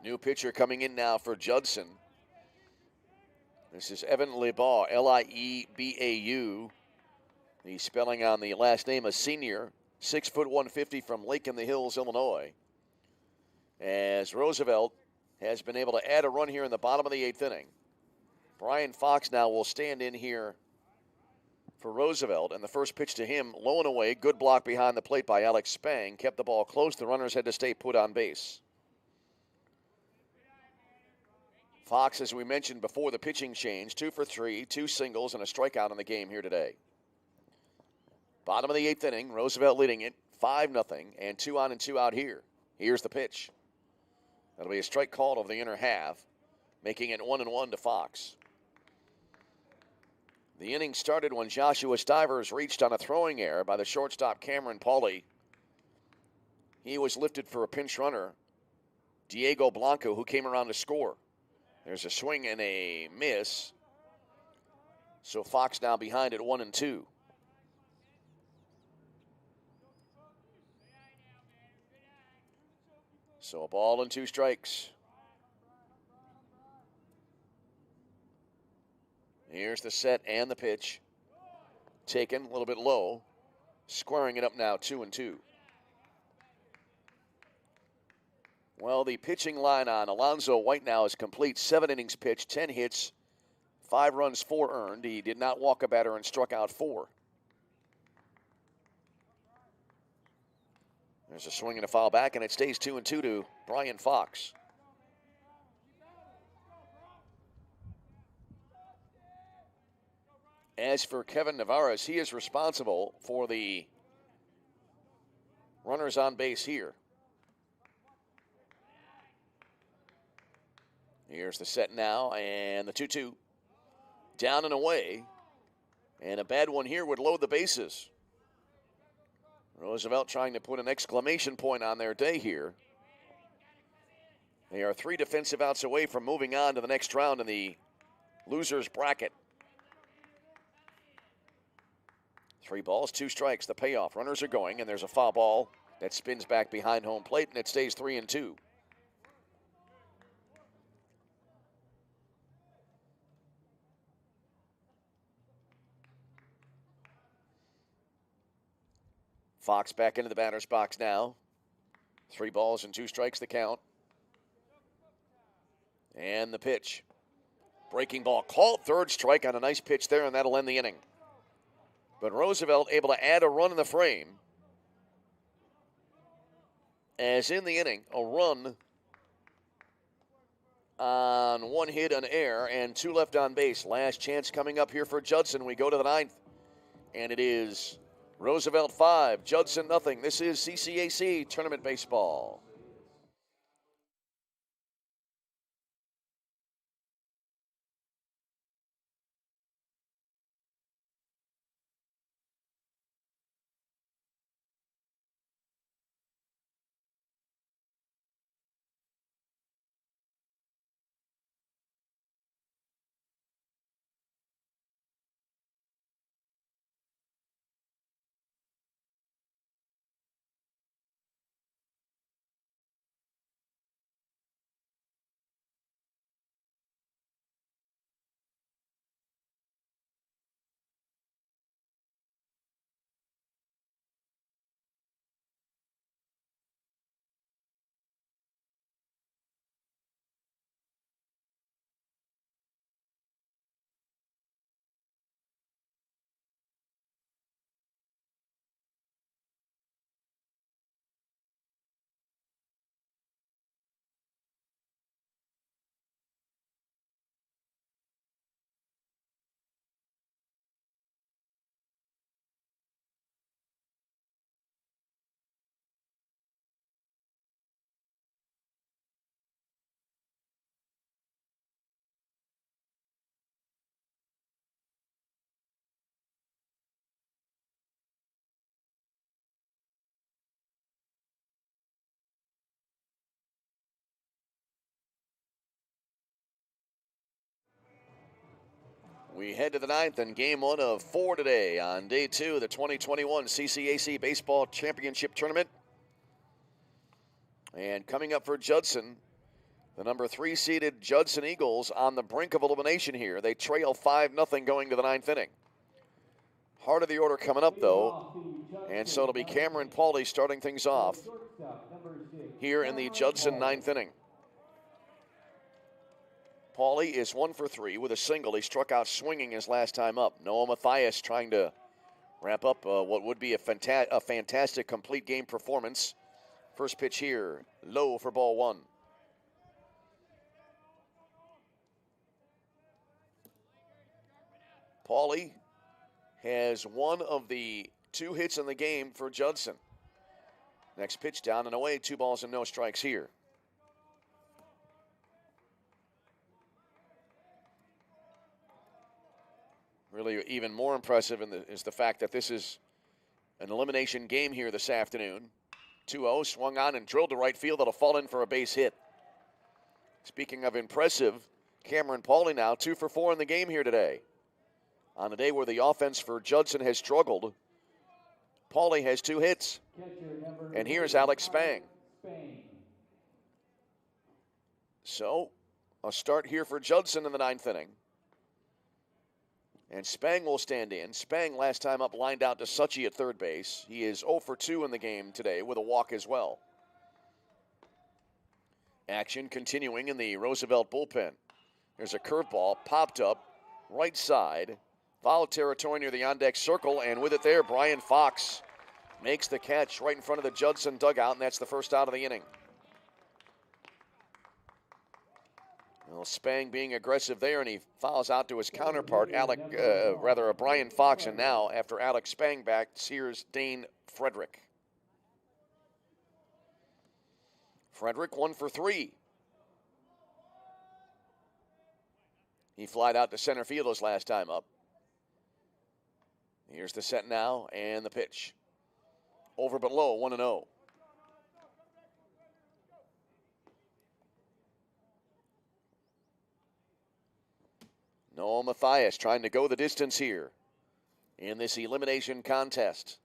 New pitcher coming in now for Judson. This is Evan Liebau, Liebeau. The spelling on the last name, a senior, 6 foot 150 from Lake in the Hills, Illinois. As Roosevelt has been able to add a run here in the bottom of the 8th inning. Brian Fox now will stand in here for Roosevelt, and the first pitch to him, low and away, good block behind the plate by Alex Spang, kept the ball close. The runners had to stay put on base. Fox, as we mentioned before the pitching change, 2 for 3, 2 singles, and a strikeout in the game here today. Bottom of the 8th inning, Roosevelt leading it 5-0, and 2 on and 2 out here. Here's the pitch. That'll be a strike called over the inner half, making it 1-1 to Fox. The inning started when Joshua Stivers reached on a throwing error by the shortstop Cameron Pauly. He was lifted for a pinch runner, Diego Blanco, who came around to score. There's a swing and a miss. So Fox now behind at 1-2. So a ball and 2 strikes. Here's the set and the pitch. Taken a little bit low. Squaring it up now, 2-2. Well, the pitching line on Alonzo White now is complete. 7 innings pitched, 10 hits, 5 runs, 4 earned. He did not walk a batter and struck out 4. There's a swing and a foul back, and it stays 2-2 to Brian Fox. As for Kevin Navarez, he is responsible for the runners on base here. Here's the set now, and the 2-2. Down and away. And a bad one here would load the bases. Roosevelt trying to put an exclamation point on their day here. They are 3 defensive outs away from moving on to the next round in the loser's bracket. 3 balls, 2 strikes, the payoff. Runners are going, and there's a foul ball that spins back behind home plate, and it stays 3-2. Fox back into the batter's box now. 3 balls and 2 strikes the count. And the pitch. Breaking ball called, 3rd strike on a nice pitch there, and that'll end the inning. But Roosevelt able to add a run in the frame. As in the inning, a run on 1 hit, an error, and 2 left on base. Last chance coming up here for Judson. We go to the 9th, and it is Roosevelt 5, Judson nothing. This is CCAC Tournament Baseball. We head to the 9th and game 1 of 4 today on day 2 of the 2021 CCAC Baseball Championship Tournament. And coming up for Judson, the number 3 seeded Judson Eagles on the brink of elimination here. They trail 5-0 going to the 9th inning. Heart of the order coming up, though, and so it'll be Cameron Pauly starting things off here in the Judson 9th inning. Pauly is 1 for 3 with a single. He struck out swinging his last time up. Noah Mathias trying to wrap up what would be a fantastic complete game performance. First pitch here, low for ball 1. Pauly has 1 of the 2 hits in the game for Judson. Next pitch down and away, 2 balls and no strikes here. Really even more impressive is the fact that this is an elimination game here this afternoon. 2-0, swung on and drilled to right field. That'll fall in for a base hit. Speaking of impressive, Cameron Pauly now 2 for 4 in the game here today. On a day where the offense for Judson has struggled, Pauly has 2 hits. And here's Alex Spang. So, a start here for Judson in the 9th inning. And Spang will stand in. Spang last time up lined out to Succi at third base. He is 0 for 2 in the game today with a walk as well. Action continuing in the Roosevelt bullpen. There's a curveball popped up right side. Foul territory near the on-deck circle, and with it there, Brian Fox makes the catch right in front of the Judson dugout, and that's the first out of the inning. Well, Spang being aggressive there, and he fouls out to his counterpart, Brian Fox, and now, after Alex Spang back, here's Dane Frederick. Frederick 1 for 3. He flied out to center field his last time up. Here's the set now, and the pitch. Over but low, 1-0. Noah Mathias trying to go the distance here in this elimination contest.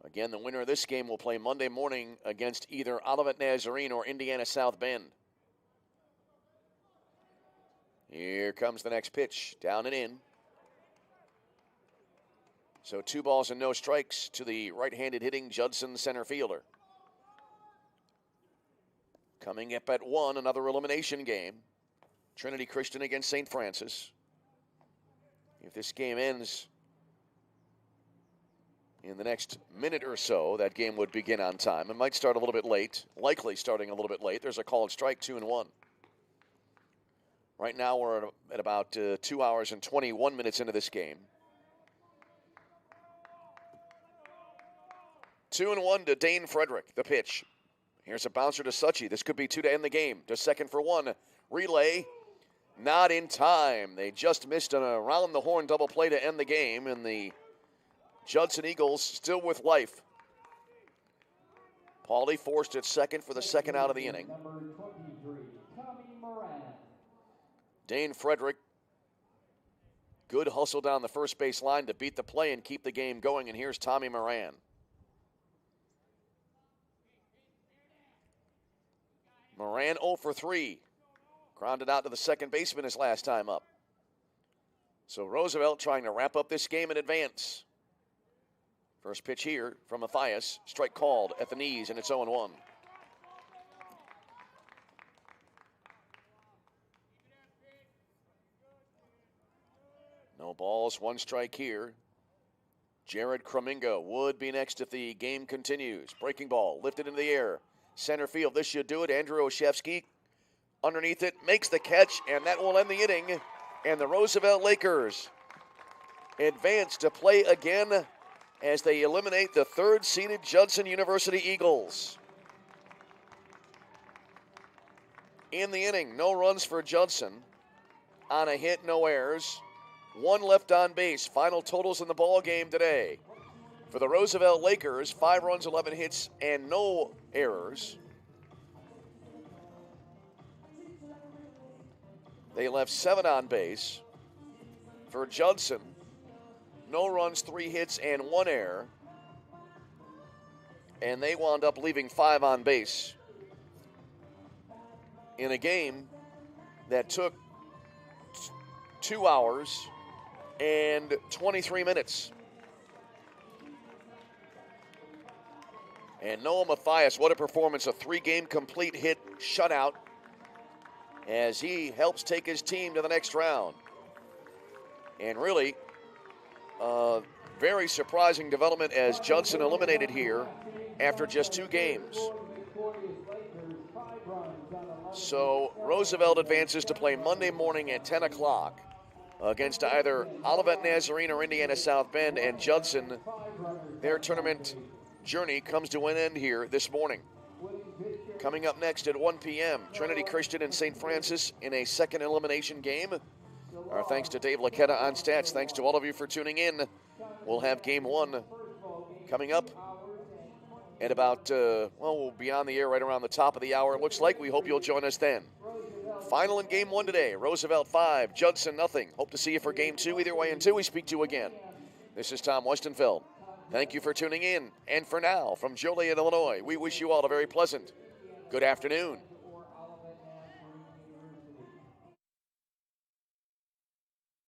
Again, the winner of this game will play Monday morning against either Olivet Nazarene or Indiana South Bend. Here comes the next pitch, down and in. So 2 balls and no strikes to the right-handed hitting Judson center fielder. Coming up at 1, another elimination game. Trinity Christian against St. Francis. If this game ends in the next minute or so, that game would begin on time. It might start a little bit late, likely starting a little bit late. There's a called strike, 2-1. Right now we're at about 2 hours and 21 minutes into this game. 2-1 to Dane Frederick, the pitch. Here's a bouncer to Suchy. This could be 2 to end the game. To second for 1. Relay, not in time. They just missed an around-the-horn double play to end the game, and the Judson Eagles still with life. Pauly forced at second for the second out of the inning. Number 23, Tommy Moran. Dane Frederick, good hustle down the first base line to beat the play and keep the game going, and here's Tommy Moran. Moran 0 for 3. Grounded out to the second baseman his last time up. So Roosevelt trying to wrap up this game in advance. First pitch here from Mathias. Strike called at the knees, and it's 0-1. No balls, 1 strike here. Jared Kraminga would be next if the game continues. Breaking ball lifted into the air. Center field, this should do it. Andrew Oshevsky underneath it, makes the catch, and that will end the inning. And the Roosevelt Lakers advance to play again as they eliminate the 3rd-seeded Judson University Eagles. In the inning, no runs for Judson. On a hit, no errors. 1 left on base. Final totals in the ball game today. For the Roosevelt Lakers, 5 runs, 11 hits, and no errors. They left 7 on base. For Judson, no runs, 3 hits, and 1 error. And they wound up leaving 5 on base in a game that took 2 hours and 23 minutes. And Noah Mathias, what a performance. A 3-game complete hit shutout as he helps take his team to the next round. And really, very surprising development as Judson eliminated here after just 2 games. So Roosevelt advances to play Monday morning at 10 o'clock against either Olivet Nazarene or Indiana South Bend, and Judson, their tournament journey comes to an end here this morning. Coming up next at 1 p.m., Trinity Christian and St. Francis in a second elimination game. Our thanks to Dave Laquetta on stats. Thanks to all of you for tuning in. We'll have game 1 coming up at about, we'll be on the air right around the top of the hour, it looks like. We hope you'll join us then. Final in game 1 today, Roosevelt 5, Judson nothing. Hope to see you for game 2. Either way, until we speak to you again. This is Tom Westenfeld. Thank you for tuning in. And for now, from Joliet, Illinois, we wish you all a very pleasant good afternoon.